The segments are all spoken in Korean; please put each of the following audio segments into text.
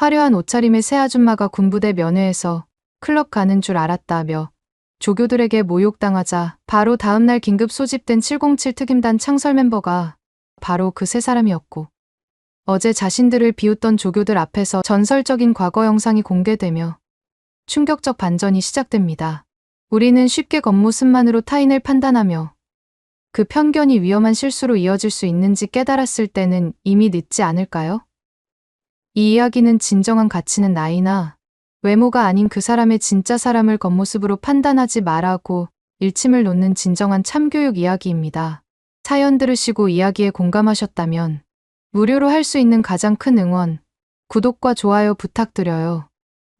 화려한 옷차림의 새 아줌마가 군부대 면회에서 클럽 가는 줄 알았다며 조교들에게 모욕당하자 바로 다음날 긴급 소집된 707 특임단 창설 멤버가 바로 그 세 사람이었고, 어제 자신들을 비웃던 조교들 앞에서 전설적인 과거 영상이 공개되며 충격적 반전이 시작됩니다. 우리는 쉽게 겉모습만으로 타인을 판단하며 그 편견이 위험한 실수로 이어질 수 있는지 깨달았을 때는 이미 늦지 않을까요? 이 이야기는 진정한 가치는 나이나 외모가 아닌 그 사람의 진짜 사람을 겉모습으로 판단하지 말라고 일침을 놓는 진정한 참교육 이야기입니다. 사연 들으시고 이야기에 공감하셨다면 무료로 할 수 있는 가장 큰 응원, 구독과 좋아요 부탁드려요.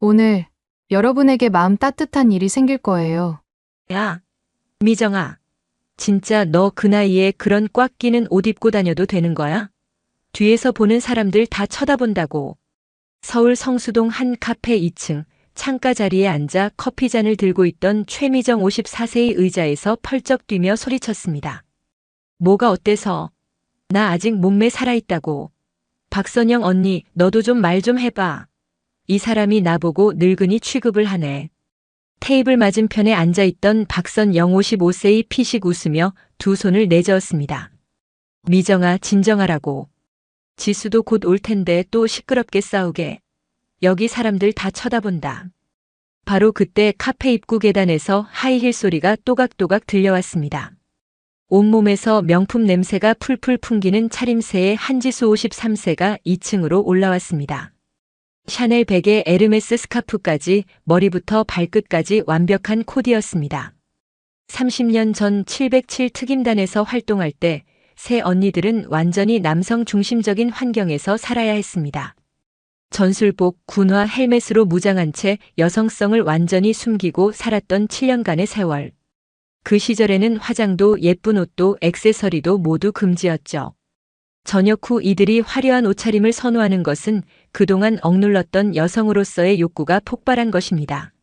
오늘 여러분에게 마음 따뜻한 일이 생길 거예요. 야, 미정아. 진짜 너 그 나이에 그런 꽉 끼는 옷 입고 다녀도 되는 거야? 뒤에서 보는 사람들 다 쳐다본다고. 서울 성수동 한 카페 2층 창가 자리에 앉아 커피잔을 들고 있던 최미정 54세의 의자에서 펄쩍 뛰며 소리쳤습니다. 뭐가 어때서? 나 아직 몸매 살아있다고. 박선영 언니, 너도 좀 말 좀 해봐. 이 사람이 나보고 늙은이 취급을 하네. 테이블 맞은편에 앉아있던 박선영 55세의 피식 웃으며 두 손을 내저었습니다. 미정아, 진정하라고. 지수도 곧 올 텐데 또 시끄럽게 싸우게. 여기 사람들 다 쳐다본다. 바로 그때 카페 입구 계단에서 하이힐 소리가 또각또각 들려왔습니다. 온몸에서 명품 냄새가 풀풀 풍기는 차림새의 한지수 53세가 2층으로 올라왔습니다. 샤넬 백에 에르메스 스카프까지 머리부터 발끝까지 완벽한 코디였습니다. 30년 전 707 특임단에서 활동할 때 새 언니들은 완전히 남성 중심적인 환경에서 살아야 했습니다. 전술복, 군화, 헬멧으로 무장한 채 여성성을 완전히 숨기고 살았던 7년간의 세월. 그 시절에는 화장도 예쁜 옷도 액세서리도 모두 금지였죠. 저녁 후 이들이 화려한 옷차림을 선호하는 것은 그동안 억눌렀던 여성으로서의 욕구가 폭발한 것입니다.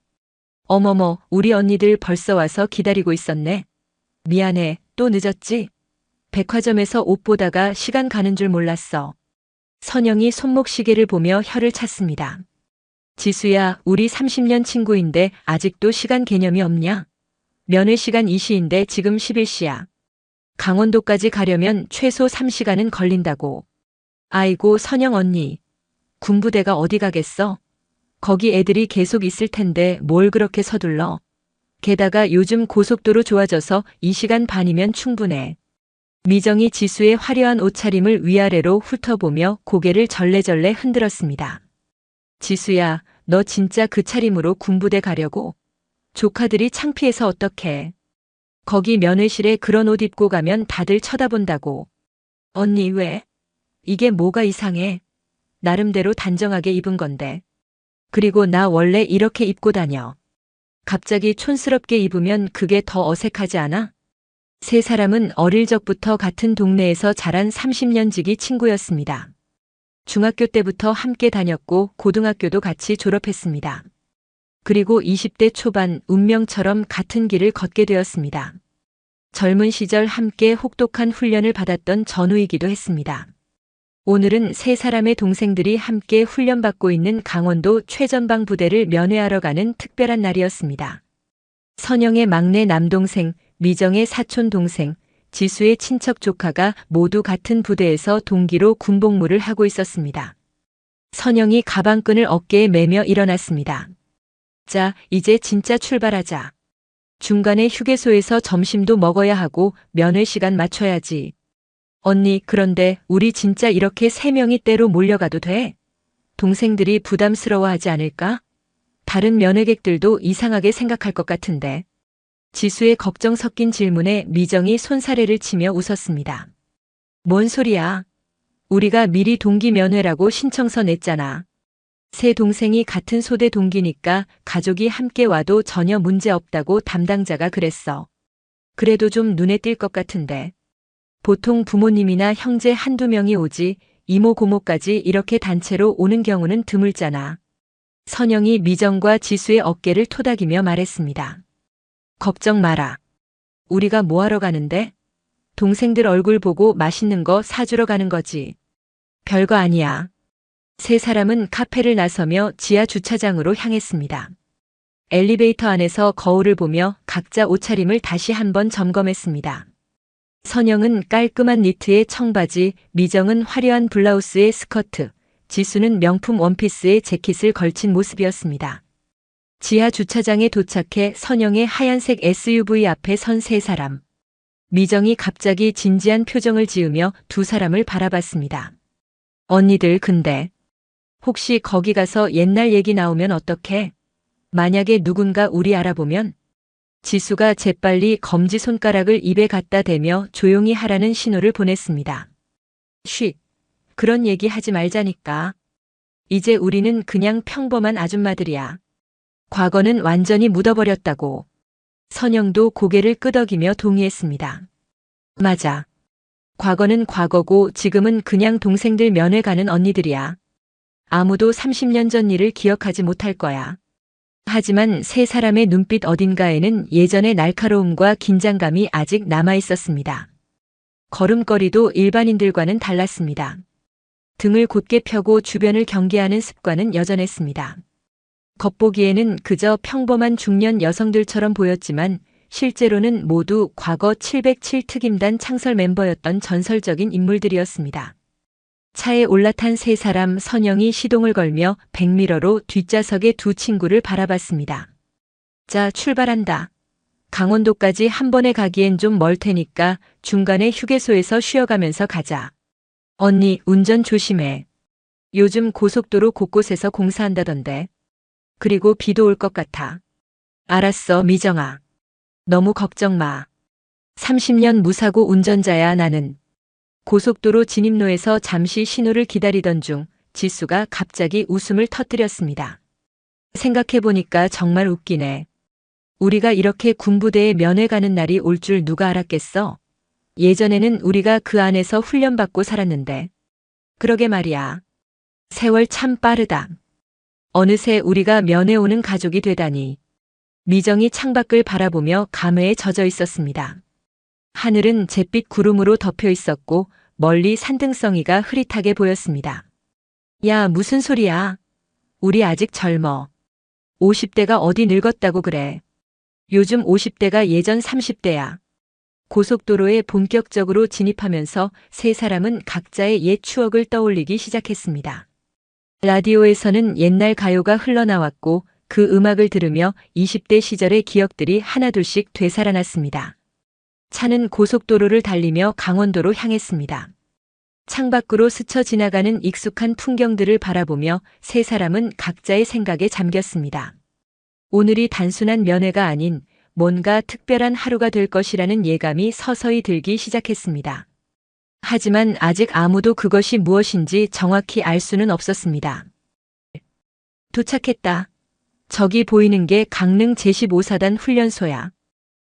어머머, 우리 언니들 벌써 와서 기다리고 있었네. 미안해, 또 늦었지? 백화점에서 옷 보다가 시간 가는 줄 몰랐어. 선영이 손목시계를 보며 혀를 찼습니다. 지수야, 우리 30년 친구인데 아직도 시간 개념이 없냐? 면회 시간 2시인데 지금 11시야. 강원도까지 가려면 최소 3시간은 걸린다고. 아이고, 선영 언니. 군부대가 어디 가겠어? 거기 애들이 계속 있을 텐데 뭘 그렇게 서둘러. 게다가 요즘 고속도로 좋아져서 2시간 반이면 충분해. 미정이 지수의 화려한 옷차림을 위아래로 훑어보며 고개를 절레절레 흔들었습니다. 지수야, 너 진짜 그 차림으로 군부대 가려고? 조카들이 창피해서 어떡해. 거기 면회실에 그런 옷 입고 가면 다들 쳐다본다고. 언니 왜? 이게 뭐가 이상해? 나름대로 단정하게 입은 건데. 그리고 나 원래 이렇게 입고 다녀. 갑자기 촌스럽게 입으면 그게 더 어색하지 않아? 세 사람은 어릴 적부터 같은 동네에서 자란 30년 지기 친구였습니다. 중학교 때부터 함께 다녔고 고등학교도 같이 졸업했습니다. 그리고 20대 초반 운명처럼 같은 길을 걷게 되었습니다. 젊은 시절 함께 혹독한 훈련을 받았던 전우이기도 했습니다. 오늘은 세 사람의 동생들이 함께 훈련받고 있는 강원도 최전방 부대를 면회하러 가는 특별한 날이었습니다. 선영의 막내 남동생, 미정의 사촌 동생, 지수의 친척 조카가 모두 같은 부대에서 동기로 군복무를 하고 있었습니다. 선영이 가방끈을 어깨에 매며 일어났습니다. 자, 이제 진짜 출발하자. 중간에 휴게소에서 점심도 먹어야 하고 면회 시간 맞춰야지. 언니, 그런데 우리 진짜 이렇게 3명이 때로 몰려가도 돼? 동생들이 부담스러워하지 않을까? 다른 면회객들도 이상하게 생각할 것 같은데. 지수의 걱정 섞인 질문에 미정이 손사래를 치며 웃었습니다. 뭔 소리야? 우리가 미리 동기 면회라고 신청서 냈잖아. 세 동생이 같은 소대 동기니까 가족이 함께 와도 전혀 문제 없다고 담당자가 그랬어. 그래도 좀 눈에 띌 것 같은데. 보통 부모님이나 형제 한두 명이 오지 이모 고모까지 이렇게 단체로 오는 경우는 드물잖아. 선영이 미정과 지수의 어깨를 토닥이며 말했습니다. 걱정 마라. 우리가 뭐하러 가는데? 동생들 얼굴 보고 맛있는 거 사주러 가는 거지. 별거 아니야. 세 사람은 카페를 나서며 지하 주차장으로 향했습니다. 엘리베이터 안에서 거울을 보며 각자 옷차림을 다시 한번 점검했습니다. 선영은 깔끔한 니트에 청바지, 미정은 화려한 블라우스에 스커트, 지수는 명품 원피스에 재킷을 걸친 모습이었습니다. 지하 주차장에 도착해 선영의 하얀색 SUV 앞에 선 세 사람. 미정이 갑자기 진지한 표정을 지으며 두 사람을 바라봤습니다. 언니들 근데 혹시 거기 가서 옛날 얘기 나오면 어떡해? 만약에 누군가 우리 알아보면? 지수가 재빨리 검지손가락을 입에 갖다 대며 조용히 하라는 신호를 보냈습니다. 쉬, 그런 얘기 하지 말자니까. 이제 우리는 그냥 평범한 아줌마들이야. 과거는 완전히 묻어버렸다고. 선영도 고개를 끄덕이며 동의했습니다. 맞아. 과거는 과거고 지금은 그냥 동생들 면회 가는 언니들이야. 아무도 30년 전 일을 기억하지 못할 거야. 하지만 세 사람의 눈빛 어딘가에는 예전의 날카로움과 긴장감이 아직 남아 있었습니다. 걸음걸이도 일반인들과는 달랐습니다. 등을 곧게 펴고 주변을 경계하는 습관은 여전했습니다. 겉보기에는 그저 평범한 중년 여성들처럼 보였지만 실제로는 모두 과거 707 특임단 창설 멤버였던 전설적인 인물들이었습니다. 차에 올라탄 세 사람. 선영이 시동을 걸며 백미러로 뒷좌석의 두 친구를 바라봤습니다. 자, 출발한다. 강원도까지 한 번에 가기엔 좀 멀 테니까 중간에 휴게소에서 쉬어가면서 가자. 언니, 운전 조심해. 요즘 고속도로 곳곳에서 공사한다던데. 그리고 비도 올 것 같아. 알았어, 미정아. 너무 걱정 마. 30년 무사고 운전자야, 나는. 고속도로 진입로에서 잠시 신호를 기다리던 중 지수가 갑자기 웃음을 터뜨렸습니다. 생각해보니까 정말 웃기네. 우리가 이렇게 군부대에 면회 가는 날이 올 줄 누가 알았겠어? 예전에는 우리가 그 안에서 훈련받고 살았는데. 그러게 말이야. 세월 참 빠르다. 어느새 우리가 면회 오는 가족이 되다니. 미정이 창밖을 바라보며 감회에 젖어 있었습니다. 하늘은 잿빛 구름으로 덮여 있었고 멀리 산등성이가 흐릿하게 보였습니다. 야, 무슨 소리야. 우리 아직 젊어. 50대가 어디 늙었다고 그래. 요즘 50대가 예전 30대야. 고속도로에 본격적으로 진입하면서 세 사람은 각자의 옛 추억을 떠올리기 시작했습니다. 라디오에서는 옛날 가요가 흘러나왔고 그 음악을 들으며 20대 시절의 기억들이 하나둘씩 되살아났습니다. 차는 고속도로를 달리며 강원도로 향했습니다. 창밖으로 스쳐 지나가는 익숙한 풍경들을 바라보며 세 사람은 각자의 생각에 잠겼습니다. 오늘이 단순한 면회가 아닌 뭔가 특별한 하루가 될 것이라는 예감이 서서히 들기 시작했습니다. 하지만 아직 아무도 그것이 무엇인지 정확히 알 수는 없었습니다. 도착했다. 저기 보이는 게 강릉 제15사단 훈련소야.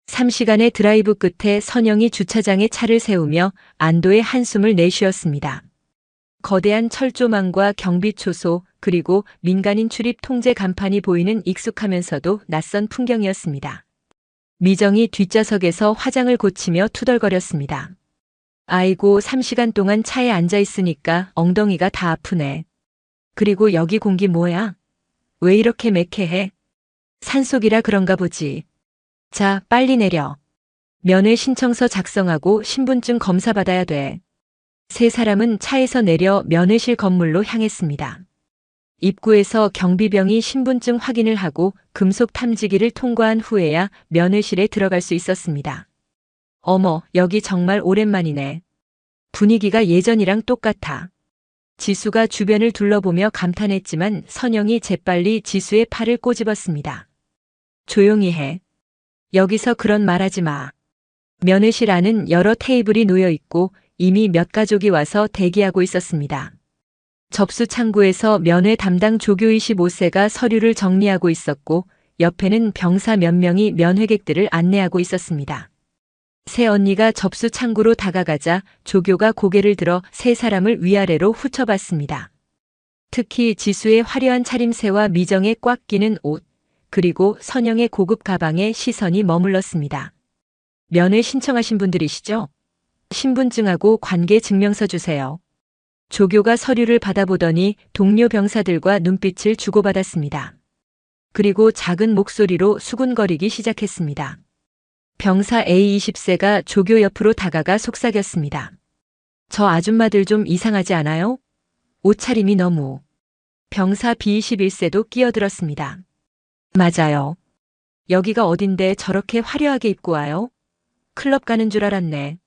3시간의 드라이브 끝에 선영이 주차장에 차를 세우며 안도의 한숨을 내쉬었습니다. 거대한 철조망과 경비초소 그리고 민간인 출입 통제 간판이 보이는 익숙하면서도 낯선 풍경이었습니다. 미정이 뒷좌석에서 화장을 고치며 투덜거렸습니다. 아이고, 3시간 동안 차에 앉아 있으니까 엉덩이가 다 아프네. 그리고 여기 공기 뭐야? 왜 이렇게 매캐해? 산속이라 그런가 보지. 자, 빨리 내려. 면회 신청서 작성하고 신분증 검사 받아야 돼. 세 사람은 차에서 내려 면회실 건물로 향했습니다. 입구에서 경비병이 신분증 확인을 하고 금속 탐지기를 통과한 후에야 면회실에 들어갈 수 있었습니다. 어머, 여기 정말 오랜만이네. 분위기가 예전이랑 똑같아. 지수가 주변을 둘러보며 감탄했지만 선영이 재빨리 지수의 팔을 꼬집었습니다. 조용히 해. 여기서 그런 말하지 마. 면회실 안은 여러 테이블이 놓여 있고 이미 몇 가족이 와서 대기하고 있었습니다. 접수 창구에서 면회 담당 조교 25세가 서류를 정리하고 있었고 옆에는 병사 몇 명이 면회객들을 안내하고 있었습니다. 새 언니가 접수 창구로 다가가자 조교가 고개를 들어 세 사람을 위아래로 훑어봤습니다. 특히 지수의 화려한 차림새와 미정의 꽉 끼는 옷, 그리고 선영의 고급 가방에 시선이 머물렀습니다. 면회 신청하신 분들이시죠? 신분증하고 관계 증명서 주세요. 조교가 서류를 받아보더니 동료 병사들과 눈빛을 주고받았습니다. 그리고 작은 목소리로 수군거리기 시작했습니다. 병사 A20세가 조교 옆으로 다가가 속삭였습니다. 저 아줌마들 좀 이상하지 않아요? 옷차림이 너무. 병사 B21세도 끼어들었습니다. 맞아요. 여기가 어딘데 저렇게 화려하게 입고 와요? 클럽 가는 줄 알았네.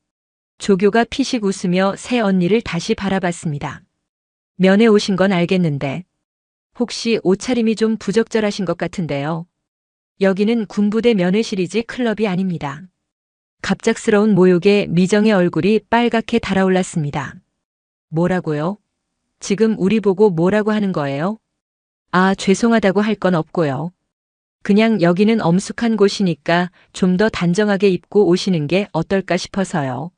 조교가 피식 웃으며 새 언니를 다시 바라봤습니다. 면회 오신 건 알겠는데 혹시 옷차림이 좀 부적절하신 것 같은데요. 여기는 군부대 면회실이지 클럽이 아닙니다. 갑작스러운 모욕에 미정의 얼굴이 빨갛게 달아올랐습니다. 뭐라고요? 지금 우리 보고 뭐라고 하는 거예요? 아, 죄송하다고 할 건 없고요. 그냥 여기는 엄숙한 곳이니까 좀 더 단정하게 입고 오시는 게 어떨까 싶어서요.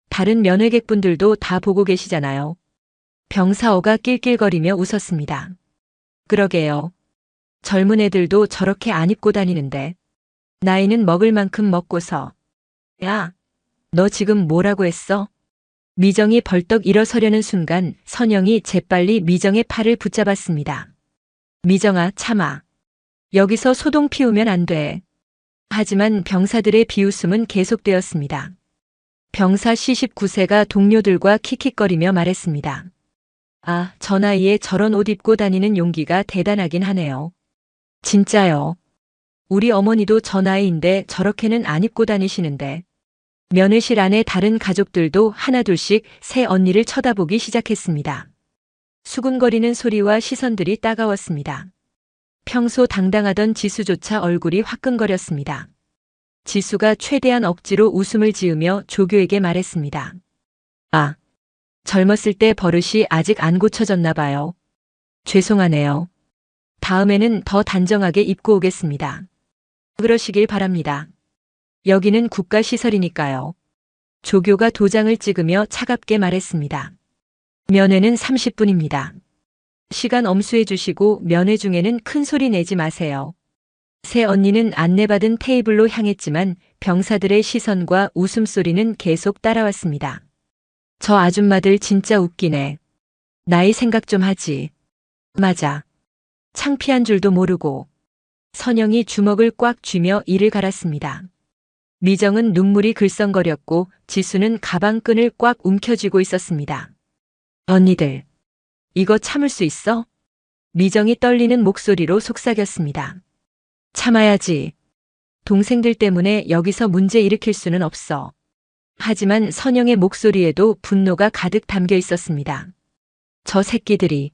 다른 면회객분들도 다 보고 계시잖아요. 병사어가 낄낄거리며 웃었습니다. 그러게요. 젊은 애들도 저렇게 안 입고 다니는데 나이는 먹을 만큼 먹고서. 야, 너 지금 뭐라고 했어? 미정이 벌떡 일어서려는 순간 선영이 재빨리 미정의 팔을 붙잡았습니다. 미정아, 참아. 여기서 소동 피우면 안 돼. 하지만 병사들의 비웃음은 계속되었습니다. 병사 C19세가 동료들과 킥킥거리며 말했습니다. 아, 저 나이에 저런 옷 입고 다니는 용기가 대단하긴 하네요. 진짜요. 우리 어머니도 저 나이인데 저렇게는 안 입고 다니시는데. 면회실 안에 다른 가족들도 하나둘씩 새 언니를 쳐다보기 시작했습니다. 수군거리는 소리와 시선들이 따가웠습니다. 평소 당당하던 지수조차 얼굴이 화끈거렸습니다. 지수가 최대한 억지로 웃음을 지으며 조교에게 말했습니다. 아, 젊었을 때 버릇이 아직 안 고쳐졌나 봐요. 죄송하네요. 다음에는 더 단정하게 입고 오겠습니다. 그러시길 바랍니다. 여기는 국가시설이니까요. 조교가 도장을 찍으며 차갑게 말했습니다. 면회는 30분입니다. 시간 엄수해 주시고 면회 중에는 큰 소리 내지 마세요. 새 언니는 안내받은 테이블로 향했지만 병사들의 시선과 웃음소리는 계속 따라왔습니다. 저 아줌마들 진짜 웃기네. 나이 생각 좀 하지. 맞아. 창피한 줄도 모르고. 선영이 주먹을 꽉 쥐며 이를 갈았습니다. 미정은 눈물이 글썽거렸고 지수는 가방끈을 꽉 움켜쥐고 있었습니다. 언니들, 이거 참을 수 있어? 미정이 떨리는 목소리로 속삭였습니다. 참아야지. 동생들 때문에 여기서 문제 일으킬 수는 없어. 하지만 선영의 목소리에도 분노가 가득 담겨 있었습니다. 저 새끼들이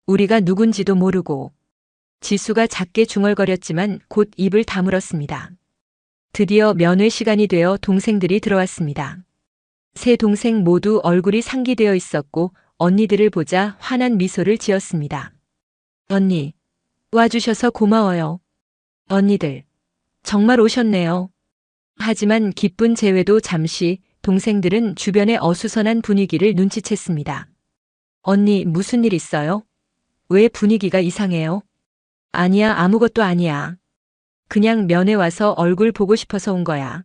우리가 누군지도 모르고. 지수가 작게 중얼거렸지만 곧 입을 다물었습니다. 드디어 면회 시간이 되어 동생들이 들어왔습니다. 세 동생 모두 얼굴이 상기되어 있었고 언니들을 보자 환한 미소를 지었습니다. 언니, 와주셔서 고마워요. 언니들, 정말 오셨네요. 하지만 기쁜 재회도 잠시 동생들은 주변의 어수선한 분위기를 눈치챘습니다. 언니, 무슨 일 있어요? 왜 분위기가 이상해요? 아니야, 아무것도 아니야. 그냥 면회 와서 얼굴 보고 싶어서 온 거야.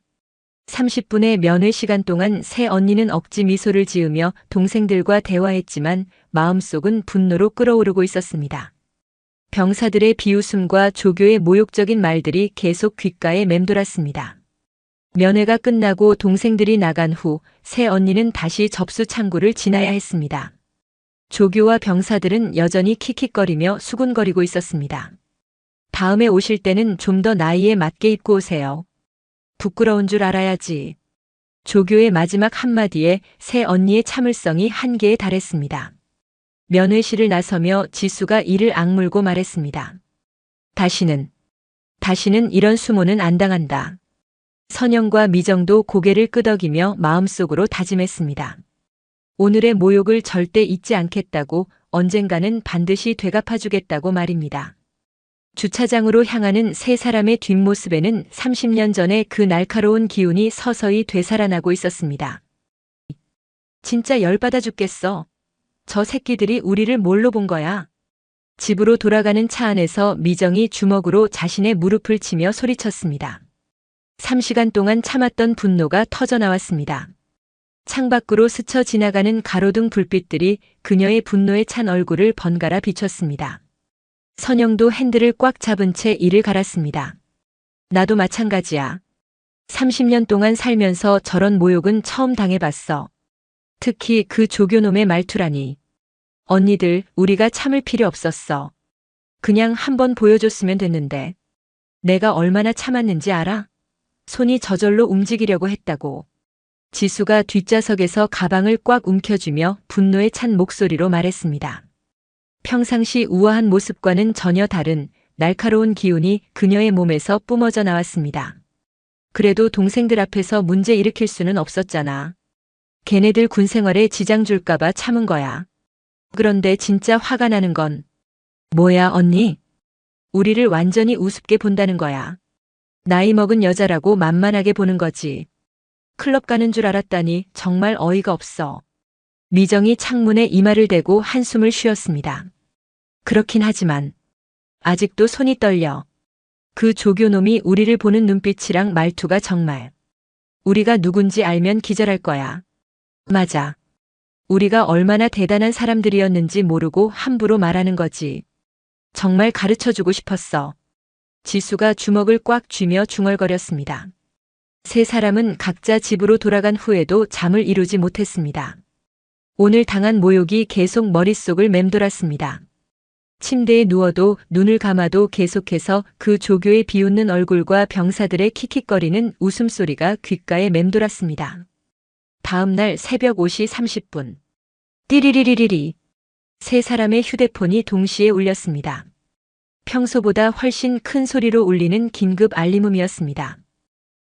30분의 면회 시간 동안 새 언니는 억지 미소를 지으며 동생들과 대화했지만 마음속은 분노로 끓어오르고 있었습니다. 병사들의 비웃음과 조교의 모욕적인 말들이 계속 귓가에 맴돌았습니다. 면회가 끝나고 동생들이 나간 후 새 언니는 다시 접수 창구를 지나야 했습니다. 조교와 병사들은 여전히 킥킥거리며 수군거리고 있었습니다. 다음에 오실 때는 좀 더 나이에 맞게 입고 오세요. 부끄러운 줄 알아야지. 조교의 마지막 한마디에 새 언니의 참을성이 한계에 달했습니다. 면회실을 나서며 지수가 이를 악물고 말했습니다. 다시는 이런 수모는 안 당한다. 선영과 미정도 고개를 끄덕이며 마음속으로 다짐했습니다. 오늘의 모욕을 절대 잊지 않겠다고, 언젠가는 반드시 되갚아주겠다고 말입니다. 주차장으로 향하는 세 사람의 뒷모습에는 30년 전의 그 날카로운 기운이 서서히 되살아나고 있었습니다. 진짜 열받아 죽겠어. 저 새끼들이 우리를 뭘로 본 거야? 집으로 돌아가는 차 안에서 미정이 주먹으로 자신의 무릎을 치며 소리쳤습니다. 3시간 동안 참았던 분노가 터져나왔습니다. 창밖으로 스쳐 지나가는 가로등 불빛들이 그녀의 분노에 찬 얼굴을 번갈아 비췄습니다. 선영도 핸들을 꽉 잡은 채 이를 갈았습니다. 나도 마찬가지야. 30년 동안 살면서 저런 모욕은 처음 당해봤어. 특히 그 조교놈의 말투라니. 언니들, 우리가 참을 필요 없었어. 그냥 한번 보여줬으면 됐는데. 내가 얼마나 참았는지 알아? 손이 저절로 움직이려고 했다고. 지수가 뒷좌석에서 가방을 꽉 움켜쥐며 분노에 찬 목소리로 말했습니다. 평상시 우아한 모습과는 전혀 다른 날카로운 기운이 그녀의 몸에서 뿜어져 나왔습니다. 그래도 동생들 앞에서 문제 일으킬 수는 없었잖아. 걔네들 군 생활에 지장 줄까봐 참은 거야. 그런데 진짜 화가 나는 건 뭐야, 언니? 우리를 완전히 우습게 본다는 거야. 나이 먹은 여자라고 만만하게 보는 거지. 클럽 가는 줄 알았다니 정말 어이가 없어. 미정이 창문에 이마를 대고 한숨을 쉬었습니다. 그렇긴 하지만 아직도 손이 떨려. 그 조교놈이 우리를 보는 눈빛이랑 말투가 정말. 우리가 누군지 알면 기절할 거야. 맞아. 우리가 얼마나 대단한 사람들이었는지 모르고 함부로 말하는 거지. 정말 가르쳐주고 싶었어. 지수가 주먹을 꽉 쥐며 중얼거렸습니다. 세 사람은 각자 집으로 돌아간 후에도 잠을 이루지 못했습니다. 오늘 당한 모욕이 계속 머릿속을 맴돌았습니다. 침대에 누워도 눈을 감아도 계속해서 그 조교의 비웃는 얼굴과 병사들의 킥킥거리는 웃음소리가 귓가에 맴돌았습니다. 다음 날 새벽 5시 30분. 띠리리리리리. 세 사람의 휴대폰이 동시에 울렸습니다. 평소보다 훨씬 큰 소리로 울리는 긴급 알림음이었습니다.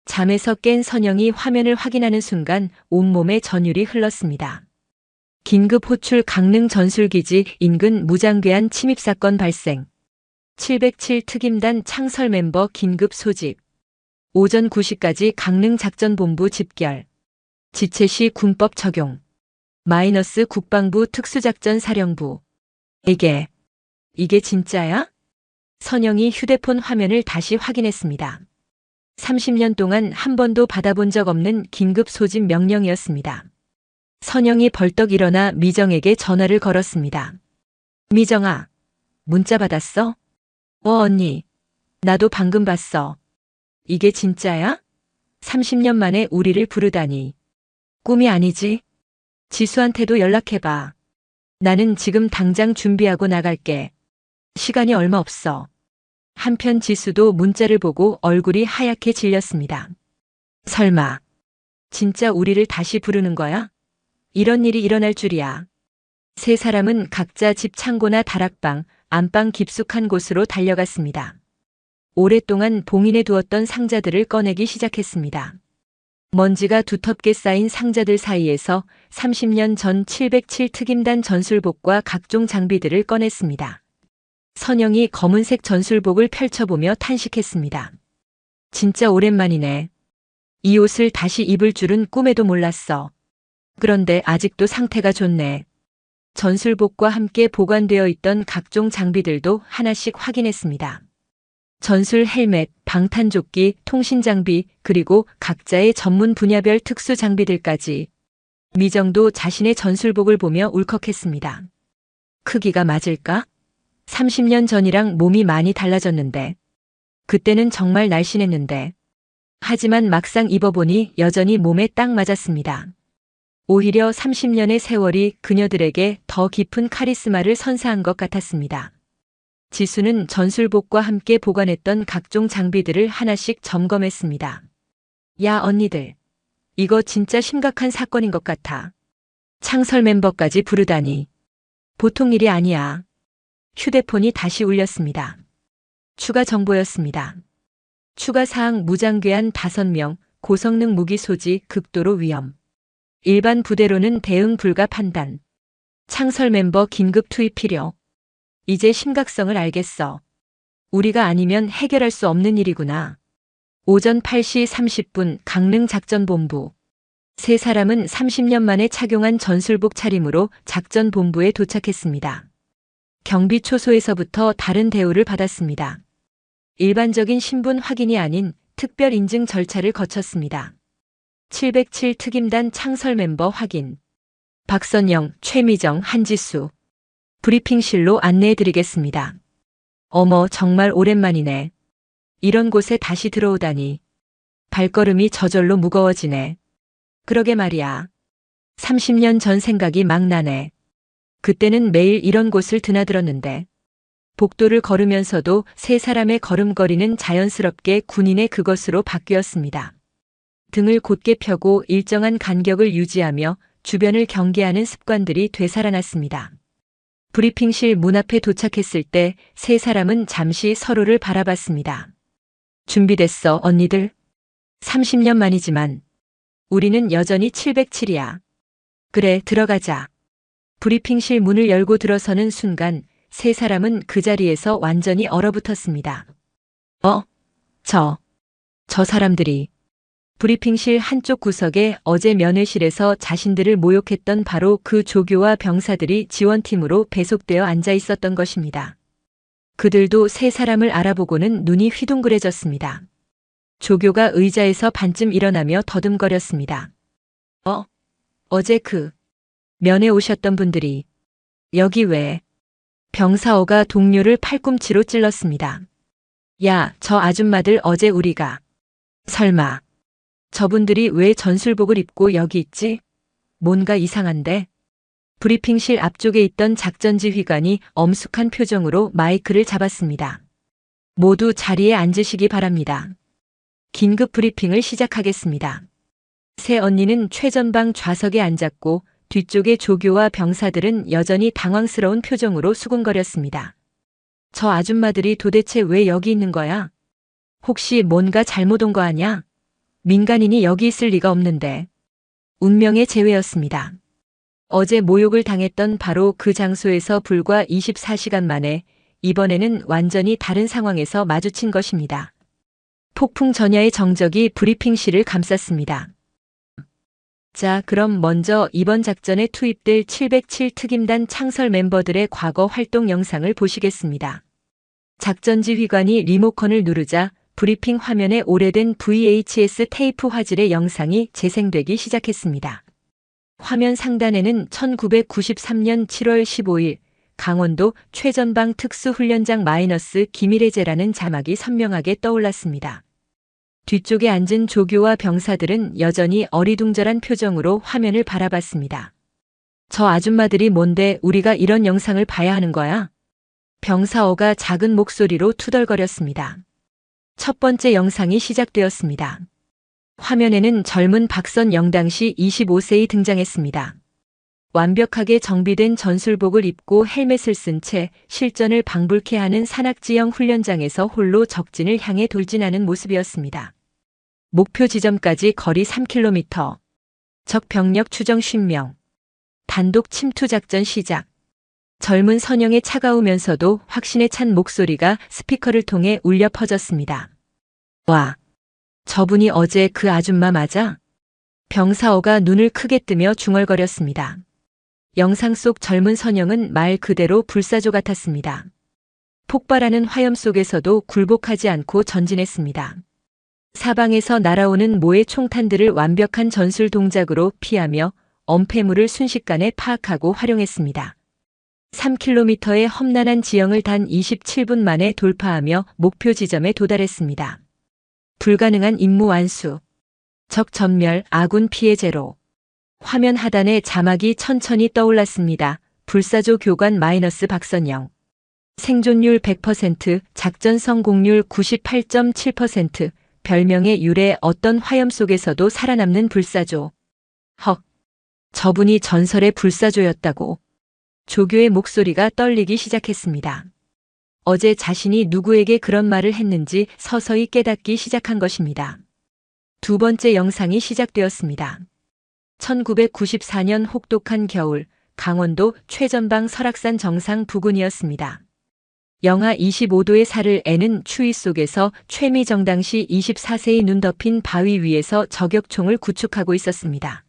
잠에서 깬 선영이 화면을 확인하는 순간 온몸에 전율이 흘렀습니다. 긴급 호출 강릉 전술기지 인근 무장괴한 침입사건 발생. 707 특임단 창설 멤버 긴급 소집. 오전 9시까지 강릉 작전본부 집결. 지체시 군법 적용. 마이너스 국방부 특수작전사령부. 이게 진짜야? 선영이 휴대폰 화면을 다시 확인했습니다. 30년 동안 한 번도 받아본 적 없는 긴급 소집 명령이었습니다. 선영이 벌떡 일어나 미정에게 전화를 걸었습니다. 미정아, 문자 받았어? 언니. 나도 방금 봤어. 이게 진짜야? 30년 만에 우리를 부르다니. 꿈이 아니지? 지수한테도 연락해봐. 나는 지금 당장 준비하고 나갈게. 시간이 얼마 없어. 한편 지수도 문자를 보고 얼굴이 하얗게 질렸습니다. 설마, 진짜 우리를 다시 부르는 거야? 이런 일이 일어날 줄이야. 세 사람은 각자 집 창고나 다락방, 안방 깊숙한 곳으로 달려갔습니다. 오랫동안 봉인해 두었던 상자들을 꺼내기 시작했습니다. 먼지가 두텁게 쌓인 상자들 사이에서 30년 전 707 특임단 전술복과 각종 장비들을 꺼냈습니다. 선영이 검은색 전술복을 펼쳐보며 탄식했습니다. 진짜 오랜만이네. 이 옷을 다시 입을 줄은 꿈에도 몰랐어. 그런데 아직도 상태가 좋네. 전술복과 함께 보관되어 있던 각종 장비들도 하나씩 확인했습니다. 전술 헬멧, 방탄조끼, 통신장비, 그리고 각자의 전문 분야별 특수 장비들까지. 미정도 자신의 전술복을 보며 울컥했습니다. 크기가 맞을까? 30년 전이랑 몸이 많이 달라졌는데. 그때는 정말 날씬했는데. 하지만 막상 입어보니 여전히 몸에 딱 맞았습니다. 오히려 30년의 세월이 그녀들에게 더 깊은 카리스마를 선사한 것 같았습니다. 지수는 전술복과 함께 보관했던 각종 장비들을 하나씩 점검했습니다. 야, 언니들. 이거 진짜 심각한 사건인 것 같아. 창설 멤버까지 부르다니. 보통 일이 아니야. 휴대폰이 다시 울렸습니다. 추가 정보였습니다. 추가 사항 무장괴한 5명, 고성능 무기 소지, 극도로 위험. 일반 부대로는 대응 불가 판단. 창설 멤버 긴급 투입 필요. 이제 심각성을 알겠어. 우리가 아니면 해결할 수 없는 일이구나. 오전 8시 30분 강릉 작전본부. 세 사람은 30년 만에 착용한 전술복 차림으로 작전본부에 도착했습니다. 경비 초소에서부터 다른 대우를 받았습니다. 일반적인 신분 확인이 아닌 특별 인증 절차를 거쳤습니다. 707 특임단 창설 멤버 확인. 박선영, 최미정, 한지수. 브리핑실로 안내해드리겠습니다. 어머, 정말 오랜만이네. 이런 곳에 다시 들어오다니. 발걸음이 저절로 무거워지네. 그러게 말이야. 30년 전 생각이 막 나네. 그때는 매일 이런 곳을 드나들었는데 복도를 걸으면서도 세 사람의 걸음걸이는 자연스럽게 군인의 그것으로 바뀌었습니다. 등을 곧게 펴고 일정한 간격을 유지하며 주변을 경계하는 습관들이 되살아났습니다. 브리핑실 문 앞에 도착했을 때 세 사람은 잠시 서로를 바라봤습니다. 준비됐어, 언니들? 30년 만이지만 우리는 여전히 707이야. 그래, 들어가자. 브리핑실 문을 열고 들어서는 순간 세 사람은 그 자리에서 완전히 얼어붙었습니다. 저 사람들이. 브리핑실 한쪽 구석에 어제 면회실에서 자신들을 모욕했던 바로 그 조교와 병사들이 지원팀으로 배속되어 앉아 있었던 것입니다. 그들도 세 사람을 알아보고는 눈이 휘둥그레졌습니다. 조교가 의자에서 반쯤 일어나며 더듬거렸습니다. 어제 면회 오셨던 분들이 여기 왜? 병사어가 동료를 팔꿈치로 찔렀습니다. 야, 저 아줌마들 어제 우리가. 설마. 저분들이 왜 전술복을 입고 여기 있지? 뭔가 이상한데? 브리핑실 앞쪽에 있던 작전지휘관이 엄숙한 표정으로 마이크를 잡았습니다. 모두 자리에 앉으시기 바랍니다. 긴급 브리핑을 시작하겠습니다. 세 언니는 최전방 좌석에 앉았고 뒤쪽의 조교와 병사들은 여전히 당황스러운 표정으로 수군거렸습니다. 저 아줌마들이 도대체 왜 여기 있는 거야? 혹시 뭔가 잘못 온 거 아냐? 민간인이 여기 있을 리가 없는데. 운명의 재회였습니다. 어제 모욕을 당했던 바로 그 장소에서 불과 24시간 만에 이번에는 완전히 다른 상황에서 마주친 것입니다. 폭풍 전야의 정적이 브리핑실을 감쌌습니다. 자, 그럼 먼저 이번 작전에 투입될 707 특임단 창설 멤버들의 과거 활동 영상을 보시겠습니다. 작전지휘관이 리모컨을 누르자 브리핑 화면에 오래된 VHS 테이프 화질의 영상이 재생되기 시작했습니다. 화면 상단에는 1993년 7월 15일 강원도 최전방 특수훈련장 마이너스 기밀해제라는 자막이 선명하게 떠올랐습니다. 뒤쪽에 앉은 조교와 병사들은 여전히 어리둥절한 표정으로 화면을 바라봤습니다. 저 아줌마들이 뭔데 우리가 이런 영상을 봐야 하는 거야? 병사어가 작은 목소리로 투덜거렸습니다. 첫 번째 영상이 시작되었습니다. 화면에는 젊은 박선영 당시 25세이 등장했습니다. 완벽하게 정비된 전술복을 입고 헬멧을 쓴 채 실전을 방불케 하는 산악지형 훈련장에서 홀로 적진을 향해 돌진하는 모습이었습니다. 목표 지점까지 거리 3km. 적 병력 추정 50명. 단독 침투 작전 시작. 젊은 선영의 차가우면서도 확신에 찬 목소리가 스피커를 통해 울려 퍼졌습니다. 와, 저분이 어제 그 아줌마 맞아? 병사어가 눈을 크게 뜨며 중얼거렸습니다. 영상 속 젊은 선영은 말 그대로 불사조 같았습니다. 폭발하는 화염 속에서도 굴복하지 않고 전진했습니다. 사방에서 날아오는 모의 총탄들을 완벽한 전술 동작으로 피하며 엄폐물을 순식간에 파악하고 활용했습니다. 3km의 험난한 지형을 단 27분 만에 돌파하며 목표 지점에 도달했습니다. 불가능한 임무 완수. 적 전멸, 아군 피해 제로. 화면 하단에 자막이 천천히 떠올랐습니다. 불사조 교관 마이너스 박선영. 생존율 100%, 작전 성공률 98.7%, 별명의 유래 어떤 화염 속에서도 살아남는 불사조. 헉, 저분이 전설의 불사조였다고. 조교의 목소리가 떨리기 시작했습니다. 어제 자신이 누구에게 그런 말을 했는지 서서히 깨닫기 시작한 것입니다. 두 번째 영상이 시작되었습니다. 1994년 혹독한 겨울, 강원도 최전방 설악산 정상 부근이었습니다. 영하 25도의 살을 애는 추위 속에서 최미정 당시 24세의 눈 덮인 바위 위에서 저격총을 구축하고 있었습니다.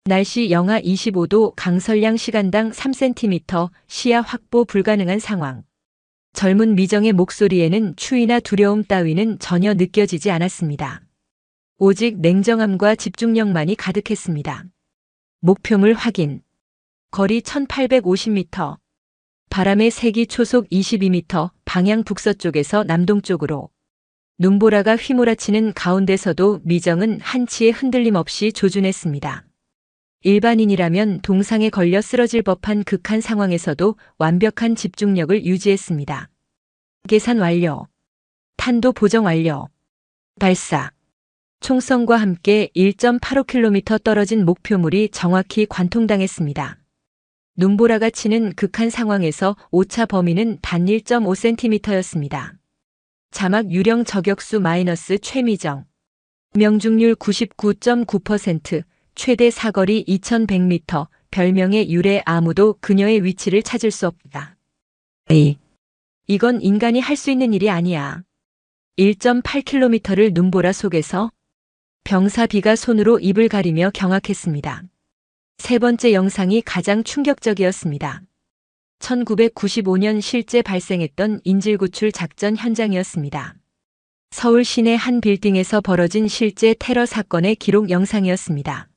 날씨 영하 25도, 강설량 시간당 3cm, 시야 확보 불가능한 상황. 젊은 미정의 목소리에는 추위나 두려움 따위는 전혀 느껴지지 않았습니다. 오직 냉정함과 집중력만이 가득했습니다. 목표물 확인. 거리 1850m. 바람의 세기 초속 22m, 방향 북서쪽에서 남동쪽으로. 눈보라가 휘몰아치는 가운데서도 미정은 한치의 흔들림 없이 조준했습니다. 일반인이라면 동상에 걸려 쓰러질 법한 극한 상황에서도 완벽한 집중력을 유지했습니다. 계산 완료. 탄도 보정 완료. 발사. 총성과 함께 1.85km 떨어진 목표물이 정확히 관통당했습니다. 눈보라가 치는 극한 상황에서 오차 범위는 단 1.5cm였습니다. 자막 유령 저격수 마이너스 최미정. 명중률 99.9%, 최대 사거리 2100m, 별명의 유래 아무도 그녀의 위치를 찾을 수 없다. 이건 인간이 할 수 있는 일이 아니야. 1.8km를 눈보라 속에서 병사 B가 손으로 입을 가리며 경악했습니다. 세 번째 영상이 가장 충격적이었습니다. 1995년 실제 발생했던 인질구출 작전 현장이었습니다. 서울 시내 한 빌딩에서 벌어진 실제 테러 사건의 기록 영상이었습니다.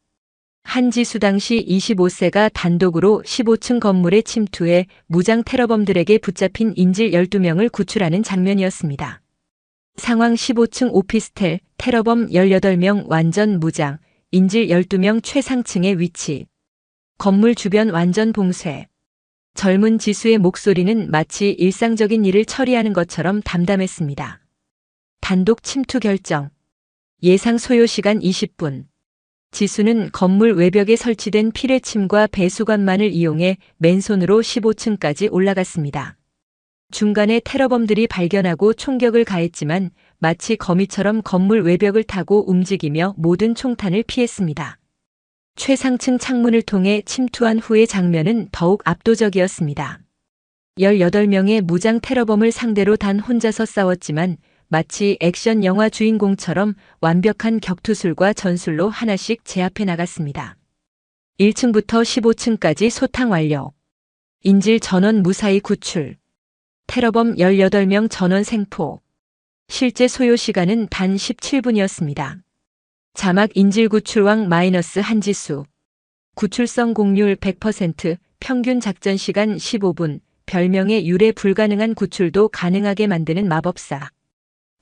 한지수 당시 25세가 단독으로 15층 건물에 침투해 무장 테러범들에게 붙잡힌 인질 12명을 구출하는 장면이었습니다. 상황 15층 오피스텔, 테러범 18명 완전 무장, 인질 12명 최상층의 위치. 건물 주변 완전 봉쇄. 젊은 지수의 목소리는 마치 일상적인 일을 처리하는 것처럼 담담했습니다. 단독 침투 결정. 예상 소요 시간 20분. 지수는 건물 외벽에 설치된 피뢰침과 배수관만을 이용해 맨손으로 15층까지 올라갔습니다. 중간에 테러범들이 발견하고 총격을 가했지만 마치 거미처럼 건물 외벽을 타고 움직이며 모든 총탄을 피했습니다. 최상층 창문을 통해 침투한 후의 장면은 더욱 압도적이었습니다. 18명의 무장 테러범을 상대로 단 혼자서 싸웠지만 마치 액션 영화 주인공처럼 완벽한 격투술과 전술로 하나씩 제압해 나갔습니다. 1층부터 15층까지 소탕 완료. 인질 전원 무사히 구출. 테러범 18명 전원 생포. 실제 소요 시간은 단 17분이었습니다. 자막 인질 구출왕 마이너스 한지수. 구출 성공률 100%, 평균 작전 시간 15분, 별명의 유래 불가능한 구출도 가능하게 만드는 마법사.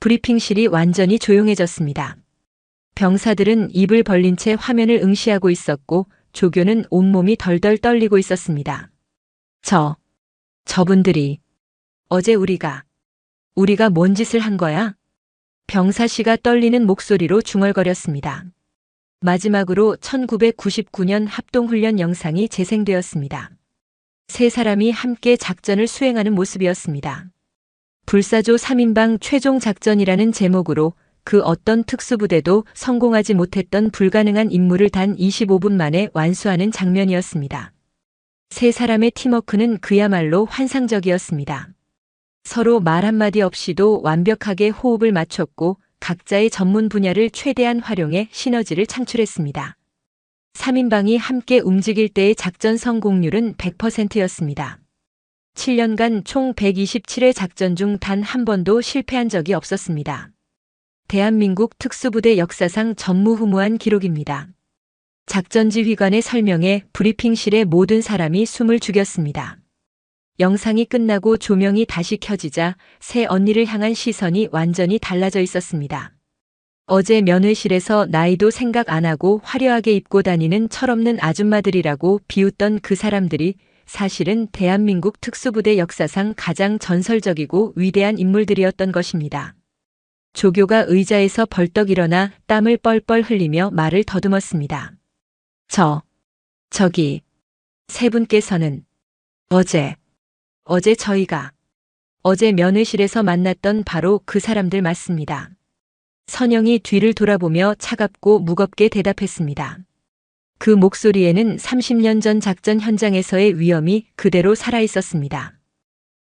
브리핑실이 완전히 조용해졌습니다. 병사들은 입을 벌린 채 화면을 응시하고 있었고 조교는 온몸이 덜덜 떨리고 있었습니다. 저분들이 어제 우리가 뭔 짓을 한 거야? 병사 씨가 떨리는 목소리로 중얼거렸습니다. 마지막으로 1999년 합동훈련 영상이 재생되었습니다. 세 사람이 함께 작전을 수행하는 모습이었습니다. 불사조 3인방 최종 작전이라는 제목으로 그 어떤 특수부대도 성공하지 못했던 불가능한 임무를 단 25분 만에 완수하는 장면이었습니다. 세 사람의 팀워크는 그야말로 환상적이었습니다. 서로 말 한마디 없이도 완벽하게 호흡을 맞췄고 각자의 전문 분야를 최대한 활용해 시너지를 창출했습니다. 3인방이 함께 움직일 때의 작전 성공률은 100%였습니다. 7년간 총 127회 작전 중 단 한 번도 실패한 적이 없었습니다. 대한민국 특수부대 역사상 전무후무한 기록입니다. 작전지휘관의 설명에 브리핑실의 모든 사람이 숨을 죽였습니다. 영상이 끝나고 조명이 다시 켜지자 새 언니를 향한 시선이 완전히 달라져 있었습니다. 어제 면회실에서 나이도 생각 안 하고 화려하게 입고 다니는 철없는 아줌마들이라고 비웃던 그 사람들이 사실은 대한민국 특수부대 역사상 가장 전설적이고 위대한 인물들이었던 것입니다. 조교가 의자에서 벌떡 일어나 땀을 뻘뻘 흘리며 말을 더듬었습니다. 저기, 세 분께서는 어제 저희가 어제 면회실에서 만났던 바로 그 사람들 맞습니다. 선영이 뒤를 돌아보며 차갑고 무겁게 대답했습니다. 그 목소리에는 30년 전 작전 현장에서의 위험이 그대로 살아있었습니다.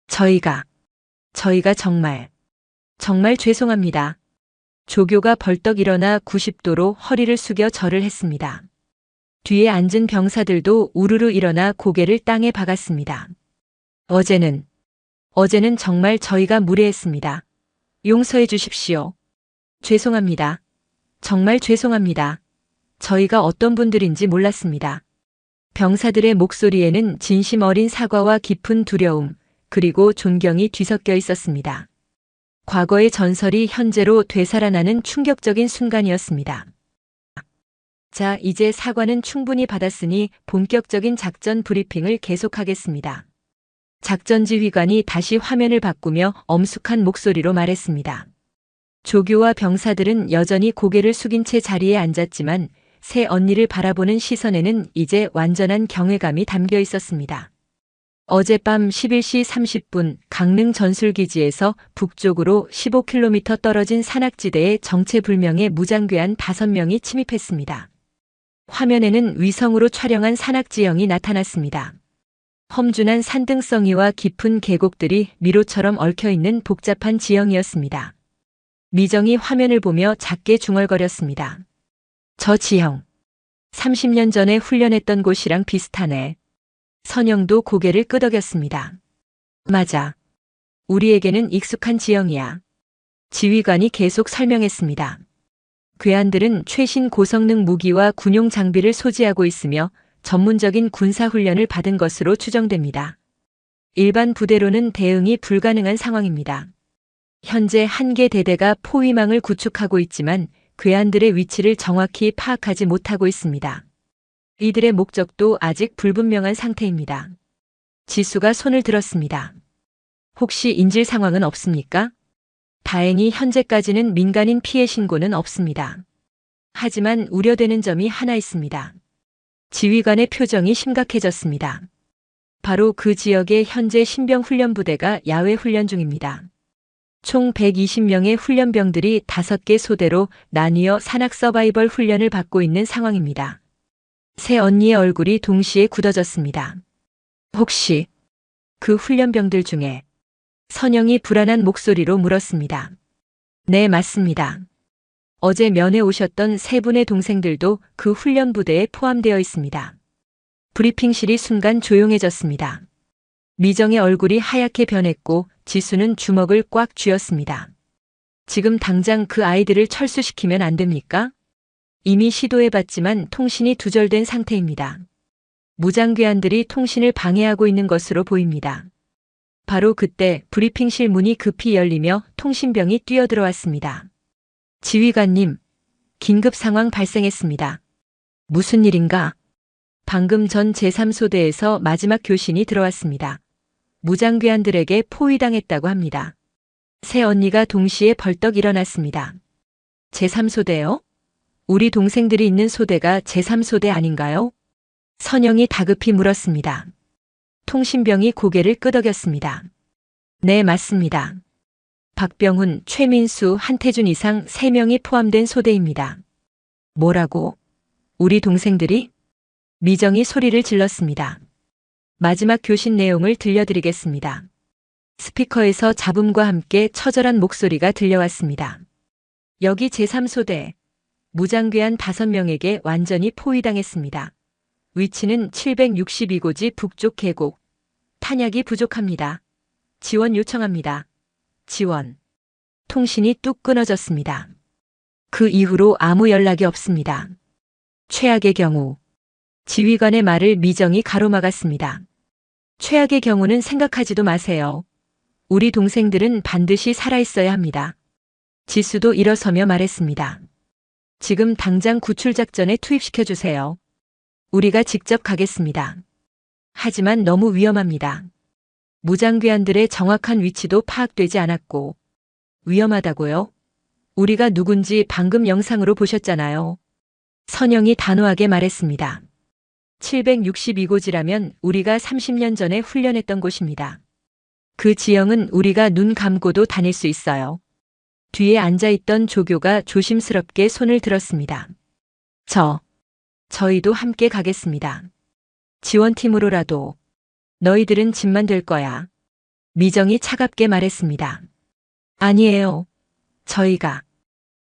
저희가 정말 죄송합니다. 조교가 벌떡 일어나 90도로 허리를 숙여 절을 했습니다. 뒤에 앉은 병사들도 우르르 일어나 고개를 땅에 박았습니다. 어제는 정말 저희가 무례했습니다. 용서해 주십시오. 죄송합니다. 정말 죄송합니다. 저희가 어떤 분들인지 몰랐습니다. 병사들의 목소리에는 진심 어린 사과와 깊은 두려움, 그리고 존경이 뒤섞여 있었습니다. 과거의 전설이 현재로 되살아나는 충격적인 순간이었습니다. 자, 이제 사과는 충분히 받았으니 본격적인 작전 브리핑을 계속하겠습니다. 작전 지휘관이 다시 화면을 바꾸며 엄숙한 목소리로 말했습니다. 조교와 병사들은 여전히 고개를 숙인 채 자리에 앉았지만 새 언니를 바라보는 시선에는 이제 완전한 경외감이 담겨 있었습니다. 어젯밤 11시 30분 강릉 전술기지에서 북쪽으로 15km 떨어진 산악지대에 정체불명의 무장괴한 5명이 침입했습니다. 화면에는 위성으로 촬영한 산악지형이 나타났습니다. 험준한 산등성이와 깊은 계곡들이 미로처럼 얽혀있는 복잡한 지형이었습니다. 미정이 화면을 보며 작게 중얼거렸습니다. 저 지형. 30년 전에 훈련했던 곳이랑 비슷하네. 선영도 고개를 끄덕였습니다. 맞아. 우리에게는 익숙한 지형이야. 지휘관이 계속 설명했습니다. 괴한들은 최신 고성능 무기와 군용 장비를 소지하고 있으며 전문적인 군사훈련을 받은 것으로 추정됩니다. 일반 부대로는 대응이 불가능한 상황입니다. 현재 한 개 대대가 포위망을 구축하고 있지만 괴한들의 위치를 정확히 파악하지 못하고 있습니다. 이들의 목적도 아직 불분명한 상태입니다. 지수가 손을 들었습니다. 혹시 인질 상황은 없습니까? 다행히 현재까지는 민간인 피해 신고는 없습니다. 하지만 우려되는 점이 하나 있습니다. 지휘관의 표정이 심각해졌습니다. 바로 그 지역의 현재 신병훈련부대가 야외 훈련 중입니다. 총 120명의 훈련병들이 5개 소대로 나뉘어 산악 서바이벌 훈련을 받고 있는 상황입니다. 새 언니의 얼굴이 동시에 굳어졌습니다. 혹시 그 훈련병들 중에 선영이 불안한 목소리로 물었습니다. 네, 맞습니다. 어제 면회 오셨던 3분의 동생들도 그 훈련부대에 포함되어 있습니다. 브리핑실이 순간 조용해졌습니다. 미정의 얼굴이 하얗게 변했고 지수는 주먹을 꽉 쥐었습니다. 지금 당장 그 아이들을 철수시키면 안 됩니까? 이미 시도해봤지만 통신이 두절된 상태입니다. 무장괴한들이 통신을 방해하고 있는 것으로 보입니다. 바로 그때 브리핑실 문이 급히 열리며 통신병이 뛰어들어왔습니다. 지휘관님, 긴급 상황 발생했습니다. 무슨 일인가? 방금 전 제3소대에서 마지막 교신이 들어왔습니다. 무장괴한들에게 포위당했다고 합니다. 새 언니가 동시에 벌떡 일어났습니다. 제3소대요? 우리 동생들이 있는 소대가 제3소대 아닌가요? 선영이 다급히 물었습니다. 통신병이 고개를 끄덕였습니다. 네, 맞습니다. 박병훈, 최민수, 한태준 이상 3명이 포함된 소대입니다. 뭐라고? 우리 동생들이? 미정이 소리를 질렀습니다. 마지막 교신 내용을 들려드리겠습니다. 스피커에서 잡음과 함께 처절한 목소리가 들려왔습니다. 여기 제3소대, 무장괴한 5명에게 완전히 포위당했습니다. 위치는 762고지 북쪽 계곡. 탄약이 부족합니다. 지원 요청합니다. 지원. 통신이 뚝 끊어졌습니다. 그 이후로 아무 연락이 없습니다. 최악의 경우. 지휘관의 말을 미정이 가로막았습니다. 최악의 경우는 생각하지도 마세요. 우리 동생들은 반드시 살아있어야 합니다. 지수도 일어서며 말했습니다. 지금 당장 구출작전에 투입시켜주세요. 우리가 직접 가겠습니다. 하지만 너무 위험합니다. 무장괴한들의 정확한 위치도 파악되지 않았고. 위험하다고요? 우리가 누군지 방금 영상으로 보셨잖아요. 선영이 단호하게 말했습니다. 762고지라면 우리가 30년 전에 훈련했던 곳입니다. 그 지형은 우리가 눈 감고도 다닐 수 있어요. 뒤에 앉아있던 조교가 조심스럽게 손을 들었습니다. 저희도 함께 가겠습니다. 지원팀으로라도. 너희들은 짐만 될 거야. 미정이 차갑게 말했습니다. 아니에요.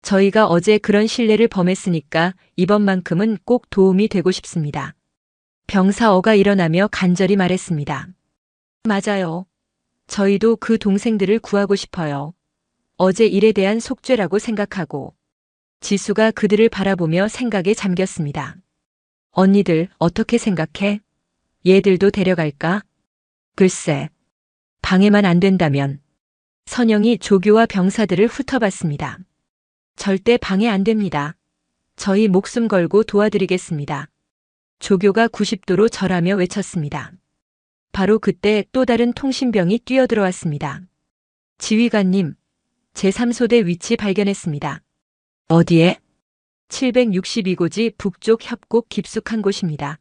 저희가 어제 그런 신뢰를 범했으니까 이번만큼은 꼭 도움이 되고 싶습니다. 병사어가 일어나며 간절히 말했습니다. 맞아요. 저희도 그 동생들을 구하고 싶어요. 어제 일에 대한 속죄라고 생각하고. 지수가 그들을 바라보며 생각에 잠겼습니다. 언니들 어떻게 생각해? 얘들도 데려갈까? 글쎄, 방해만 안 된다면. 선영이 조교와 병사들을 훑어봤습니다. 절대 방해 안 됩니다. 저희 목숨 걸고 도와드리겠습니다. 조교가 90도로 절하며 외쳤습니다. 바로 그때 또 다른 통신병이 뛰어들어왔습니다. 지휘관님, 제3소대 위치 발견했습니다. 어디에? 762고지 북쪽 협곡 깊숙한 곳입니다.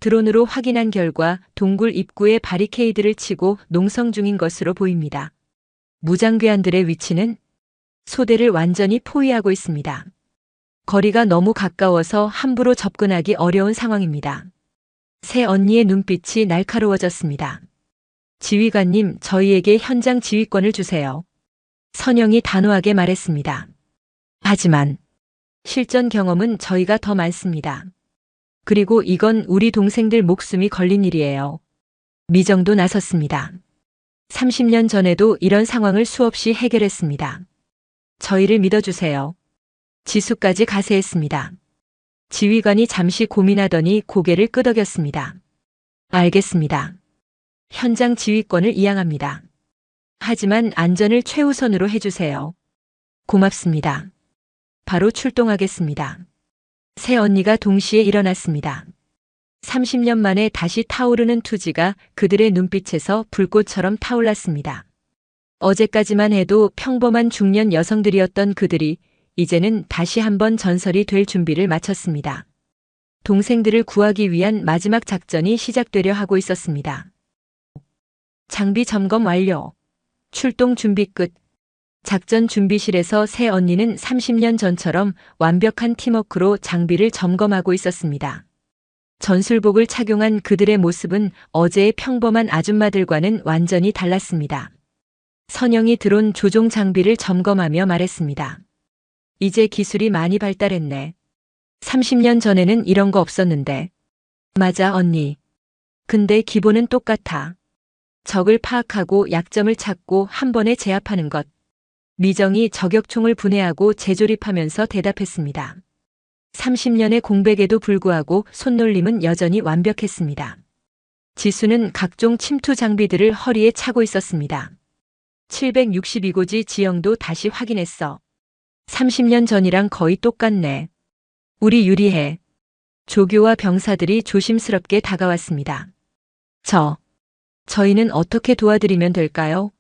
드론으로 확인한 결과 동굴 입구에 바리케이드를 치고 농성 중인 것으로 보입니다. 무장괴한들의 위치는 소대를 완전히 포위하고 있습니다. 거리가 너무 가까워서 함부로 접근하기 어려운 상황입니다. 새 언니의 눈빛이 날카로워졌습니다. 지휘관님, 저희에게 현장 지휘권을 주세요. 선영이 단호하게 말했습니다. 하지만 실전 경험은 저희가 더 많습니다. 그리고 이건 우리 동생들 목숨이 걸린 일이에요. 미정도 나섰습니다. 30년 전에도 이런 상황을 수없이 해결했습니다. 저희를 믿어주세요. 지수까지 가세했습니다. 지휘관이 잠시 고민하더니 고개를 끄덕였습니다. 알겠습니다. 현장 지휘권을 이양합니다. 하지만 안전을 최우선으로 해주세요. 고맙습니다. 바로 출동하겠습니다. 새 언니가 동시에 일어났습니다. 30년 만에 다시 타오르는 투지가 그들의 눈빛에서 불꽃처럼 타올랐습니다. 어제까지만 해도 평범한 중년 여성들이었던 그들이 이제는 다시 한번 전설이 될 준비를 마쳤습니다. 동생들을 구하기 위한 마지막 작전이 시작되려 하고 있었습니다. 장비 점검 완료. 출동 준비 끝. 작전 준비실에서 새 언니는 30년 전처럼 완벽한 팀워크로 장비를 점검하고 있었습니다. 전술복을 착용한 그들의 모습은 어제의 평범한 아줌마들과는 완전히 달랐습니다. 선영이 드론 조종 장비를 점검하며 말했습니다. 이제 기술이 많이 발달했네. 30년 전에는 이런 거 없었는데. 맞아, 언니. 근데 기본은 똑같아. 적을 파악하고 약점을 찾고 한 번에 제압하는 것. 미정이 저격총을 분해하고 재조립하면서 대답했습니다. 30년의 공백에도 불구하고 손놀림은 여전히 완벽했습니다. 지수는 각종 침투 장비들을 허리에 차고 있었습니다. 762고지 지형도 다시 확인했어. 30년 전이랑 거의 똑같네. 우리 유리해. 조교와 병사들이 조심스럽게 다가왔습니다. 저희는 어떻게 도와드리면 될까요?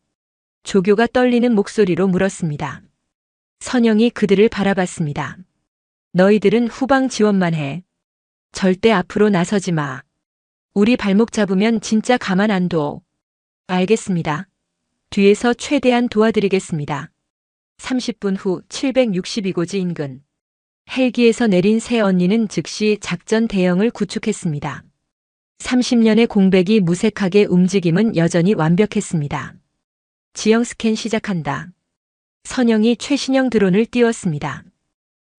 조교가 떨리는 목소리로 물었습니다. 선영이 그들을 바라봤습니다. 너희들은 후방 지원만 해. 절대 앞으로 나서지 마. 우리 발목 잡으면 진짜 가만 안 둬. 알겠습니다. 뒤에서 최대한 도와드리겠습니다. 30분 후 762고지 인근. 헬기에서 내린 새 언니는 즉시 작전 대형을 구축했습니다. 30년의 공백이 무색하게 움직임은 여전히 완벽했습니다. 지형 스캔 시작한다. 선영이 최신형 드론을 띄웠습니다.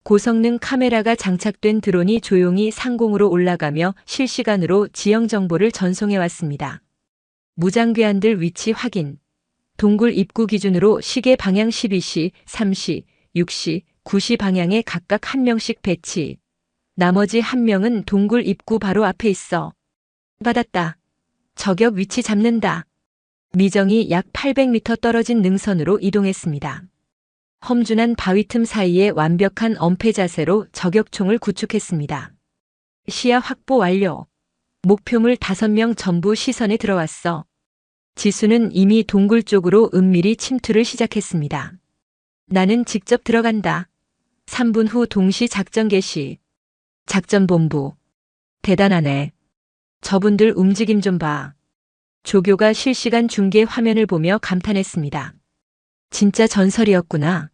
고성능 카메라가 장착된 드론이 조용히 상공으로 올라가며 실시간으로 지형 정보를 전송해 왔습니다. 무장괴한들 위치 확인. 동굴 입구 기준으로 시계 방향 12시, 3시, 6시, 9시 방향에 각각 1명씩 배치. 나머지 1명은 동굴 입구 바로 앞에 있어. 받았다. 저격 위치 잡는다. 미정이 약 800m 떨어진 능선으로 이동했습니다. 험준한 바위 틈 사이에 완벽한 엄폐 자세로 저격총을 구축했습니다. 시야 확보 완료. 목표물 5명 전부 시선에 들어왔어. 지수는 이미 동굴 쪽으로 은밀히 침투를 시작했습니다. 나는 직접 들어간다. 3분 후 동시 작전 개시. 작전본부. 대단하네. 저분들 움직임 좀 봐. 조교가 실시간 중계 화면을 보며 감탄했습니다. 진짜 전설이었구나.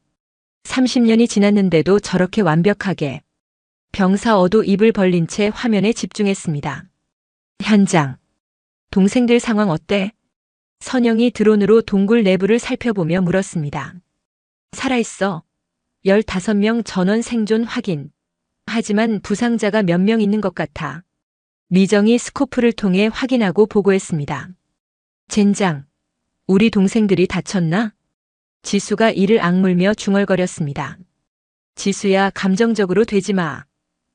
30년이 지났는데도 저렇게 완벽하게. 병사 어도 입을 벌린 채 화면에 집중했습니다. 현장. 동생들 상황 어때? 선영이 드론으로 동굴 내부를 살펴보며 물었습니다. 살아있어. 15명 전원 생존 확인. 하지만 부상자가 몇 명 있는 것 같아. 미정이 스코프를 통해 확인하고 보고했습니다. 젠장. 우리 동생들이 다쳤나? 지수가 이를 악물며 중얼거렸습니다. 지수야, 감정적으로 되지 마.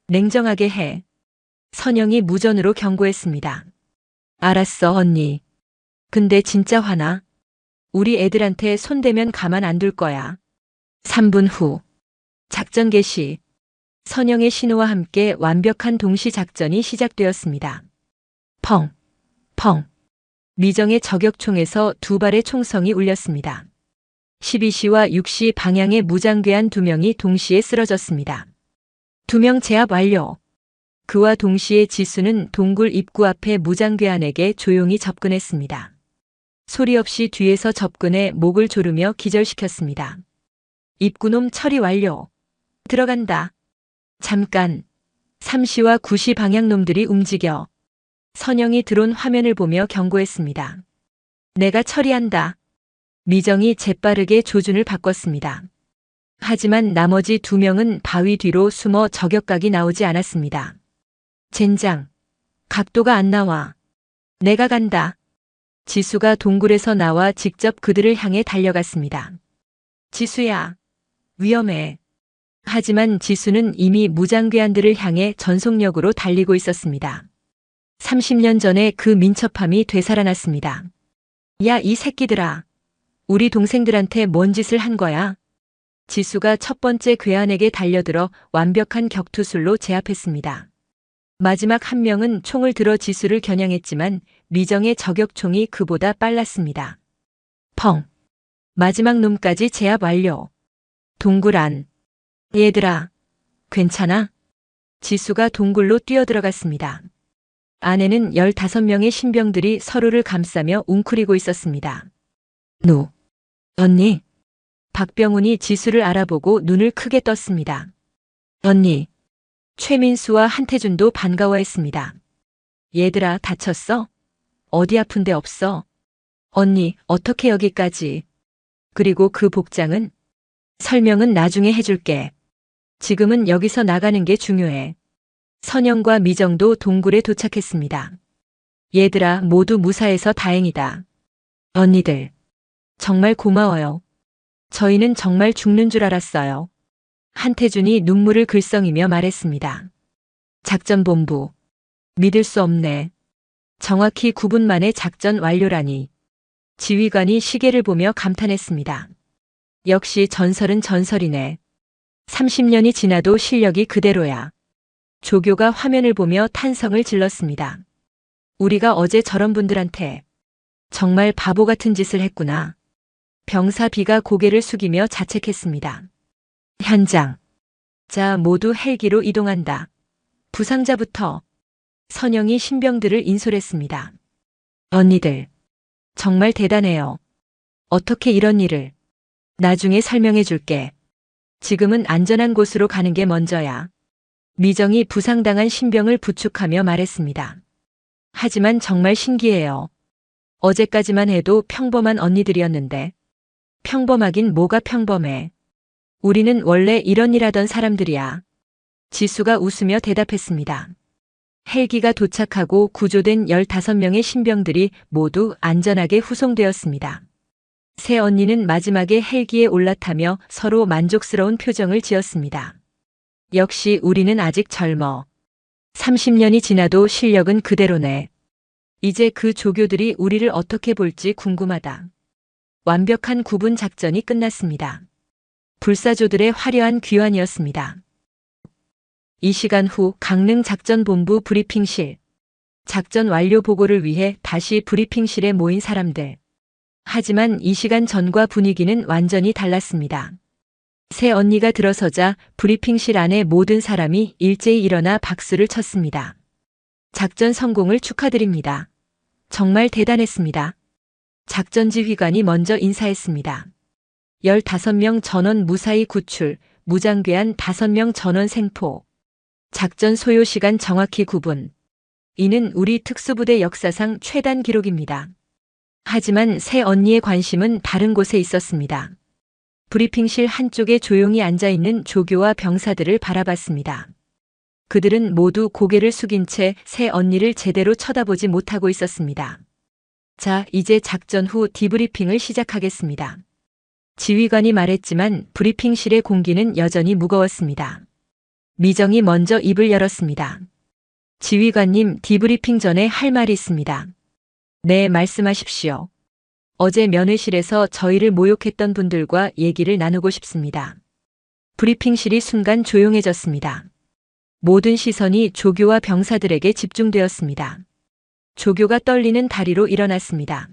냉정하게 해. 선영이 무전으로 경고했습니다. 알았어, 언니. 근데 진짜 화나? 우리 애들한테 손대면 가만 안 둘 거야. 3분 후. 작전 개시. 선영의 신호와 함께 완벽한 동시 작전이 시작되었습니다. 펑, 펑. 미정의 저격총에서 두 발의 총성이 울렸습니다. 12시와 6시 방향의 무장괴한 두 명이 동시에 쓰러졌습니다. 두 명 제압 완료. 그와 동시에 지수는 동굴 입구 앞에 무장괴한에게 조용히 접근했습니다. 소리 없이 뒤에서 접근해 목을 조르며 기절시켰습니다. 입구놈 처리 완료. 들어간다. 잠깐. 3시와 9시 방향 놈들이 움직여. 선영이 드론 화면을 보며 경고했습니다. 내가 처리한다. 미정이 재빠르게 조준을 바꿨습니다. 하지만 나머지 두 명은 바위 뒤로 숨어 저격각이 나오지 않았습니다. 젠장. 각도가 안 나와. 내가 간다. 지수가 동굴에서 나와 직접 그들을 향해 달려갔습니다. 지수야. 위험해. 하지만 지수는 이미 무장괴한들을 향해 전속력으로 달리고 있었습니다. 30년 전에 그 민첩함이 되살아났습니다. 야, 이 새끼들아. 우리 동생들한테 뭔 짓을 한 거야? 지수가 첫 번째 괴한에게 달려들어 완벽한 격투술로 제압했습니다. 마지막 한 명은 총을 들어 지수를 겨냥했지만 미정의 저격총이 그보다 빨랐습니다. 펑. 마지막 놈까지 제압 완료. 동굴 안. 얘들아. 괜찮아? 지수가 동굴로 뛰어들어갔습니다. 안에는 15명의 신병들이 서로를 감싸며 웅크리고 있었습니다. 노. 언니. 박병훈이 지수를 알아보고 눈을 크게 떴습니다. 언니. 최민수와 한태준도 반가워했습니다. 얘들아, 다쳤어? 어디 아픈 데 없어? 언니, 어떻게 여기까지? 그리고 그 복장은? 설명은 나중에 해줄게. 지금은 여기서 나가는 게 중요해. 선영과 미정도 동굴에 도착했습니다. 얘들아, 모두 무사해서 다행이다. 언니들. 정말 고마워요. 저희는 정말 죽는 줄 알았어요. 한태준이 눈물을 글썽이며 말했습니다. 작전본부. 믿을 수 없네. 정확히 9분 만에 작전 완료라니. 지휘관이 시계를 보며 감탄했습니다. 역시 전설은 전설이네. 30년이 지나도 실력이 그대로야. 조교가 화면을 보며 탄성을 질렀습니다. 우리가 어제 저런 분들한테 정말 바보 같은 짓을 했구나. 병사 B가 고개를 숙이며 자책했습니다. 현장. 자, 모두 헬기로 이동한다. 부상자부터. 선영이 신병들을 인솔했습니다. 언니들. 정말 대단해요. 어떻게 이런 일을. 나중에 설명해 줄게. 지금은 안전한 곳으로 가는 게 먼저야. 미정이 부상당한 신병을 부축하며 말했습니다. 하지만 정말 신기해요. 어제까지만 해도 평범한 언니들이었는데. 평범하긴 뭐가 평범해. 우리는 원래 이런 일 하던 사람들이야. 지수가 웃으며 대답했습니다. 헬기가 도착하고 구조된 15명의 신병들이 모두 안전하게 후송되었습니다. 세 언니는 마지막에 헬기에 올라타며 서로 만족스러운 표정을 지었습니다. 역시 우리는 아직 젊어. 30년이 지나도 실력은 그대로네. 이제 그 조교들이 우리를 어떻게 볼지 궁금하다. 완벽한 구분 작전이 끝났습니다. 불사조들의 화려한 귀환이었습니다. 이 시간 후 강릉 작전본부 브리핑실. 작전 완료 보고를 위해 다시 브리핑실에 모인 사람들. 하지만 이 시간 전과 분위기는 완전히 달랐습니다. 새 언니가 들어서자 브리핑실 안의 모든 사람이 일제히 일어나 박수를 쳤습니다. 작전 성공을 축하드립니다. 정말 대단했습니다. 작전지휘관이 먼저 인사했습니다. 15명 전원 무사히 구출, 무장괴한 5명 전원 생포. 작전 소요 시간 정확히 9분. 이는 우리 특수부대 역사상 최단 기록입니다. 하지만 새 언니의 관심은 다른 곳에 있었습니다. 브리핑실 한쪽에 조용히 앉아있는 조교와 병사들을 바라봤습니다. 그들은 모두 고개를 숙인 채 새 언니를 제대로 쳐다보지 못하고 있었습니다. 자, 이제 작전 후 디브리핑을 시작하겠습니다. 지휘관이 말했지만 브리핑실의 공기는 여전히 무거웠습니다. 미정이 먼저 입을 열었습니다. 지휘관님, 디브리핑 전에 할 말이 있습니다. 네, 말씀하십시오. 어제 면회실에서 저희를 모욕했던 분들과 얘기를 나누고 싶습니다. 브리핑실이 순간 조용해졌습니다. 모든 시선이 조교와 병사들에게 집중되었습니다. 조교가 떨리는 다리로 일어났습니다.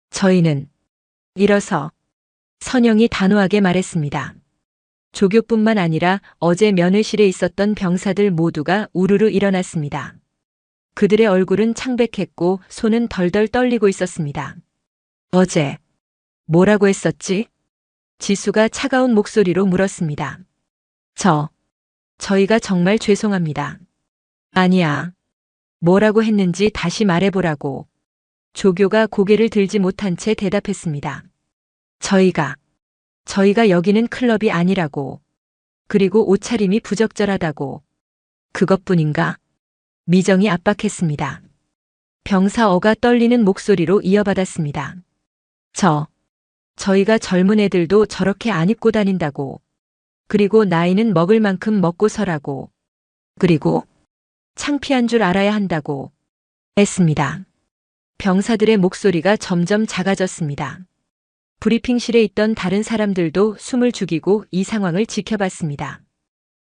저희는 일어서 선영이 단호하게 말했습니다. 조교뿐만 아니라 어제 면회실에 있었던 병사들 모두가 우르르 일어났습니다. 그들의 얼굴은 창백했고 손은 덜덜 떨리고 있었습니다. 어제 뭐라고 했었지? 지수가 차가운 목소리로 물었습니다. 저희가 정말 죄송합니다. 아니야. 뭐라고 했는지 다시 말해보라고. 조교가 고개를 들지 못한 채 대답했습니다. 저희가 여기는 클럽이 아니라고. 그리고 옷차림이 부적절하다고. 그것뿐인가? 미정이 압박했습니다. 병사 어가 떨리는 목소리로 이어받았습니다. 저희가 젊은 애들도 저렇게 안 입고 다닌다고. 그리고 나이는 먹을 만큼 먹고 서라고. 그리고 창피한 줄 알아야 한다고 했습니다. 병사들의 목소리가 점점 작아졌습니다. 브리핑실에 있던 다른 사람들도 숨을 죽이고 이 상황을 지켜봤습니다.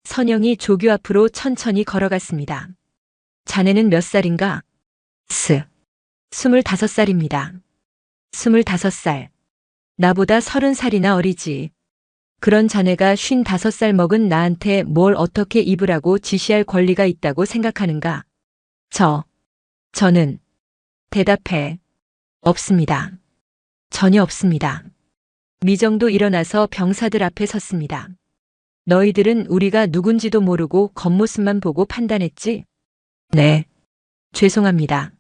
선영이 조교 앞으로 천천히 걸어갔습니다. 자네는 몇 살인가? 25살입니다. 25살. 나보다 30살이나 어리지. 그런 자네가 55살 먹은 나한테 뭘 어떻게 입으라고 지시할 권리가 있다고 생각하는가? 저는 대답해. 없습니다. 전혀 없습니다. 미정도 일어나서 병사들 앞에 섰습니다. 너희들은 우리가 누군지도 모르고 겉모습만 보고 판단했지? 네. 죄송합니다.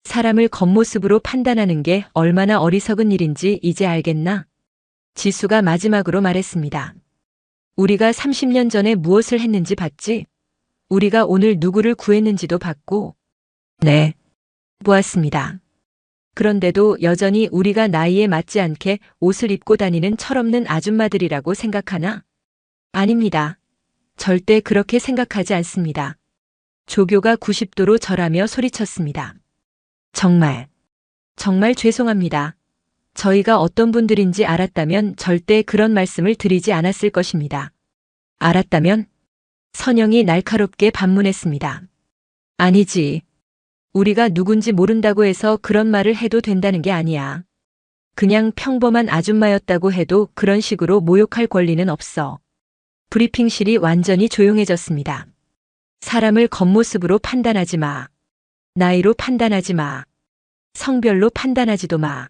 사람을 겉모습으로 판단하는 게 얼마나 어리석은 일인지 이제 알겠나? 지수가 마지막으로 말했습니다. 우리가 30년 전에 무엇을 했는지 봤지? 우리가 오늘 누구를 구했는지도 봤고. 네. 보았습니다. 그런데도 여전히 우리가 나이에 맞지 않게 옷을 입고 다니는 철없는 아줌마들이라고 생각하나? 아닙니다. 절대 그렇게 생각하지 않습니다. 조교가 90도로 절하며 소리쳤습니다. 정말 죄송합니다. 저희가 어떤 분들인지 알았다면 절대 그런 말씀을 드리지 않았을 것입니다. 알았다면? 선영이 날카롭게 반문했습니다. 아니지. 우리가 누군지 모른다고 해서 그런 말을 해도 된다는 게 아니야. 그냥 평범한 아줌마였다고 해도 그런 식으로 모욕할 권리는 없어. 브리핑실이 완전히 조용해졌습니다. 사람을 겉모습으로 판단하지 마. 나이로 판단하지 마. 성별로 판단하지도 마.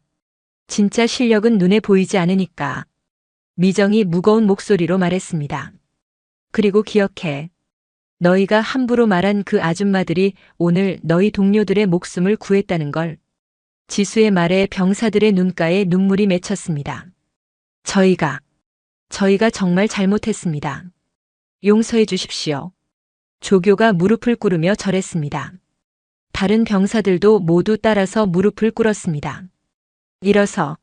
진짜 실력은 눈에 보이지 않으니까. 미정이 무거운 목소리로 말했습니다. 그리고 기억해. 너희가 함부로 말한 그 아줌마들이 오늘 너희 동료들의 목숨을 구했다는 걸. 지수의 말에 병사들의 눈가에 눈물이 맺혔습니다. 저희가 정말 잘못했습니다. 용서해 주십시오. 조교가 무릎을 꿇으며 절했습니다. 다른 병사들도 모두 따라서 무릎을 꿇었습니다. 일어서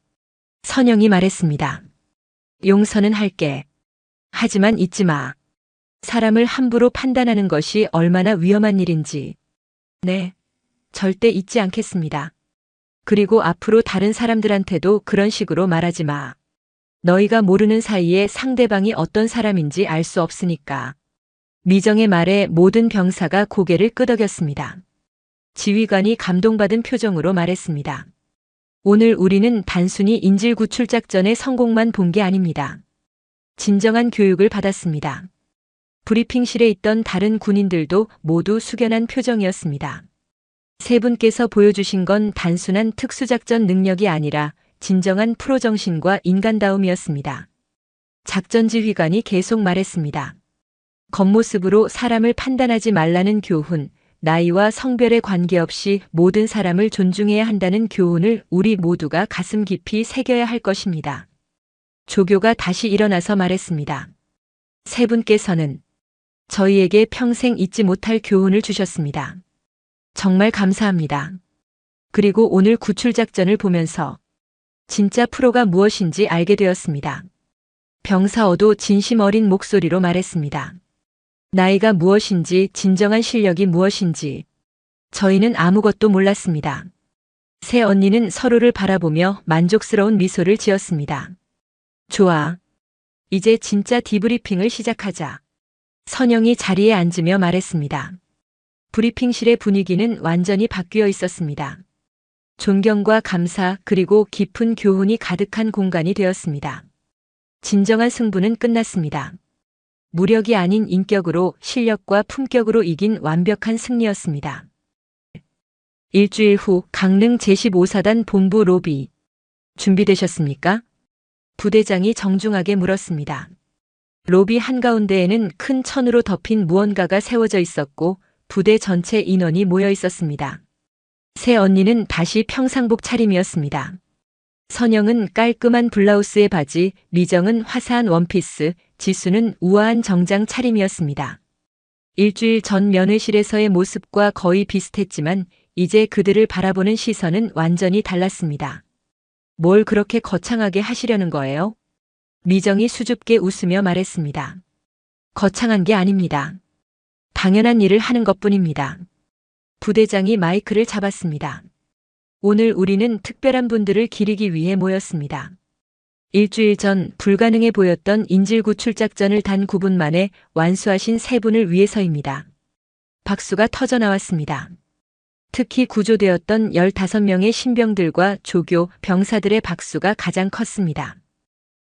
선영이 말했습니다. 용서는 할게. 하지만 잊지 마. 사람을 함부로 판단하는 것이 얼마나 위험한 일인지. 네, 절대 잊지 않겠습니다. 그리고 앞으로 다른 사람들한테도 그런 식으로 말하지 마. 너희가 모르는 사이에 상대방이 어떤 사람인지 알 수 없으니까. 미정의 말에 모든 병사가 고개를 끄덕였습니다. 지휘관이 감동받은 표정으로 말했습니다. 오늘 우리는 단순히 인질 구출 작전의 성공만 본 게 아닙니다. 진정한 교육을 받았습니다. 브리핑실에 있던 다른 군인들도 모두 숙연한 표정이었습니다. 세 분께서 보여주신 건 단순한 특수작전 능력이 아니라 진정한 프로 정신과 인간다움이었습니다. 작전 지휘관이 계속 말했습니다. 겉모습으로 사람을 판단하지 말라는 교훈, 나이와 성별에 관계없이 모든 사람을 존중해야 한다는 교훈을 우리 모두가 가슴 깊이 새겨야 할 것입니다. 조교가 다시 일어나서 말했습니다. 세 분께서는 저희에게 평생 잊지 못할 교훈을 주셨습니다. 정말 감사합니다. 그리고 오늘 구출작전을 보면서 진짜 프로가 무엇인지 알게 되었습니다. 병사어도 진심 어린 목소리로 말했습니다. 나이가 무엇인지, 진정한 실력이 무엇인지 저희는 아무것도 몰랐습니다. 새 언니는 서로를 바라보며 만족스러운 미소를 지었습니다. 좋아. 이제 진짜 디브리핑을 시작하자. 선영이 자리에 앉으며 말했습니다. 브리핑실의 분위기는 완전히 바뀌어 있었습니다. 존경과 감사 그리고 깊은 교훈이 가득한 공간이 되었습니다. 진정한 승부는 끝났습니다. 무력이 아닌 인격으로, 실력과 품격으로 이긴 완벽한 승리였습니다. 일주일 후 강릉 제15사단 본부 로비. 준비되셨습니까? 부대장이 정중하게 물었습니다. 로비 한가운데에는 큰 천으로 덮인 무언가가 세워져 있었고 부대 전체 인원이 모여 있었습니다. 새 언니는 다시 평상복 차림이었습니다. 선영은 깔끔한 블라우스에 바지, 미정은 화사한 원피스, 지수는 우아한 정장 차림이었습니다. 일주일 전 면회실에서의 모습과 거의 비슷했지만 이제 그들을 바라보는 시선은 완전히 달랐습니다. 뭘 그렇게 거창하게 하시려는 거예요? 미정이 수줍게 웃으며 말했습니다. 거창한 게 아닙니다. 당연한 일을 하는 것뿐입니다. 부대장이 마이크를 잡았습니다. 오늘 우리는 특별한 분들을 기리기 위해 모였습니다. 일주일 전 불가능해 보였던 인질구출 작전을 단 9분 만에 완수하신 세 분을 위해서입니다. 박수가 터져 나왔습니다. 특히 구조되었던 15명의 신병들과 조교, 병사들의 박수가 가장 컸습니다.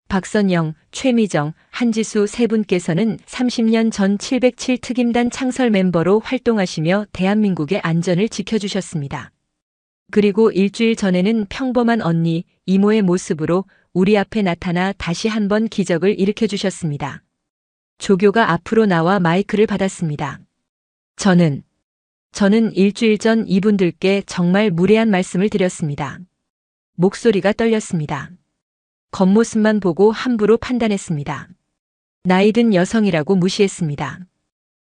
박선영, 최미정, 한지수 세 분께서는 30년 전 707 특임단 창설 멤버로 활동하시며 대한민국의 안전을 지켜주셨습니다. 그리고 일주일 전에는 평범한 언니, 이모의 모습으로 우리 앞에 나타나 다시 한번 기적을 일으켜주셨습니다. 조교가 앞으로 나와 마이크를 받았습니다. 저는 일주일 전 이분들께 정말 무례한 말씀을 드렸습니다. 목소리가 떨렸습니다. 겉모습만 보고 함부로 판단했습니다. 나이든 여성이라고 무시했습니다.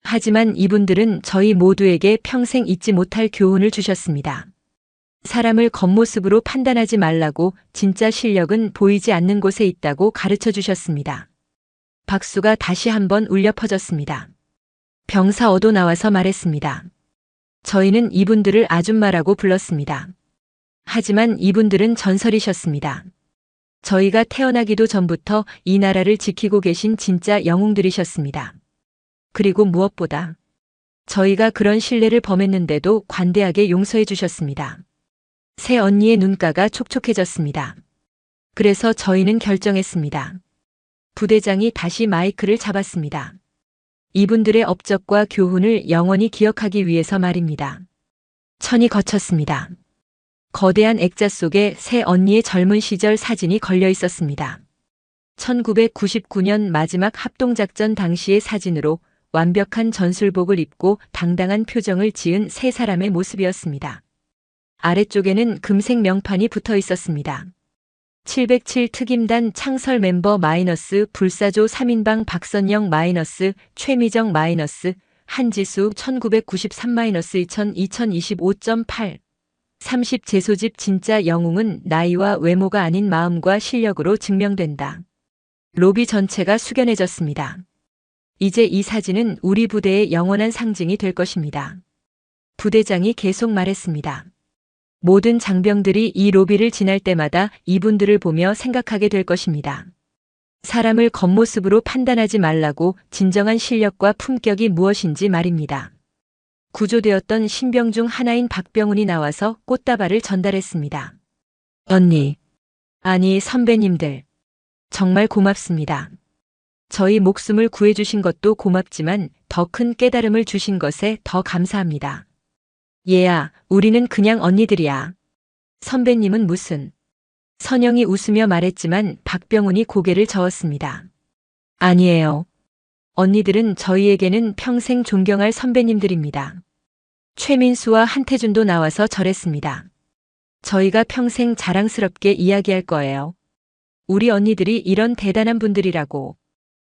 하지만 이분들은 저희 모두에게 평생 잊지 못할 교훈을 주셨습니다. 사람을 겉모습으로 판단하지 말라고, 진짜 실력은 보이지 않는 곳에 있다고 가르쳐 주셨습니다. 박수가 다시 한번 울려 퍼졌습니다. 병사어도 나와서 말했습니다. 저희는 이분들을 아줌마라고 불렀습니다. 하지만 이분들은 전설이셨습니다. 저희가 태어나기도 전부터 이 나라를 지키고 계신 진짜 영웅들이셨습니다. 그리고 무엇보다 저희가 그런 신뢰를 범했는데도 관대하게 용서해 주셨습니다. 새 언니의 눈가가 촉촉해졌습니다. 그래서 저희는 결정했습니다. 부대장이 다시 마이크를 잡았습니다. 이분들의 업적과 교훈을 영원히 기억하기 위해서 말입니다. 천이 거쳤습니다. 거대한 액자 속에 새 언니의 젊은 시절 사진이 걸려 있었습니다. 1999년 마지막 합동작전 당시의 사진으로 완벽한 전술복을 입고 당당한 표정을 지은 세 사람의 모습이었습니다. 아래쪽에는 금색 명판이 붙어 있었습니다. 707 특임단 창설 멤버 마이너스 불사조 3인방 박선영 마이너스 최미정 마이너스 한지수 1993 마이너스 2025.8 30 재소집 진짜 영웅은 나이와 외모가 아닌 마음과 실력으로 증명된다. 로비 전체가 숙연해졌습니다. 이제 이 사진은 우리 부대의 영원한 상징이 될 것입니다. 부대장이 계속 말했습니다. 모든 장병들이 이 로비를 지날 때마다 이분들을 보며 생각하게 될 것입니다. 사람을 겉모습으로 판단하지 말라고, 진정한 실력과 품격이 무엇인지 말입니다. 구조되었던 신병 중 하나인 박병훈이 나와서 꽃다발을 전달했습니다. 언니, 아니 선배님들, 정말 고맙습니다. 저희 목숨을 구해주신 것도 고맙지만 더 큰 깨달음을 주신 것에 더 감사합니다. 얘야, 우리는 그냥 언니들이야. 선배님은 무슨? 선영이 웃으며 말했지만 박병훈이 고개를 저었습니다. 아니에요. 언니들은 저희에게는 평생 존경할 선배님들입니다. 최민수와 한태준도 나와서 절했습니다. 저희가 평생 자랑스럽게 이야기할 거예요. 우리 언니들이 이런 대단한 분들이라고.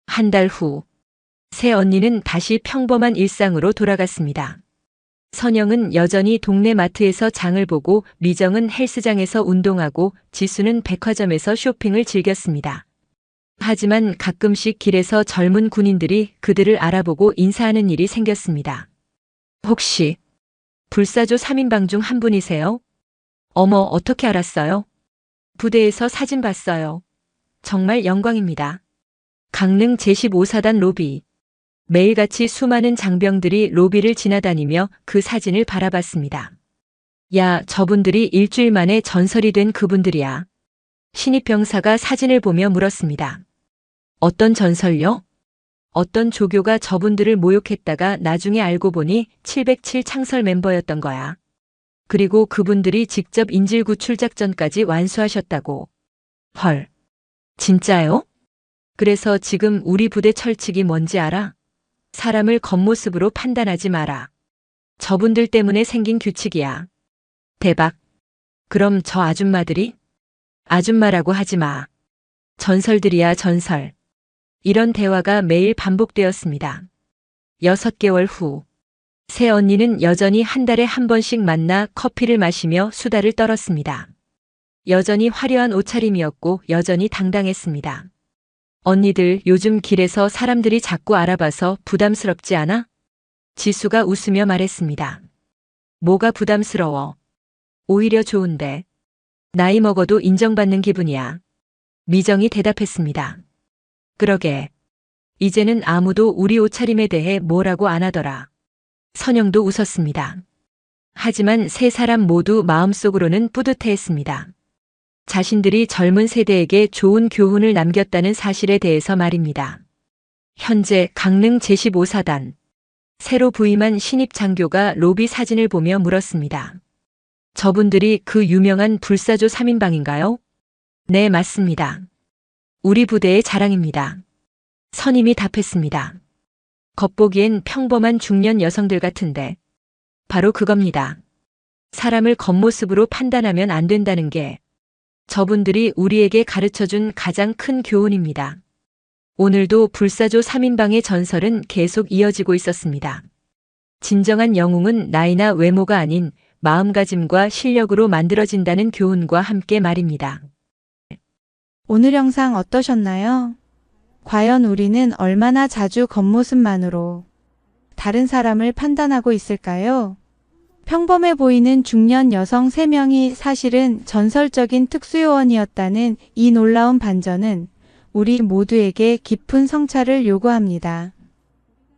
한 달 후, 새 언니는 다시 평범한 일상으로 돌아갔습니다. 선영은 여전히 동네 마트에서 장을 보고 미정은 헬스장에서 운동하고 지수는 백화점에서 쇼핑을 즐겼습니다. 하지만 가끔씩 길에서 젊은 군인들이 그들을 알아보고 인사하는 일이 생겼습니다. 혹시 불사조 3인방 중 한 분이세요? 어머, 어떻게 알았어요? 부대에서 사진 봤어요. 정말 영광입니다. 강릉 제15사단 로비. 매일같이 수많은 장병들이 로비를 지나다니며 그 사진을 바라봤습니다. 야, 저분들이 일주일 만에 전설이 된 그분들이야. 신입병사가 사진을 보며 물었습니다. 어떤 전설요? 어떤 조교가 저분들을 모욕했다가 나중에 알고 보니 707 창설 멤버였던 거야. 그리고 그분들이 직접 인질구출 작전까지 완수하셨다고. 헐. 진짜요? 그래서 지금 우리 부대 철칙이 뭔지 알아? 사람을 겉모습으로 판단하지 마라. 저분들 때문에 생긴 규칙이야. 대박. 그럼 저 아줌마들이? 아줌마라고 하지 마. 전설들이야, 전설. 이런 대화가 매일 반복되었습니다. 6개월 후. 새 언니는 여전히 한 달에 한 번씩 만나 커피를 마시며 수다를 떨었습니다. 여전히 화려한 옷차림이었고 여전히 당당했습니다. 언니들, 요즘 길에서 사람들이 자꾸 알아봐서 부담스럽지 않아? 지수가 웃으며 말했습니다. 뭐가 부담스러워? 오히려 좋은데. 나이 먹어도 인정받는 기분이야. 미정이 대답했습니다. 그러게. 이제는 아무도 우리 옷차림에 대해 뭐라고 안 하더라. 선영도 웃었습니다. 하지만 세 사람 모두 마음속으로는 뿌듯해했습니다. 자신들이 젊은 세대에게 좋은 교훈을 남겼다는 사실에 대해서 말입니다. 현재 강릉 제15사단. 새로 부임한 신입 장교가 로비 사진을 보며 물었습니다. 저분들이 그 유명한 불사조 3인방인가요? 네, 맞습니다. 우리 부대의 자랑입니다. 선임이 답했습니다. 겉보기엔 평범한 중년 여성들 같은데. 바로 그겁니다. 사람을 겉모습으로 판단하면 안 된다는 게 저분들이 우리에게 가르쳐준 가장 큰 교훈입니다. 오늘도 불사조 3인방의 전설은 계속 이어지고 있었습니다. 진정한 영웅은 나이나 외모가 아닌 마음가짐과 실력으로 만들어진다는 교훈과 함께 말입니다. 오늘 영상 어떠셨나요? 과연 우리는 얼마나 자주 겉모습만으로 다른 사람을 판단하고 있을까요? 평범해 보이는 중년 여성 3명이 사실은 전설적인 특수요원이었다는 이 놀라운 반전은 우리 모두에게 깊은 성찰을 요구합니다.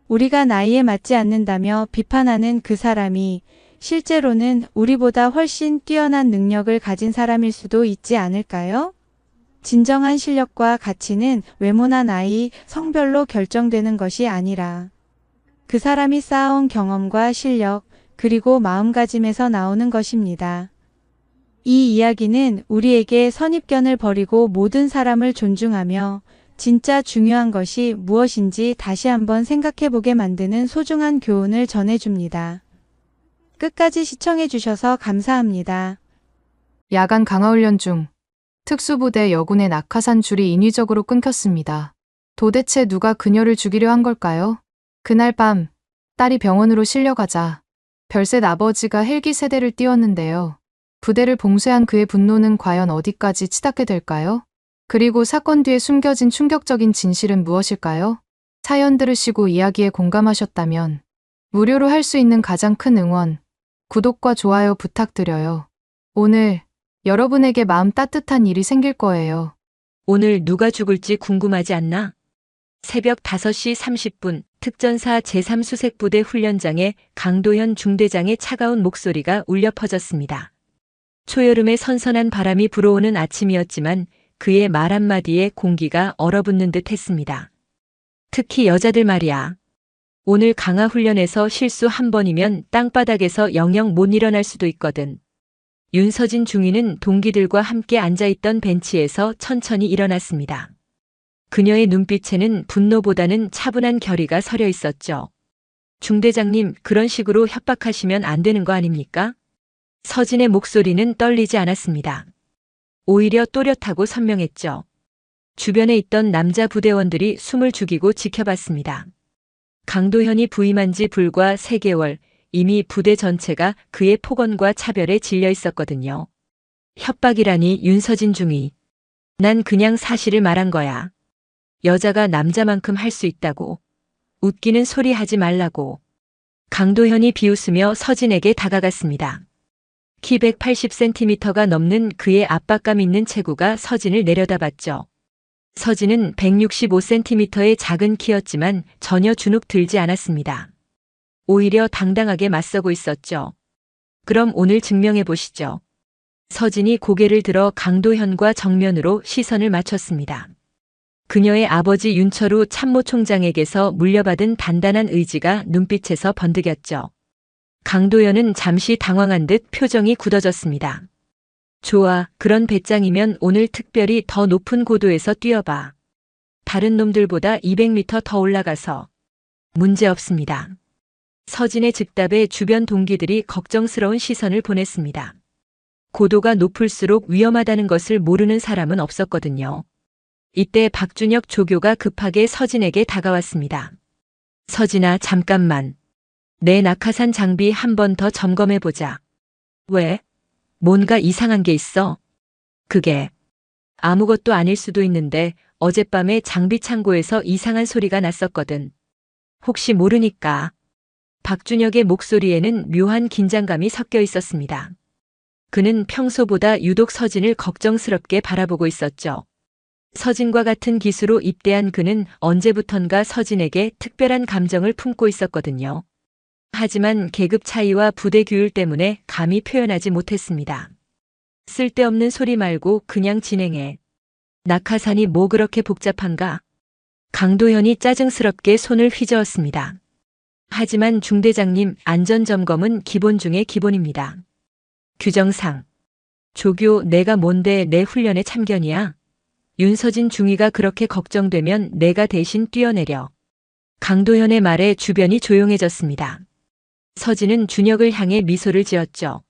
우리가 나이에 맞지 않는다며 비판하는 그 사람이 실제로는 우리보다 훨씬 뛰어난 능력을 가진 사람일 수도 있지 않을까요? 진정한 실력과 가치는 외모나 나이, 성별로 결정되는 것이 아니라 그 사람이 쌓아온 경험과 실력, 그리고 마음가짐에서 나오는 것입니다. 이 이야기는 우리에게 선입견을 버리고 모든 사람을 존중하며 진짜 중요한 것이 무엇인지 다시 한번 생각해보게 만드는 소중한 교훈을 전해줍니다. 끝까지 시청해주셔서 감사합니다. 야간 강화훈련 중 특수부대 여군의 낙하산 줄이 인위적으로 끊겼습니다. 도대체 누가 그녀를 죽이려 한 걸까요? 그날 밤 딸이 병원으로 실려가자 별셋 아버지가 헬기 세대를 띄웠는데요. 부대를 봉쇄한 그의 분노는 과연 어디까지 치닫게 될까요? 그리고 사건 뒤에 숨겨진 충격적인 진실은 무엇일까요? 사연 들으시고 이야기에 공감하셨다면 무료로 할 수 있는 가장 큰 응원, 구독과 좋아요 부탁드려요. 오늘 여러분에게 마음 따뜻한 일이 생길 거예요. 오늘 누가 죽을지 궁금하지 않나? 새벽 5시 30분 특전사 제3수색부대 훈련장에 강도현 중대장의 차가운 목소리가 울려 퍼졌습니다. 초여름의 선선한 바람이 불어오는 아침이었지만 그의 말 한마디에 공기가 얼어붙는 듯 했습니다. 특히 여자들 말이야. 오늘 강화 훈련에서 실수 한 번이면 땅바닥에서 영영 못 일어날 수도 있거든. 윤서진 중위는 동기들과 함께 앉아있던 벤치에서 천천히 일어났습니다. 그녀의 눈빛에는 분노보다는 차분한 결의가 서려 있었죠. 중대장님, 그런 식으로 협박하시면 안 되는 거 아닙니까? 서진의 목소리는 떨리지 않았습니다. 오히려 또렷하고 선명했죠. 주변에 있던 남자 부대원들이 숨을 죽이고 지켜봤습니다. 강도현이 부임한 지 불과 3개월, 이미 부대 전체가 그의 폭언과 차별에 질려 있었거든요. 협박이라니 윤서진 중위. 난 그냥 사실을 말한 거야. 여자가 남자만큼 할 수 있다고. 웃기는 소리 하지 말라고. 강도현이 비웃으며 서진에게 다가갔습니다. 키 180cm가 넘는 그의 압박감 있는 체구가 서진을 내려다봤죠. 서진은 165cm의 작은 키였지만 전혀 주눅 들지 않았습니다. 오히려 당당하게 맞서고 있었죠. 그럼 오늘 증명해 보시죠. 서진이 고개를 들어 강도현과 정면으로 시선을 맞췄습니다. 그녀의 아버지 윤철우 참모총장에게서 물려받은 단단한 의지가 눈빛에서 번득였죠. 강도현은 잠시 당황한 듯 표정이 굳어졌습니다. 좋아, 그런 배짱이면 오늘 특별히 더 높은 고도에서 뛰어봐. 다른 놈들보다 200m 더 올라가서. 문제 없습니다. 서진의 즉답에 주변 동기들이 걱정스러운 시선을 보냈습니다. 고도가 높을수록 위험하다는 것을 모르는 사람은 없었거든요. 이때 박준혁 조교가 급하게 서진에게 다가왔습니다. 서진아, 잠깐만. 내 낙하산 장비 한 번 더 점검해보자. 왜? 뭔가 이상한 게 있어? 그게 아무것도 아닐 수도 있는데 어젯밤에 장비 창고에서 이상한 소리가 났었거든. 혹시 모르니까. 박준혁의 목소리에는 묘한 긴장감이 섞여 있었습니다. 그는 평소보다 유독 서진을 걱정스럽게 바라보고 있었죠. 서진과 같은 기수로 입대한 그는 언제부턴가 서진에게 특별한 감정을 품고 있었거든요. 하지만 계급 차이와 부대 규율 때문에 감히 표현하지 못했습니다. 쓸데없는 소리 말고 그냥 진행해. 낙하산이 뭐 그렇게 복잡한가? 강도현이 짜증스럽게 손을 휘저었습니다. 하지만 중대장님, 안전점검은 기본 중의 기본입니다. 규정상. 조교, 내가 뭔데 내 훈련에 참견이야? 윤서진 중위가 그렇게 걱정되면 내가 대신 뛰어내려. 강도현의 말에 주변이 조용해졌습니다. 서진은 준혁을 향해 미소를 지었죠.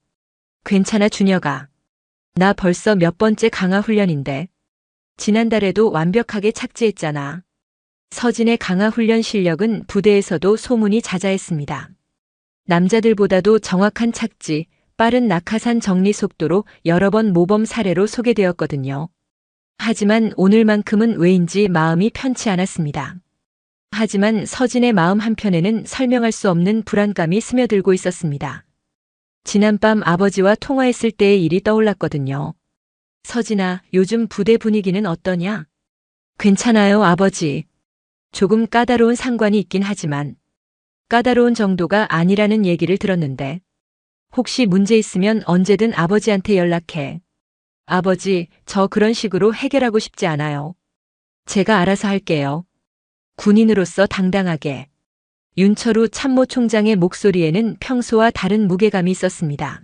괜찮아, 준혁아. 나 벌써 몇 번째 강화 훈련인데. 지난달에도 완벽하게 착지했잖아. 서진의 강화 훈련 실력은 부대에서도 소문이 자자했습니다. 남자들보다도 정확한 착지, 빠른 낙하산 정리 속도로 여러 번 모범 사례로 소개되었거든요. 하지만 오늘만큼은 왜인지 마음이 편치 않았습니다. 하지만 서진의 마음 한편에는 설명할 수 없는 불안감이 스며들고 있었습니다. 지난밤 아버지와 통화했을 때의 일이 떠올랐거든요. 서진아, 요즘 부대 분위기는 어떠냐? 괜찮아요, 아버지. 조금 까다로운 상관이 있긴 하지만 까다로운 정도가 아니라는 얘기를 들었는데 혹시 문제 있으면 언제든 아버지한테 연락해. 아버지, 저 그런 식으로 해결하고 싶지 않아요. 제가 알아서 할게요. 군인으로서 당당하게. 윤철우 참모총장의 목소리에는 평소와 다른 무게감이 있었습니다.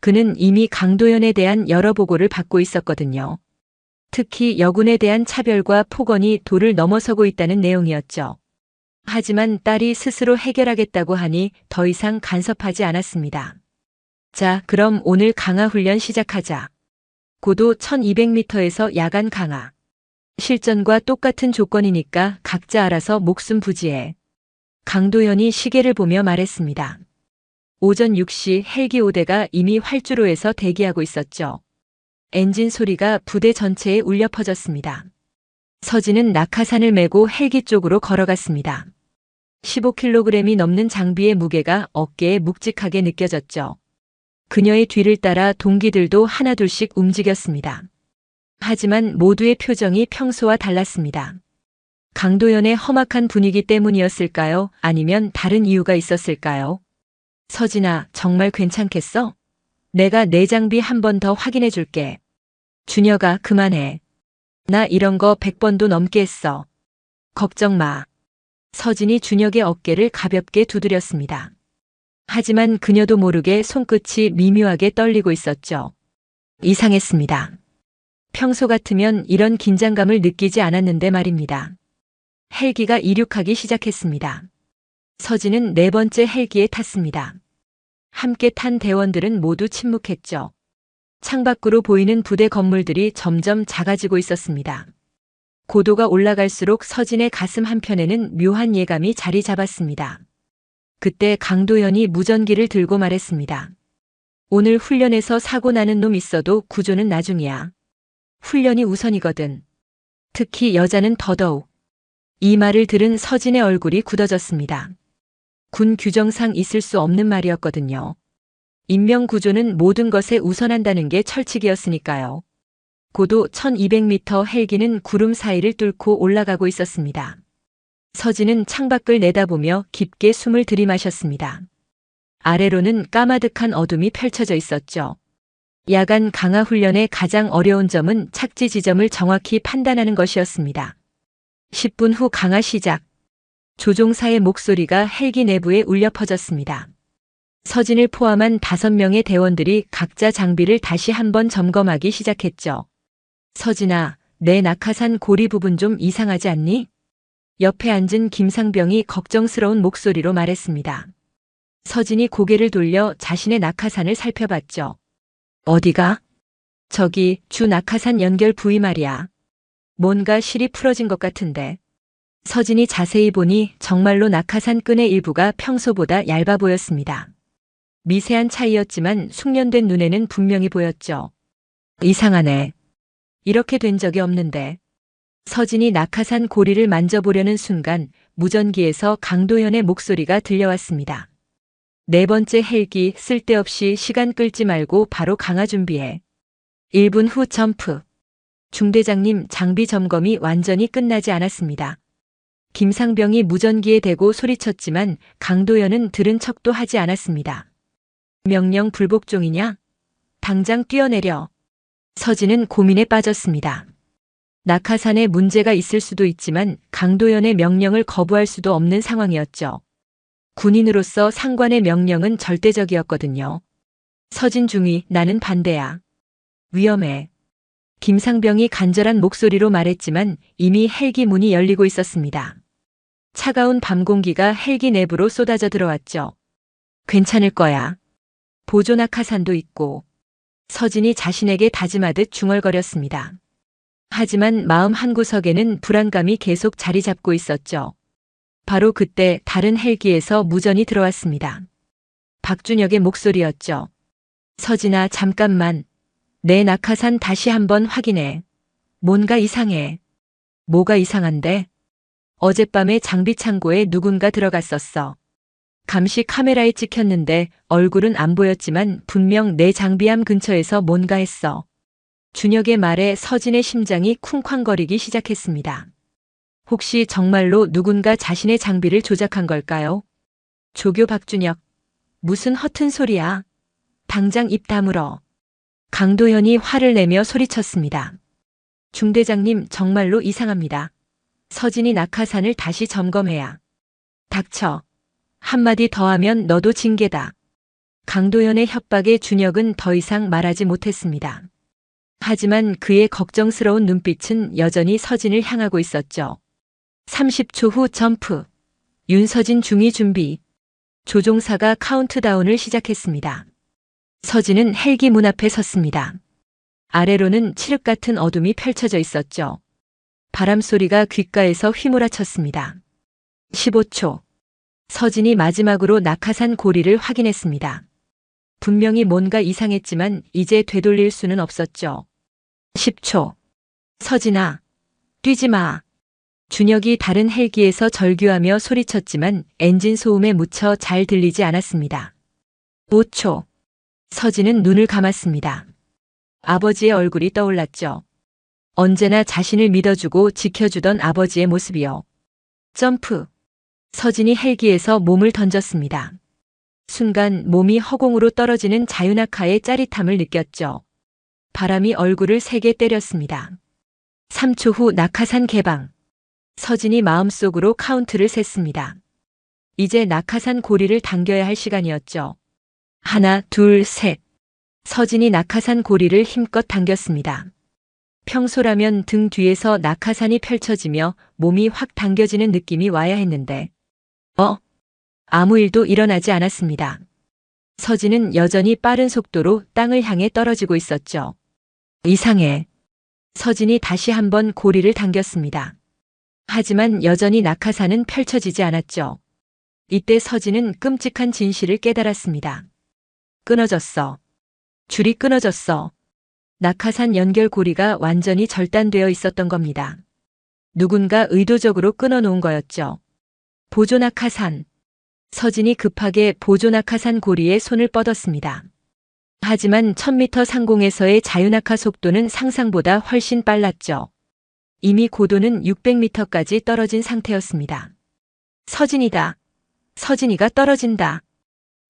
그는 이미 강도현에 대한 여러 보고를 받고 있었거든요. 특히 여군에 대한 차별과 폭언이 도를 넘어서고 있다는 내용이었죠. 하지만 딸이 스스로 해결하겠다고 하니 더 이상 간섭하지 않았습니다. 자, 그럼 오늘 강화 훈련 시작하자. 고도 1200m에서 야간 강화. 실전과 똑같은 조건이니까 각자 알아서 목숨 부지해. 강도현이 시계를 보며 말했습니다. 오전 6시 헬기 5대가 이미 활주로에서 대기하고 있었죠. 엔진 소리가 부대 전체에 울려 퍼졌습니다. 서진은 낙하산을 메고 헬기 쪽으로 걸어갔습니다. 15kg이 넘는 장비의 무게가 어깨에 묵직하게 느껴졌죠. 그녀의 뒤를 따라 동기들도 하나둘씩 움직였습니다. 하지만 모두의 표정이 평소와 달랐습니다. 강도현의 험악한 분위기 때문이었을까요? 아니면 다른 이유가 있었을까요? 서진아, 정말 괜찮겠어? 내가 내 장비 한 번 더 확인해 줄게. 준혁아, 그만해. 나 이런 거 100번도 넘게 했어. 걱정 마. 서진이 준혁의 어깨를 가볍게 두드렸습니다. 하지만 그녀도 모르게 손끝이 미묘하게 떨리고 있었죠. 이상했습니다. 평소 같으면 이런 긴장감을 느끼지 않았는데 말입니다. 헬기가 이륙하기 시작했습니다. 서진은 네 번째 헬기에 탔습니다. 함께 탄 대원들은 모두 침묵했죠. 창밖으로 보이는 부대 건물들이 점점 작아지고 있었습니다. 고도가 올라갈수록 서진의 가슴 한편에는 묘한 예감이 자리 잡았습니다. 그때 강도현이 무전기를 들고 말했습니다. 오늘 훈련에서 사고 나는 놈 있어도 구조는 나중이야. 훈련이 우선이거든. 특히 여자는 더더욱. 이 말을 들은 서진의 얼굴이 굳어졌습니다. 군 규정상 있을 수 없는 말이었거든요. 인명구조는 모든 것에 우선한다는 게 철칙이었으니까요. 고도 1200m 헬기는 구름 사이를 뚫고 올라가고 있었습니다. 서진은 창밖을 내다보며 깊게 숨을 들이마셨습니다. 아래로는 까마득한 어둠이 펼쳐져 있었죠. 야간 강화 훈련의 가장 어려운 점은 착지 지점을 정확히 판단하는 것이었습니다. 10분 후 강화 시작. 조종사의 목소리가 헬기 내부에 울려 퍼졌습니다. 서진을 포함한 5명의 대원들이 각자 장비를 다시 한번 점검하기 시작했죠. 서진아, 내 낙하산 고리 부분 좀 이상하지 않니? 옆에 앉은 김상병이 걱정스러운 목소리로 말했습니다. 서진이 고개를 돌려 자신의 낙하산을 살펴봤죠. 어디가? 저기 주 낙하산 연결 부위 말이야. 뭔가 실이 풀어진 것 같은데. 서진이 자세히 보니 정말로 낙하산 끈의 일부가 평소보다 얇아 보였습니다. 미세한 차이였지만 숙련된 눈에는 분명히 보였죠. 이상하네. 이렇게 된 적이 없는데. 서진이 낙하산 고리를 만져보려는 순간 무전기에서 강도현의 목소리가 들려왔습니다. 4번째 헬기 쓸데없이 시간 끌지 말고 바로 강화 준비해. 1분 후 점프. 중대장님, 장비 점검이 완전히 끝나지 않았습니다. 김상병이 무전기에 대고 소리쳤지만 강도현은 들은 척도 하지 않았습니다. 명령 불복종이냐? 당장 뛰어내려. 서진은 고민에 빠졌습니다. 낙하산에 문제가 있을 수도 있지만 강도현의 명령을 거부할 수도 없는 상황이었죠. 군인으로서 상관의 명령은 절대적이었거든요. 서진 중위, 나는 반대야. 위험해. 김상병이 간절한 목소리로 말했지만 이미 헬기 문이 열리고 있었습니다. 차가운 밤 공기가 헬기 내부로 쏟아져 들어왔죠. 괜찮을 거야. 보조 낙하산도 있고. 서진이 자신에게 다짐하듯 중얼거렸습니다. 하지만 마음 한구석에는 불안감이 계속 자리 잡고 있었죠. 바로 그때 다른 헬기에서 무전이 들어왔습니다. 박준혁의 목소리였죠. 서진아, 잠깐만. 내 낙하산 다시 한번 확인해. 뭔가 이상해. 뭐가 이상한데? 어젯밤에 장비 창고에 누군가 들어갔었어. 감시 카메라에 찍혔는데 얼굴은 안 보였지만 분명 내 장비함 근처에서 뭔가 했어. 준혁의 말에 서진의 심장이 쿵쾅거리기 시작했습니다. 혹시 정말로 누군가 자신의 장비를 조작한 걸까요? 조교 박준혁. 무슨 허튼 소리야. 당장 입 다물어. 강도현이 화를 내며 소리쳤습니다. 중대장님, 정말로 이상합니다. 서진이 낙하산을 다시 점검해야. 닥쳐. 한마디 더 하면 너도 징계다. 강도현의 협박에 준혁은 더 이상 말하지 못했습니다. 하지만 그의 걱정스러운 눈빛은 여전히 서진을 향하고 있었죠. 30초 후 점프. 윤서진 중위 준비. 조종사가 카운트다운을 시작했습니다. 서진은 헬기 문 앞에 섰습니다. 아래로는 칠흑 같은 어둠이 펼쳐져 있었죠. 바람 소리가 귓가에서 휘몰아쳤습니다. 15초. 서진이 마지막으로 낙하산 고리를 확인했습니다. 분명히 뭔가 이상했지만 이제 되돌릴 수는 없었죠. 10초. 서진아, 뛰지 마. 준혁이 다른 헬기에서 절규하며 소리쳤지만 엔진 소음에 묻혀 잘 들리지 않았습니다. 5초. 서진은 눈을 감았습니다. 아버지의 얼굴이 떠올랐죠. 언제나 자신을 믿어주고 지켜주던 아버지의 모습이요. 점프. 서진이 헬기에서 몸을 던졌습니다. 순간 몸이 허공으로 떨어지는 자유낙하의 짜릿함을 느꼈죠. 바람이 얼굴을 세게 때렸습니다. 3초 후 낙하산 개방. 서진이 마음속으로 카운트를 셌습니다. 이제 낙하산 고리를 당겨야 할 시간이었죠. 하나, 둘, 셋. 서진이 낙하산 고리를 힘껏 당겼습니다. 평소라면 등 뒤에서 낙하산이 펼쳐지며 몸이 확 당겨지는 느낌이 와야 했는데 아무 일도 일어나지 않았습니다. 서진은 여전히 빠른 속도로 땅을 향해 떨어지고 있었죠. 이상해. 서진이 다시 한번 고리를 당겼습니다. 하지만 여전히 낙하산은 펼쳐지지 않았죠. 이때 서진은 끔찍한 진실을 깨달았습니다. 끊어졌어. 줄이 끊어졌어. 낙하산 연결고리가 완전히 절단되어 있었던 겁니다. 누군가 의도적으로 끊어놓은 거였죠. 보조낙하산. 서진이 급하게 보조낙하산 고리에 손을 뻗었습니다. 하지만 1000m 상공에서의 자유낙하 속도는 상상보다 훨씬 빨랐죠. 이미 고도는 600m까지 떨어진 상태였습니다. 서진이다. 서진이가 떨어진다.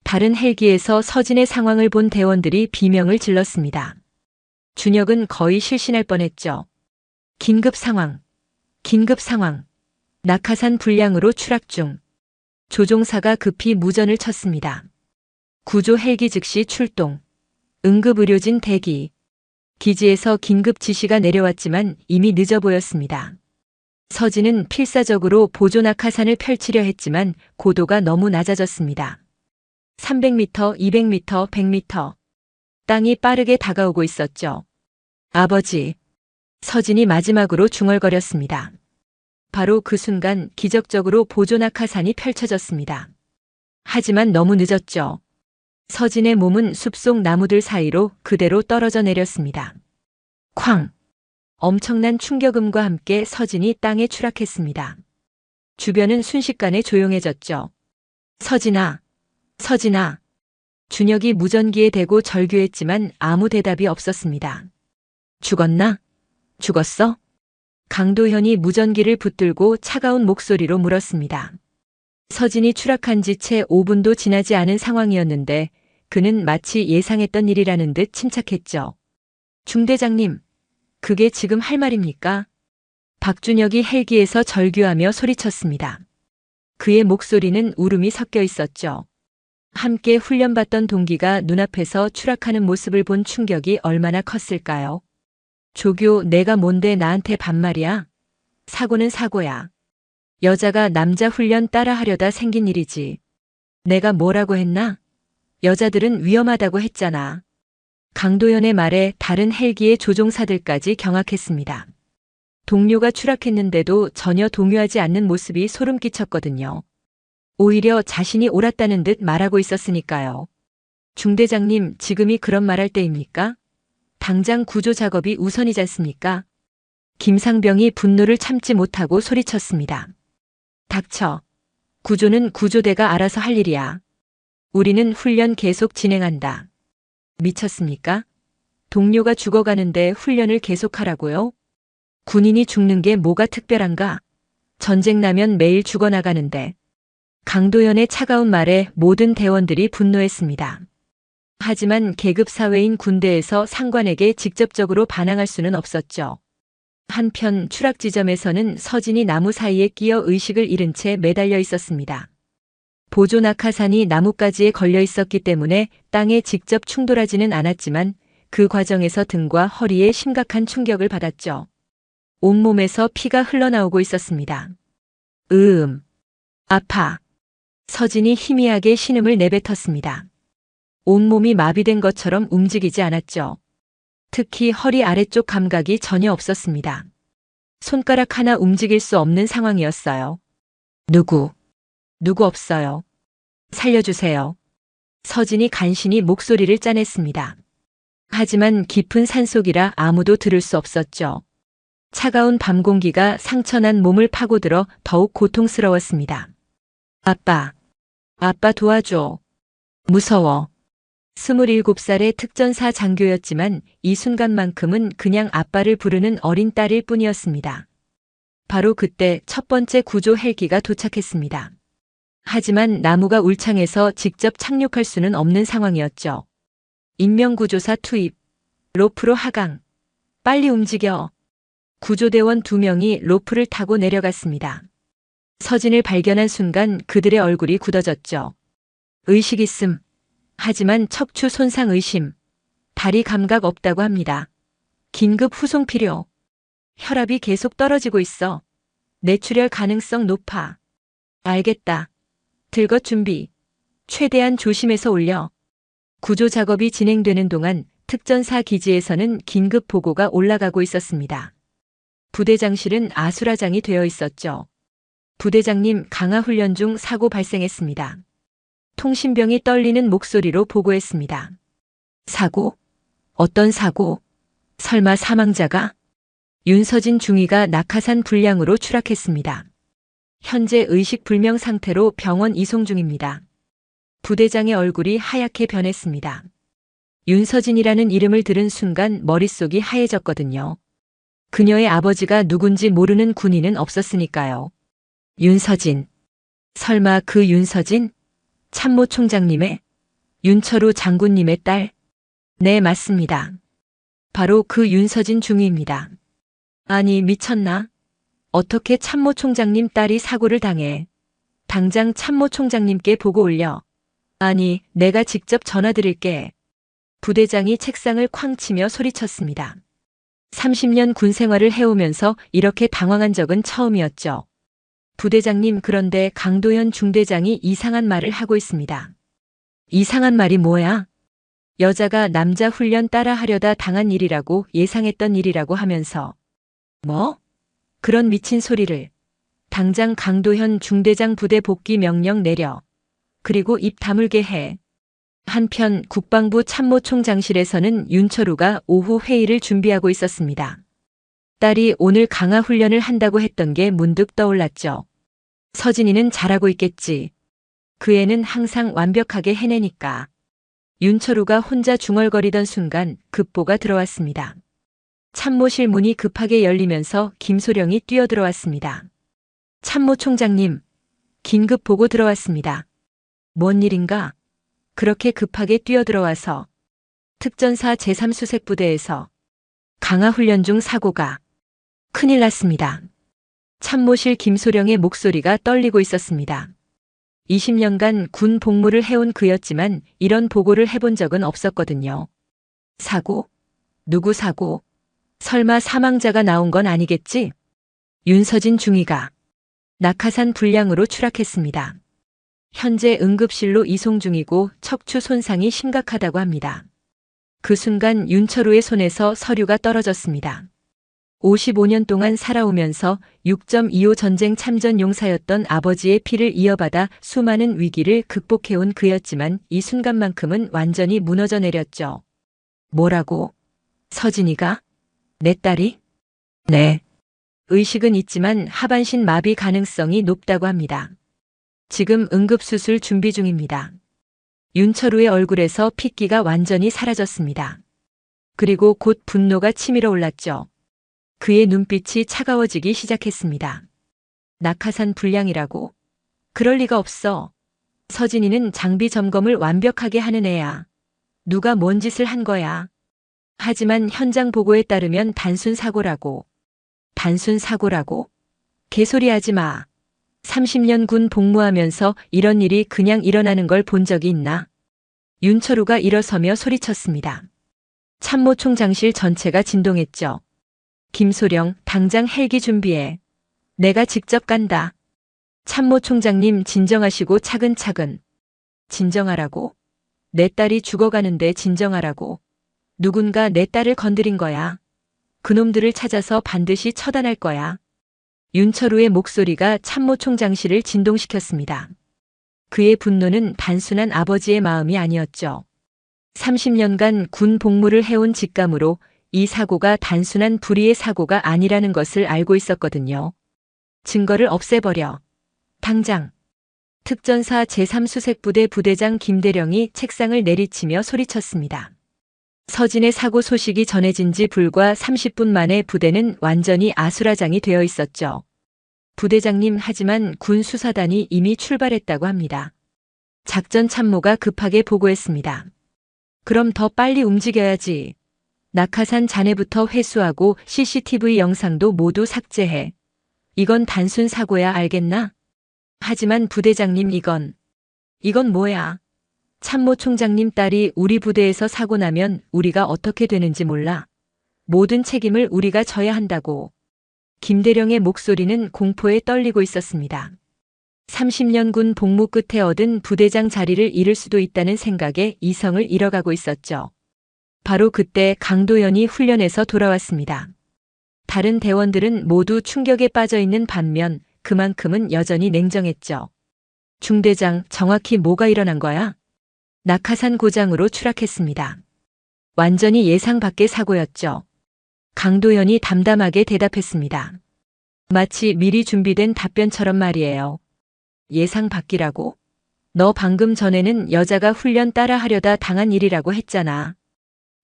다른 헬기에서 서진의 상황을 본 대원들이 비명을 질렀습니다. 준혁은 거의 실신할 뻔했죠. 긴급 상황. 긴급 상황. 낙하산 불량으로 추락 중. 조종사가 급히 무전을 쳤습니다. 구조 헬기 즉시 출동. 응급의료진 대기. 기지에서 긴급 지시가 내려왔지만 이미 늦어 보였습니다. 서진은 필사적으로 보조 낙하산을 펼치려 했지만 고도가 너무 낮아졌습니다. 300m, 200m, 100m. 땅이 빠르게 다가오고 있었죠. 아버지. 서진이 마지막으로 중얼거렸습니다. 바로 그 순간 기적적으로 보조 낙하산이 펼쳐졌습니다. 하지만 너무 늦었죠. 서진의 몸은 숲속 나무들 사이로 그대로 떨어져 내렸습니다. 쾅! 엄청난 충격음과 함께 서진이 땅에 추락했습니다. 주변은 순식간에 조용해졌죠. 서진아! 서진아! 준혁이 무전기에 대고 절규했지만 아무 대답이 없었습니다. 죽었나? 죽었어? 강도현이 무전기를 붙들고 차가운 목소리로 물었습니다. 서진이 추락한 지 채 5분도 지나지 않은 상황이었는데 그는 마치 예상했던 일이라는 듯 침착했죠. 중대장님, 그게 지금 할 말입니까? 박준혁이 헬기에서 절규하며 소리쳤습니다. 그의 목소리는 울음이 섞여 있었죠. 함께 훈련받던 동기가 눈앞에서 추락하는 모습을 본 충격이 얼마나 컸을까요? 조교, 내가 뭔데 나한테 반말이야? 사고는 사고야. 여자가 남자 훈련 따라하려다 생긴 일이지. 내가 뭐라고 했나? 여자들은 위험하다고 했잖아. 강도현의 말에 다른 헬기의 조종사들까지 경악했습니다. 동료가 추락했는데도 전혀 동요하지 않는 모습이 소름 끼쳤거든요. 오히려 자신이 옳았다는 듯 말하고 있었으니까요. 중대장님, 지금이 그런 말할 때입니까? 당장 구조 작업이 우선이지 않습니까? 김상병이 분노를 참지 못하고 소리쳤습니다. 닥쳐. 구조는 구조대가 알아서 할 일이야. 우리는 훈련 계속 진행한다. 미쳤습니까? 동료가 죽어가는데 훈련을 계속하라고요? 군인이 죽는 게 뭐가 특별한가? 전쟁 나면 매일 죽어나가는데. 강도현의 차가운 말에 모든 대원들이 분노했습니다. 하지만 계급 사회인 군대에서 상관에게 직접적으로 반항할 수는 없었죠. 한편 추락 지점에서는 서진이 나무 사이에 끼어 의식을 잃은 채 매달려 있었습니다. 보조 낙하산이 나뭇가지에 걸려 있었기 때문에 땅에 직접 충돌하지는 않았지만 그 과정에서 등과 허리에 심각한 충격을 받았죠. 온몸에서 피가 흘러나오고 있었습니다. 아파. 서진이 희미하게 신음을 내뱉었습니다. 온몸이 마비된 것처럼 움직이지 않았죠. 특히 허리 아래쪽 감각이 전혀 없었습니다. 손가락 하나 움직일 수 없는 상황이었어요. 누구 없어요. 살려주세요. 서진이 간신히 목소리를 짜냈습니다. 하지만 깊은 산속이라 아무도 들을 수 없었죠. 차가운 밤 공기가 상처난 몸을 파고들어 더욱 고통스러웠습니다. 아빠 도와줘. 무서워. 27살의 특전사 장교였지만 이 순간만큼은 그냥 아빠를 부르는 어린 딸일 뿐이었습니다. 바로 그때 첫 번째 구조 헬기가 도착했습니다. 하지만 나무가 울창해서 직접 착륙할 수는 없는 상황이었죠. 인명구조사 투입. 로프로 하강. 빨리 움직여. 구조대원 2명이 로프를 타고 내려갔습니다. 서진을 발견한 순간 그들의 얼굴이 굳어졌죠. 의식 있음. 하지만 척추 손상 의심. 다리 감각 없다고 합니다. 긴급 후송 필요. 혈압이 계속 떨어지고 있어. 뇌출혈 가능성 높아. 알겠다. 들것 준비. 최대한 조심해서 올려. 구조 작업이 진행되는 동안 특전사 기지에서는 긴급 보고가 올라가고 있었습니다. 부대장실은 아수라장이 되어 있었죠. 부대장님, 강화 훈련 중 사고 발생했습니다. 통신병이 떨리는 목소리로 보고했습니다. 사고? 어떤 사고? 설마 사망자가? 윤서진 중위가 낙하산 불량으로 추락했습니다. 현재 의식불명 상태로 병원 이송 중입니다. 부대장의 얼굴이 하얗게 변했습니다. 윤서진이라는 이름을 들은 순간 머릿속이 하얘졌거든요. 그녀의 아버지가 누군지 모르는 군인은 없었으니까요. 윤서진. 설마 그 윤서진? 참모총장님의? 윤철우 장군님의 딸? 네, 맞습니다. 바로 그 윤서진 중위입니다. 아니, 미쳤나? 어떻게 참모총장님 딸이 사고를 당해? 당장 참모총장님께 보고 올려. 아니, 내가 직접 전화드릴게. 부대장이 책상을 쾅 치며 소리쳤습니다. 30년 군 생활을 해오면서 이렇게 당황한 적은 처음이었죠. 부대장님, 그런데 강도현 중대장이 이상한 말을 하고 있습니다. 이상한 말이 뭐야? 여자가 남자 훈련 따라하려다 당한 일이라고, 예상했던 일이라고 하면서. 뭐? 그런 미친 소리를. 당장 강도현 중대장 부대 복귀 명령 내려. 그리고 입 다물게 해. 한편 국방부 참모총장실에서는 윤철우가 오후 회의를 준비하고 있었습니다. 딸이 오늘 강화 훈련을 한다고 했던 게 문득 떠올랐죠. 서진이는 잘하고 있겠지. 그 애는 항상 완벽하게 해내니까. 윤철우가 혼자 중얼거리던 순간 급보가 들어왔습니다. 참모실 문이 급하게 열리면서 김소령이 뛰어들어왔습니다. 참모총장님, 긴급 보고 들어왔습니다. 뭔 일인가? 그렇게 급하게 뛰어들어와서 특전사 제3수색부대에서 강화 훈련 중 사고가. 큰일 났습니다. 참모실 김소령의 목소리가 떨리고 있었습니다. 20년간 군 복무를 해온 그였지만 이런 보고를 해본 적은 없었거든요. 사고? 누구 사고? 설마 사망자가 나온 건 아니겠지? 윤서진 중위가 낙하산 불량으로 추락했습니다. 현재 응급실로 이송 중이고 척추 손상이 심각하다고 합니다. 그 순간 윤철우의 손에서 서류가 떨어졌습니다. 55년 동안 살아오면서 6.25 전쟁 참전 용사였던 아버지의 피를 이어받아 수많은 위기를 극복해온 그였지만 이 순간만큼은 완전히 무너져 내렸죠. 뭐라고? 서진이가? 내 딸이? 네. 의식은 있지만 하반신 마비 가능성이 높다고 합니다. 지금 응급수술 준비 중입니다. 윤철우의 얼굴에서 핏기가 완전히 사라졌습니다. 그리고 곧 분노가 치밀어 올랐죠. 그의 눈빛이 차가워지기 시작했습니다. 낙하산 불량이라고? 그럴 리가 없어. 서진이는 장비 점검을 완벽하게 하는 애야. 누가 뭔 짓을 한 거야. 하지만 현장 보고에 따르면 단순 사고라고. 단순 사고라고? 개소리하지 마. 30년 군 복무하면서 이런 일이 그냥 일어나는 걸 본 적이 있나? 윤철우가 일어서며 소리쳤습니다. 참모총장실 전체가 진동했죠. 김소령, 당장 헬기 준비해. 내가 직접 간다. 참모총장님, 진정하시고 차근차근. 진정하라고? 내 딸이 죽어가는데 진정하라고. 누군가 내 딸을 건드린 거야. 그놈들을 찾아서 반드시 처단할 거야. 윤철우의 목소리가 참모총장실을 진동시켰습니다. 그의 분노는 단순한 아버지의 마음이 아니었죠. 30년간 군 복무를 해온 직감으로 이 사고가 단순한 불의의 사고가 아니라는 것을 알고 있었거든요. 증거를 없애버려. 당장. 특전사 제3수색부대 부대장 김대령이 책상을 내리치며 소리쳤습니다. 서진의 사고 소식이 전해진 지 불과 30분 만에 부대는 완전히 아수라장이 되어 있었죠. 부대장님, 하지만 군 수사단이 이미 출발했다고 합니다. 작전 참모가 급하게 보고했습니다. 그럼 더 빨리 움직여야지. 낙하산 잔해부터 회수하고 CCTV 영상도 모두 삭제해. 이건 단순 사고야, 알겠나? 하지만 부대장님, 이건 뭐야? 참모총장님 딸이 우리 부대에서 사고 나면 우리가 어떻게 되는지 몰라. 모든 책임을 우리가 져야 한다고. 김대령의 목소리는 공포에 떨리고 있었습니다. 30년 군 복무 끝에 얻은 부대장 자리를 잃을 수도 있다는 생각에 이성을 잃어가고 있었죠. 바로 그때 강도현이 훈련에서 돌아왔습니다. 다른 대원들은 모두 충격에 빠져 있는 반면 그만큼은 여전히 냉정했죠. 중대장, 정확히 뭐가 일어난 거야? 낙하산 고장으로 추락했습니다. 완전히 예상 밖의 사고였죠. 강도현이 담담하게 대답했습니다. 마치 미리 준비된 답변처럼 말이에요. 예상 밖이라고? 너 방금 전에는 여자가 훈련 따라 하려다 당한 일이라고 했잖아.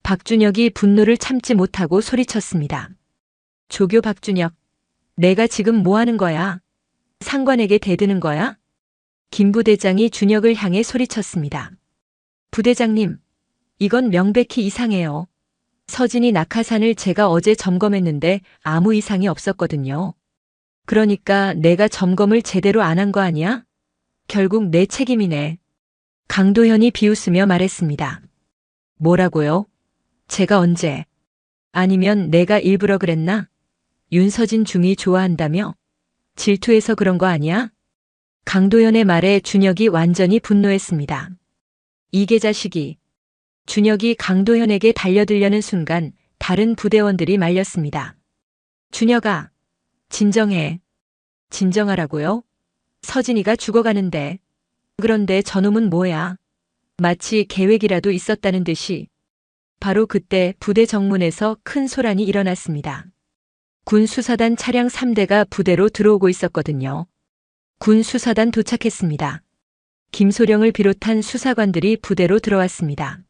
박준혁이 분노를 참지 못하고 소리쳤습니다. 조교 박준혁, 내가 지금 뭐 하는 거야? 상관에게 대드는 거야? 김 부대장이 준혁을 향해 소리쳤습니다. 부대장님, 이건 명백히 이상해요. 서진이 낙하산을 제가 어제 점검했는데 아무 이상이 없었거든요. 그러니까 내가 점검을 제대로 안 한 거 아니야? 결국 내 책임이네. 강도현이 비웃으며 말했습니다. 뭐라고요? 제가 언제? 아니면 내가 일부러 그랬나? 윤서진 중이 좋아한다며? 질투해서 그런 거 아니야? 강도현의 말에 준혁이 완전히 분노했습니다. 이 개자식이. 준혁이 강도현에게 달려들려는 순간 다른 부대원들이 말렸습니다. 준혁아, 진정해. 진정하라고요? 서진이가 죽어가는데. 그런데 저놈은 뭐야? 마치 계획이라도 있었다는 듯이. 바로 그때 부대 정문에서 큰 소란이 일어났습니다. 군 수사단 차량 3대가 부대로 들어오고 있었거든요. 군 수사단 도착했습니다. 김소령을 비롯한 수사관들이 부대로 들어왔습니다.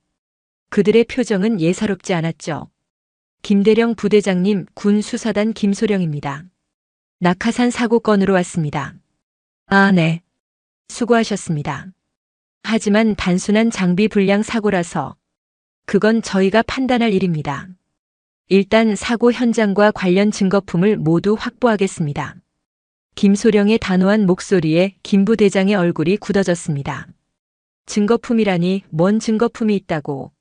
그들의 표정은 예사롭지 않았죠. 김대령 부대장님, 군 수사단 김소령입니다. 낙하산 사고건으로 왔습니다. 아, 네. 수고하셨습니다. 하지만 단순한 장비 불량 사고라서 그건 저희가 판단할 일입니다. 일단 사고 현장과 관련 증거품을 모두 확보하겠습니다. 김소령의 단호한 목소리에 김 부대장의 얼굴이 굳어졌습니다. 증거품이라니 뭔 증거품이 있다고.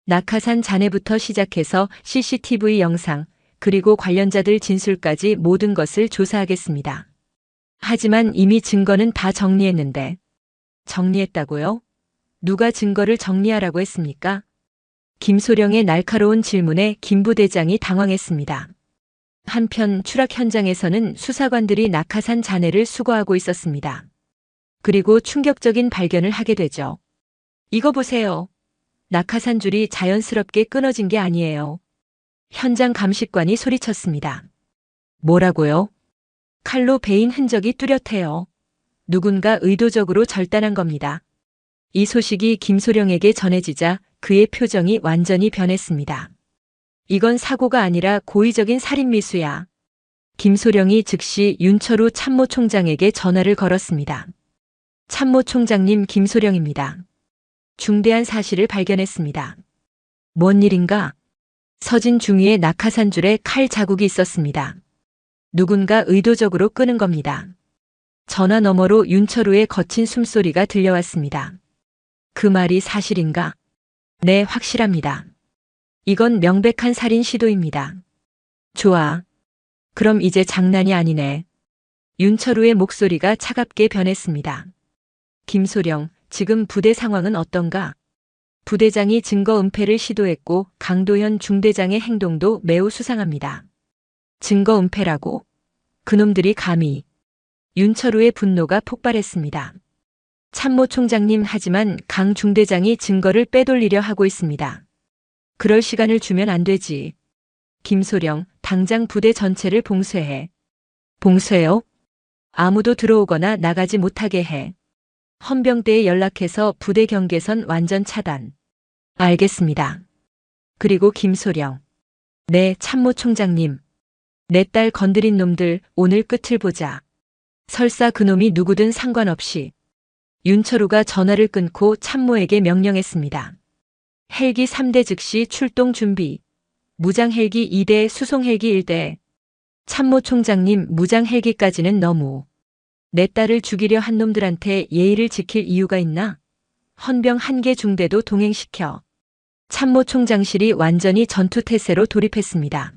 낙하산 잔해부터 시작해서 CCTV 영상, 그리고 관련자들 진술까지 모든 것을 조사하겠습니다. 하지만 이미 증거는 다 정리했는데. 정리했다고요? 누가 증거를 정리하라고 했습니까? 김소령의 날카로운 질문에 김 부대장이 당황했습니다. 한편 추락 현장에서는 수사관들이 낙하산 잔해를 수거하고 있었습니다. 그리고 충격적인 발견을 하게 되죠. 이거 보세요. 낙하산 줄이 자연스럽게 끊어진 게 아니에요. 현장 감식관이 소리쳤습니다. 뭐라고요? 칼로 베인 흔적이 뚜렷해요. 누군가 의도적으로 절단한 겁니다. 이 소식이 김소령에게 전해지자 그의 표정이 완전히 변했습니다. 이건 사고가 아니라 고의적인 살인미수야. 김소령이 즉시 윤철우 참모총장에게 전화를 걸었습니다. 참모총장님, 김소령입니다. 중대한 사실을 발견했습니다. 뭔 일인가? 서진 중위의 낙하산 줄에 칼 자국이 있었습니다. 누군가 의도적으로 끄는 겁니다. 전화 너머로 윤철우의 거친 숨소리가 들려왔습니다. 그 말이 사실인가? 네, 확실합니다. 이건 명백한 살인 시도입니다. 좋아. 그럼 이제 장난이 아니네. 윤철우의 목소리가 차갑게 변했습니다. 김소령, 지금 부대 상황은 어떤가? 부대장이 증거 은폐를 시도했고 강도현 중대장의 행동도 매우 수상합니다. 증거 은폐라고? 그놈들이 감히. 윤철우의 분노가 폭발했습니다. 참모총장님, 하지만 강 중대장이 증거를 빼돌리려 하고 있습니다. 그럴 시간을 주면 안 되지. 김소령, 당장 부대 전체를 봉쇄해. 봉쇄요? 아무도 들어오거나 나가지 못하게 해. 헌병대에 연락해서 부대 경계선 완전 차단. 알겠습니다. 그리고 김소령. 네, 참모총장님. 내 딸 건드린 놈들 오늘 끝을 보자. 설사 그놈이 누구든 상관없이. 윤철우가 전화를 끊고 참모에게 명령했습니다. 헬기 3대 즉시 출동 준비. 무장 헬기 2대, 수송 헬기 1대. 참모총장님, 무장 헬기까지는 너무. 내 딸을 죽이려 한 놈들한테 예의를 지킬 이유가 있나? 헌병 1개 중대도 동행시켜. 참모총장실이 완전히 전투태세로 돌입했습니다.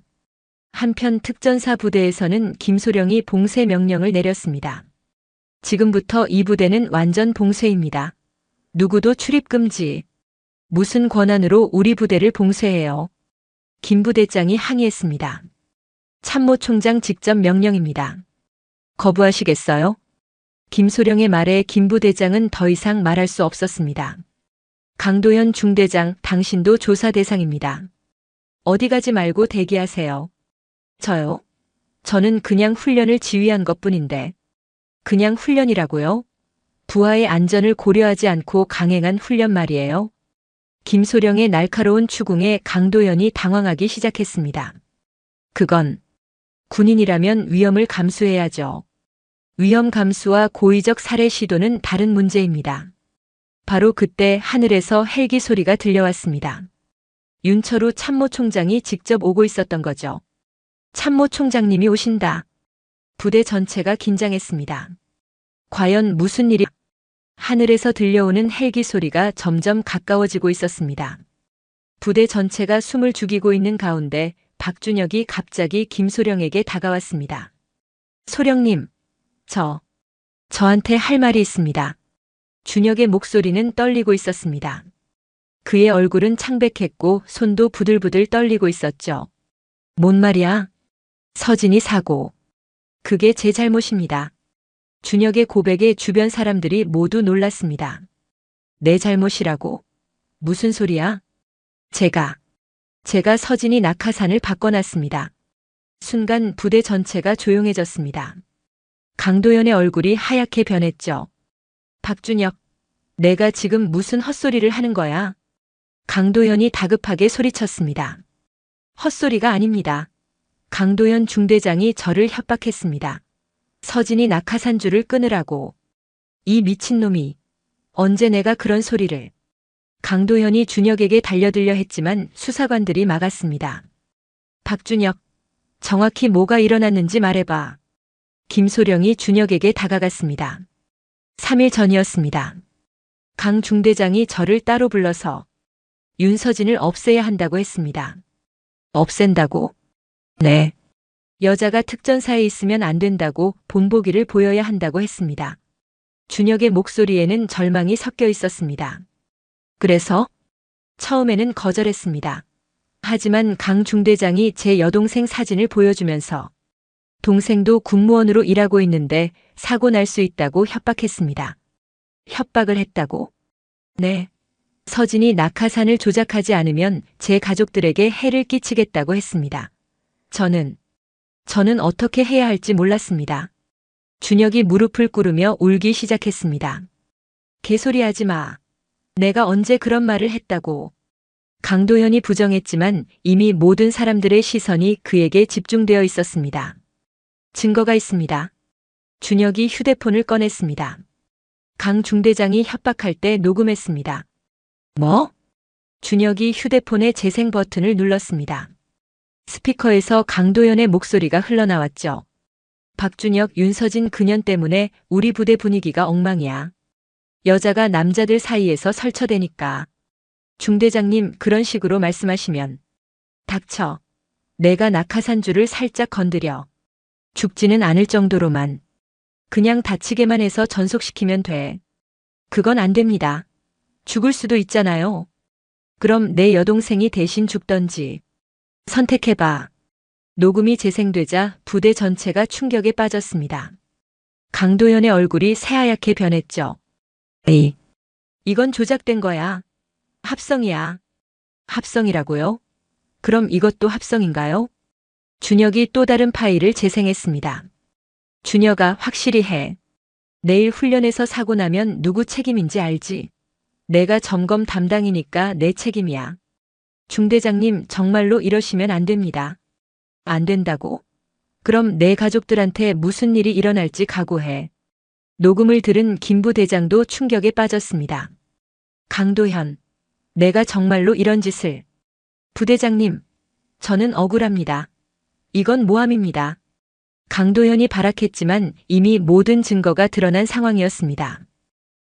한편 특전사 부대에서는 김소령이 봉쇄 명령을 내렸습니다. 지금부터 이 부대는 완전 봉쇄입니다. 누구도 출입 금지. 무슨 권한으로 우리 부대를 봉쇄해요? 김 부대장이 항의했습니다. 참모총장 직접 명령입니다. 거부하시겠어요? 김소령의 말에 김 부대장은 더 이상 말할 수 없었습니다. 강도현 중대장, 당신도 조사 대상입니다. 어디 가지 말고 대기하세요. 저요? 저는 그냥 훈련을 지휘한 것뿐인데. 그냥 훈련이라고요? 부하의 안전을 고려하지 않고 강행한 훈련 말이에요. 김소령의 날카로운 추궁에 강도현이 당황하기 시작했습니다. 그건 군인이라면 위험을 감수해야죠. 위험 감수와 고의적 살해 시도는 다른 문제입니다. 바로 그때 하늘에서 헬기 소리가 들려왔습니다. 윤철우 참모총장이 직접 오고 있었던 거죠. 참모총장님이 오신다. 부대 전체가 긴장했습니다. 과연 무슨 일이? 하늘에서 들려오는 헬기 소리가 점점 가까워지고 있었습니다. 부대 전체가 숨을 죽이고 있는 가운데 박준혁이 갑자기 김소령에게 다가왔습니다. 소령님, 저한테 할 말이 있습니다. 준혁의 목소리는 떨리고 있었습니다. 그의 얼굴은 창백했고 손도 부들부들 떨리고 있었죠. 뭔 말이야? 서진이 사고. 그게 제 잘못입니다. 준혁의 고백에 주변 사람들이 모두 놀랐습니다. 내 잘못이라고? 무슨 소리야? 제가 서진이 낙하산을 바꿔놨습니다. 순간 부대 전체가 조용해졌습니다. 강도현의 얼굴이 하얗게 변했죠. 박준혁, 내가 지금 무슨 헛소리를 하는 거야? 강도현이 다급하게 소리쳤습니다. 헛소리가 아닙니다. 강도현 중대장이 저를 협박했습니다. 서진이 낙하산줄을 끊으라고. 이 미친놈이. 언제 내가 그런 소리를. 강도현이 준혁에게 달려들려 했지만 수사관들이 막았습니다. 박준혁, 정확히 뭐가 일어났는지 말해봐. 김소령이 준혁에게 다가갔습니다. 3일 전이었습니다. 강 중대장이 저를 따로 불러서 윤서진을 없애야 한다고 했습니다. 없앤다고? 네. 여자가 특전사에 있으면 안 된다고 본보기를 보여야 한다고 했습니다. 준혁의 목소리에는 절망이 섞여 있었습니다. 그래서? 처음에는 거절했습니다. 하지만 강 중대장이 제 여동생 사진을 보여주면서 동생도 군무원으로 일하고 있는데 사고 날 수 있다고 협박했습니다. 협박을 했다고? 네. 서진이 낙하산을 조작하지 않으면 제 가족들에게 해를 끼치겠다고 했습니다. 저는 어떻게 해야 할지 몰랐습니다. 준혁이 무릎을 꿇으며 울기 시작했습니다. 개소리하지 마. 내가 언제 그런 말을 했다고. 강도현이 부정했지만 이미 모든 사람들의 시선이 그에게 집중되어 있었습니다. 증거가 있습니다. 준혁이 휴대폰을 꺼냈습니다. 강 중대장이 협박할 때 녹음했습니다. 뭐? 준혁이 휴대폰의 재생 버튼을 눌렀습니다. 스피커에서 강도현의 목소리가 흘러나왔죠. 박준혁, 윤서진 그년 때문에 우리 부대 분위기가 엉망이야. 여자가 남자들 사이에서 설쳐대니까. 중대장님 그런 식으로 말씀하시면. 닥쳐. 내가 낙하산줄을 살짝 건드려. 죽지는 않을 정도로만. 그냥 다치게만 해서 전속시키면 돼. 그건 안 됩니다. 죽을 수도 있잖아요. 그럼 내 여동생이 대신 죽던지. 선택해봐. 녹음이 재생되자 부대 전체가 충격에 빠졌습니다. 강도현의 얼굴이 새하얗게 변했죠. 이건 조작된 거야. 합성이야. 합성이라고요? 그럼 이것도 합성인가요? 준혁이 또 다른 파일을 재생했습니다. 준혁아, 확실히 해. 내일 훈련에서 사고 나면 누구 책임인지 알지? 내가 점검 담당이니까 내 책임이야. 중대장님, 정말로 이러시면 안 됩니다. 안 된다고? 그럼 내 가족들한테 무슨 일이 일어날지 각오해. 녹음을 들은 김 부대장도 충격에 빠졌습니다. 강도현, 내가 정말로 이런 짓을. 부대장님, 저는 억울합니다. 이건 모함입니다. 강도현이 발악했지만 이미 모든 증거가 드러난 상황이었습니다.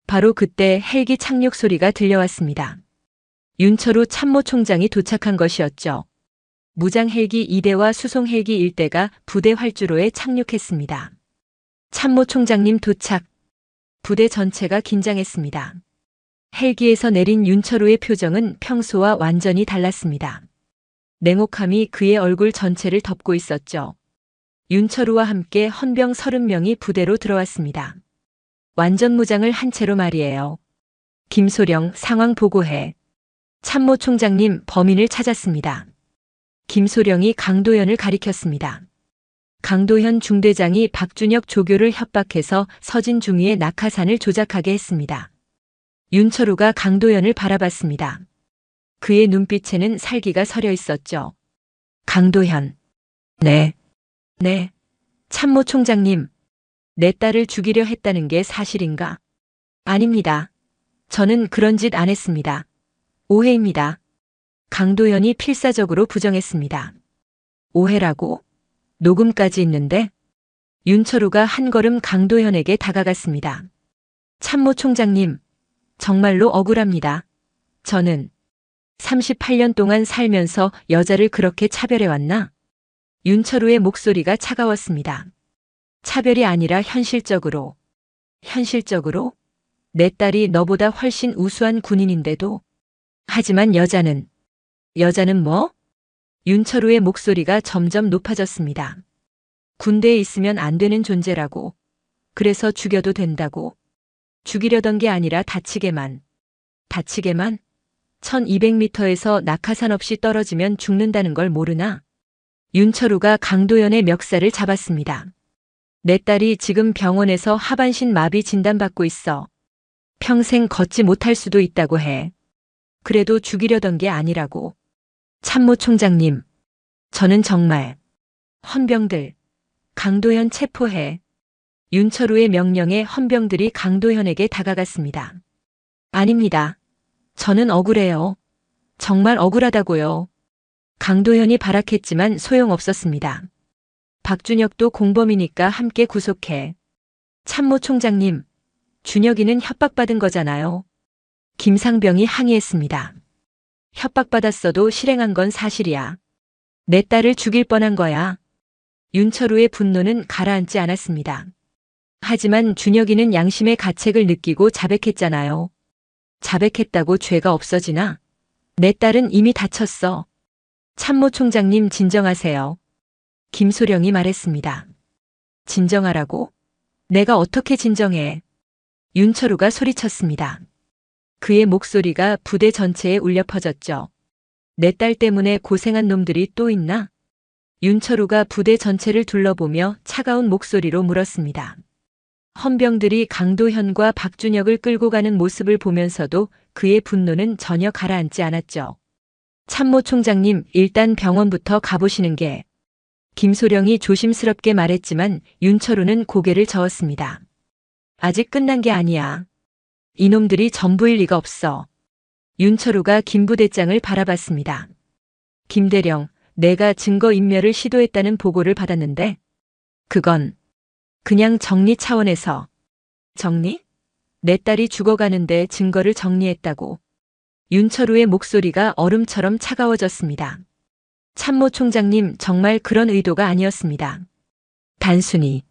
바로 그때 헬기 착륙 소리가 들려왔습니다. 윤철우 참모총장이 도착한 것이었죠. 무장 헬기 2대와 수송 헬기 1대가 부대 활주로에 착륙했습니다. 참모총장님 도착. 부대 전체가 긴장했습니다. 헬기에서 내린 윤철우의 표정은 평소와 완전히 달랐습니다. 냉혹함이 그의 얼굴 전체를 덮고 있었죠. 윤철우와 함께 헌병 30명이 부대로 들어왔습니다. 완전 무장을 한 채로 말이에요. 김소령 상황 보고해. 참모총장님 범인을 찾았습니다. 김소령이 강도현을 가리켰습니다. 강도현 중대장이 박준혁 조교를 협박해서 서진 중위의 낙하산을 조작하게 했습니다. 윤철우가 강도현을 바라봤습니다. 그의 눈빛에는 살기가 서려 있었죠. 강도현. 네. 참모총장님. 내 딸을 죽이려 했다는 게 사실인가? 아닙니다. 저는 그런 짓 안 했습니다. 오해입니다. 강도현이 필사적으로 부정했습니다. 오해라고? 녹음까지 있는데? 윤철우가 한 걸음 강도현에게 다가갔습니다. 참모총장님, 정말로 억울합니다. 저는 38년 동안 살면서 여자를 그렇게 차별해왔나? 윤철우의 목소리가 차가웠습니다. 차별이 아니라 현실적으로. 현실적으로? 내 딸이 너보다 훨씬 우수한 군인인데도. 하지만 여자는 뭐? 윤철우의 목소리가 점점 높아졌습니다. 군대에 있으면 안 되는 존재라고. 그래서 죽여도 된다고. 죽이려던 게 아니라 다치게만. 1200m에서 낙하산 없이 떨어지면 죽는다는 걸 모르나? 윤철우가 강도현의 멱살을 잡았습니다. 내 딸이 지금 병원에서 하반신 마비 진단받고 있어. 평생 걷지 못할 수도 있다고 해. 그래도 죽이려던 게 아니라고. 참모총장님, 저는 정말 헌병들, 강도현 체포해. 윤철우의 명령에 헌병들이 강도현에게 다가갔습니다. 아닙니다. 저는 억울해요. 정말 억울하다고요. 강도현이 발악했지만 소용없었습니다. 박준혁도 공범이니까 함께 구속해. 참모총장님, 준혁이는 협박받은 거잖아요. 김상병이 항의했습니다. 협박받았어도 실행한 건 사실이야. 내 딸을 죽일 뻔한 거야. 윤철우의 분노는 가라앉지 않았습니다. 하지만 준혁이는 양심의 가책을 느끼고 자백했잖아요. 자백했다고 죄가 없어지나? 내 딸은 이미 다쳤어. 참모총장님 진정하세요. 김소령이 말했습니다. 진정하라고? 내가 어떻게 진정해? 윤철우가 소리쳤습니다. 그의 목소리가 부대 전체에 울려 퍼졌죠. 내 딸 때문에 고생한 놈들이 또 있나? 윤철우가 부대 전체를 둘러보며 차가운 목소리로 물었습니다. 헌병들이 강도현과 박준혁을 끌고 가는 모습을 보면서도 그의 분노는 전혀 가라앉지 않았죠. 참모총장님, 일단 병원부터 가보시는 게. 김소령이 조심스럽게 말했지만 윤철우는 고개를 저었습니다. 아직 끝난 게 아니야. 이놈들이 전부일 리가 없어. 윤철우가 김 부대장을 바라봤습니다. 김대령, 내가 증거인멸을 시도했다는 보고를 받았는데 그건 그냥 정리 차원에서. 정리? 내 딸이 죽어가는데 증거를 정리했다고. 윤철우의 목소리가 얼음처럼 차가워졌습니다. 참모총장님, 정말 그런 의도가 아니었습니다. 단순히?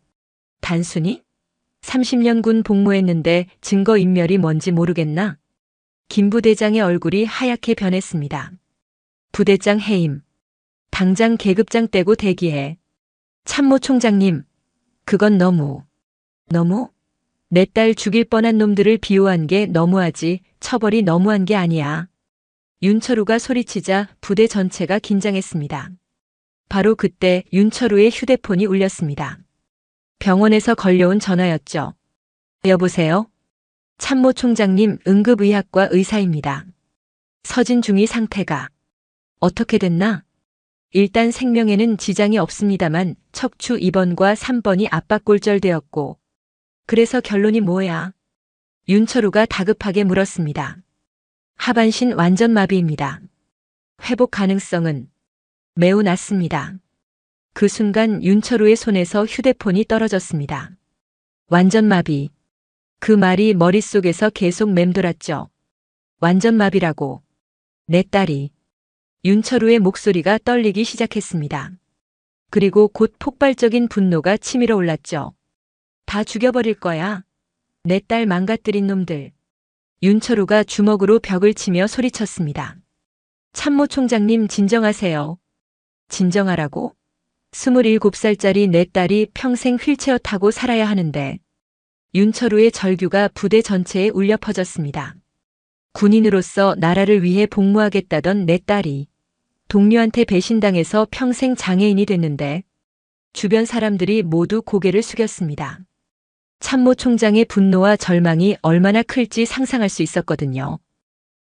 30년 군 복무했는데 증거인멸이 뭔지 모르겠나? 김 부대장의 얼굴이 하얗게 변했습니다. 부대장 해임. 당장 계급장 떼고 대기해. 참모총장님, 그건 너무. 내 딸 죽일 뻔한 놈들을 비호한 게 너무하지, 처벌이 너무한 게 아니야. 윤철우가 소리치자 부대 전체가 긴장했습니다. 바로 그때 윤철우의 휴대폰이 울렸습니다. 병원에서 걸려온 전화였죠. 여보세요? 참모총장님, 응급의학과 의사입니다. 서진 중위 상태가 어떻게 됐나? 일단 생명에는 지장이 없습니다만 척추 2번과 3번이 압박골절되었고. 그래서 결론이 뭐야? 윤철우가 다급하게 물었습니다. 하반신 완전 마비입니다. 회복 가능성은 매우 낮습니다. 그 순간 윤철우의 손에서 휴대폰이 떨어졌습니다. 완전 마비. 그 말이 머릿속에서 계속 맴돌았죠. 완전 마비라고. 내 딸이. 윤철우의 목소리가 떨리기 시작했습니다. 그리고 곧 폭발적인 분노가 치밀어 올랐죠. 다 죽여버릴 거야. 내 딸 망가뜨린 놈들. 윤철우가 주먹으로 벽을 치며 소리쳤습니다. 참모총장님, 진정하세요. 진정하라고? 27살짜리 내 딸이 평생 휠체어 타고 살아야 하는데 윤철우의 절규가 부대 전체에 울려 퍼졌습니다. 군인으로서 나라를 위해 복무하겠다던 내 딸이 동료한테 배신당해서 평생 장애인이 됐는데 주변 사람들이 모두 고개를 숙였습니다. 참모 총장의 분노와 절망이 얼마나 클지 상상할 수 있었거든요.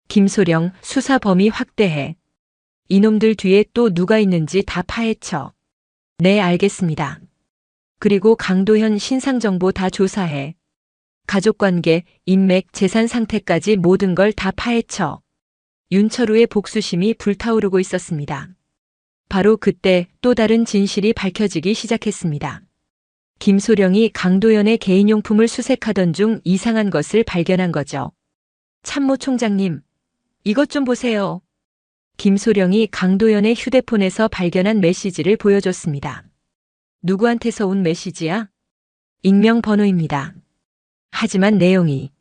김소령 수사 범위 확대해. 이놈들 뒤에 또 누가 있는지 다 파헤쳐. 네, 알겠습니다. 그리고 강도현 신상정보 다 조사해. 가족관계, 인맥, 재산 상태까지 모든 걸 다 파헤쳐. 윤철우의 복수심이 불타오르고 있었습니다. 바로 그때 또 다른 진실이 밝혀지기 시작했습니다. 김소령이 강도현의 개인용품을 수색하던 중 이상한 것을 발견한 거죠. 참모 총장님, 이것 좀 보세요. 김소령이 강도현의 휴대폰에서 발견한 메시지를 보여줬습니다. 누구한테서 온 메시지야? 익명 번호입니다. 하지만 내용이.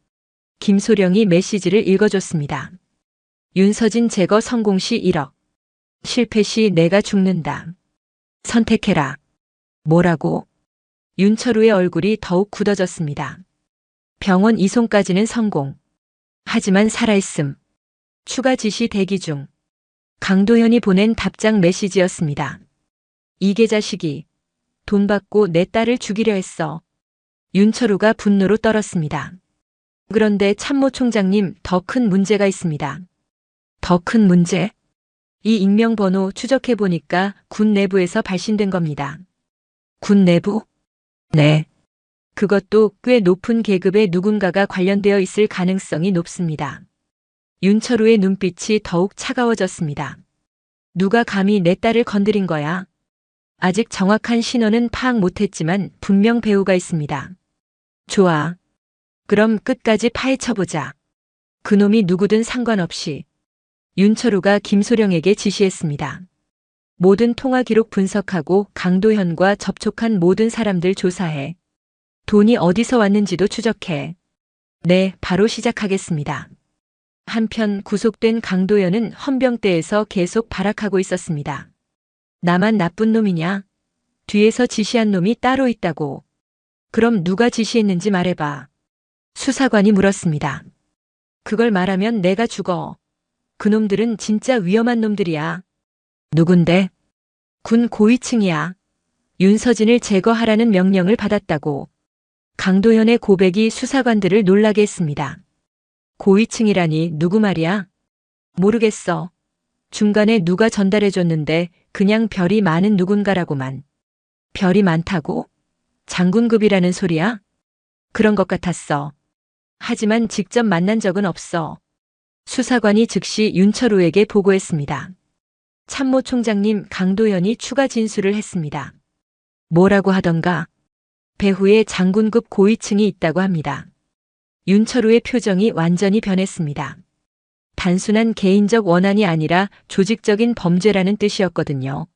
김소령이 메시지를 읽어줬습니다. 윤서진 제거 성공 시 1억. 실패 시 내가 죽는다. 선택해라. 뭐라고? 윤철우의 얼굴이 더욱 굳어졌습니다. 병원 이송까지는 성공. 하지만 살아있음. 추가 지시 대기 중. 강도현이 보낸 답장 메시지였습니다. 이 계자식이 돈 받고 내 딸을 죽이려 했어. 윤철우가 분노로 떨었습니다. 그런데 참모 총장님, 더 큰 문제가 있습니다. 더 큰 문제? 이 익명번호 추적해보니까 군 내부에서 발신된 겁니다. 군 내부? 네. 그것도 꽤 높은 계급의 누군가가 관련되어 있을 가능성이 높습니다. 윤철우의 눈빛이 더욱 차가워졌습니다. 누가 감히 내 딸을 건드린 거야? 아직 정확한 신원은 파악 못했지만 분명 배우가 있습니다. 좋아. 그럼 끝까지 파헤쳐보자. 그놈이 누구든 상관없이. 윤철우가 김소령에게 지시했습니다. 모든 통화 기록 분석하고 강도현과 접촉한 모든 사람들 조사해. 돈이 어디서 왔는지도 추적해. 네, 바로 시작하겠습니다. 한편 구속된 강도현은 헌병대에서 계속 발악하고 있었습니다. 나만 나쁜 놈이냐? 뒤에서 지시한 놈이 따로 있다고. 그럼 누가 지시했는지 말해봐. 수사관이 물었습니다. 그걸 말하면 내가 죽어. 그놈들은 진짜 위험한 놈들이야. 누군데? 군 고위층이야. 윤서진을 제거하라는 명령을 받았다고. 강도현의 고백이 수사관들을 놀라게 했습니다. 고위층이라니 누구 말이야? 모르겠어. 중간에 누가 전달해줬는데 그냥 별이 많은 누군가라고만. 별이 많다고? 장군급이라는 소리야? 그런 것 같았어. 하지만 직접 만난 적은 없어. 수사관이 즉시 윤철우에게 보고했습니다. 참모 총장님, 강도현이 추가 진술을 했습니다. 뭐라고 하던가? 배후에 장군급 고위층이 있다고 합니다. 윤철우의 표정이 완전히 변했습니다. 단순한 개인적 원한이 아니라 조직적인 범죄라는 뜻이었거든요.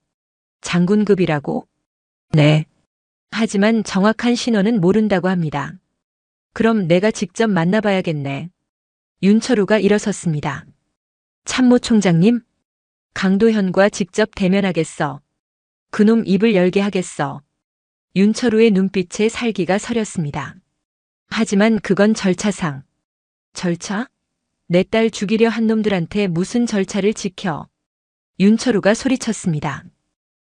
장군급이라고? 네. 하지만 정확한 신원은 모른다고 합니다. 그럼 내가 직접 만나봐야겠네. 윤철우가 일어섰습니다. 참모 총장님, 강도현과 직접 대면하겠어. 그놈 입을 열게 하겠어. 윤철우의 눈빛에 살기가 서렸습니다. 하지만 그건 절차상. 절차? 내 딸 죽이려 한 놈들한테 무슨 절차를 지켜. 윤철우가 소리쳤습니다.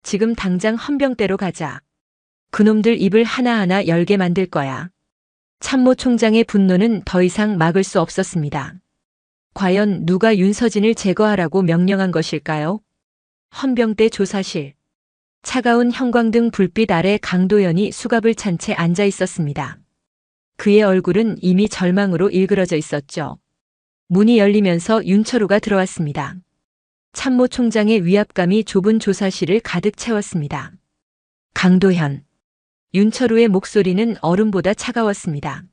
지금 당장 헌병대로 가자. 그놈들 입을 하나하나 열게 만들 거야. 참모 총장의 분노는 더 이상 막을 수 없었습니다. 과연 누가 윤서진을 제거하라고 명령한 것일까요? 헌병대 조사실. 차가운 형광등 불빛 아래 강도현이 수갑을 찬 채 앉아 있었습니다. 그의 얼굴은 이미 절망으로 일그러져 있었죠. 문이 열리면서 윤철우가 들어왔습니다. 참모 총장의 위압감이 좁은 조사실을 가득 채웠습니다. 강도현. 윤철우의 목소리는 얼음보다 차가웠습니다.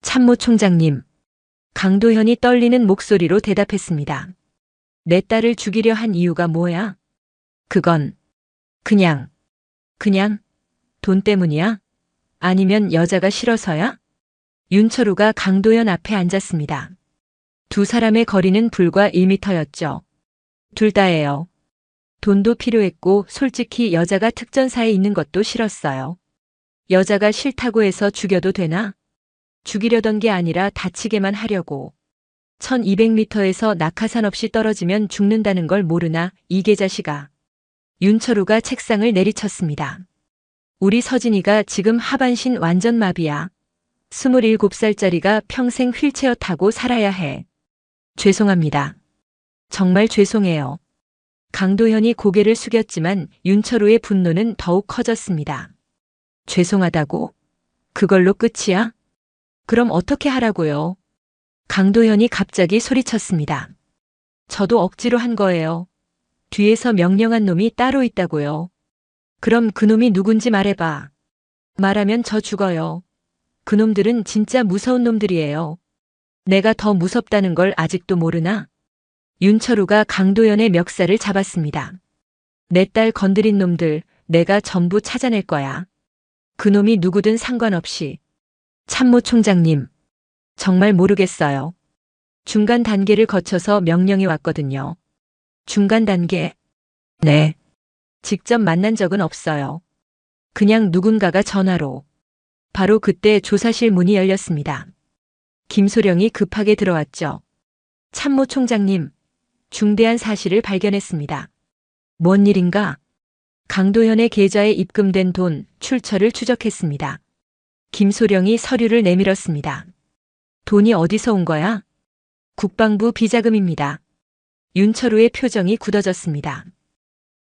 참모 총장님. 강도현이 떨리는 목소리로 대답했습니다. 내 딸을 죽이려 한 이유가 뭐야? 그건 그냥 돈 때문이야? 아니면 여자가 싫어서야? 윤철우가 강도현 앞에 앉았습니다. 두 사람의 거리는 불과 1미터였죠. 둘 다예요. 돈도 필요했고 솔직히 여자가 특전사에 있는 것도 싫었어요. 여자가 싫다고 해서 죽여도 되나? 죽이려던 게 아니라 다치게만 하려고. 1200m에서 낙하산 없이 떨어지면 죽는다는 걸 모르나 이 개자식아. 윤철우가 책상을 내리쳤습니다. 우리 서진이가 지금 하반신 완전 마비야. 27살짜리가 평생 휠체어 타고 살아야 해. 죄송합니다. 정말 죄송해요. 강도현이 고개를 숙였지만 윤철우의 분노는 더욱 커졌습니다. 죄송하다고? 그걸로 끝이야? 그럼 어떻게 하라고요? 강도현이 갑자기 소리쳤습니다. 저도 억지로 한 거예요. 뒤에서 명령한 놈이 따로 있다고요. 그럼 그놈이 누군지 말해봐. 말하면 저 죽어요. 그놈들은 진짜 무서운 놈들이에요. 내가 더 무섭다는 걸 아직도 모르나? 윤철우가 강도현의 멱살을 잡았습니다. 내 딸 건드린 놈들 내가 전부 찾아낼 거야. 그놈이 누구든 상관없이. 참모총장님, 정말 모르겠어요. 중간 단계를 거쳐서 명령이 왔거든요. 중간 단계? 네. 직접 만난 적은 없어요. 그냥 누군가가 전화로. 바로 그때 조사실 문이 열렸습니다. 김소령이 급하게 들어왔죠. 참모총장님, 중대한 사실을 발견했습니다. 뭔 일인가? 강도현의 계좌에 입금된 돈, 출처를 추적했습니다. 김소령이 서류를 내밀었습니다. 돈이 어디서 온 거야? 국방부 비자금입니다. 윤철우의 표정이 굳어졌습니다.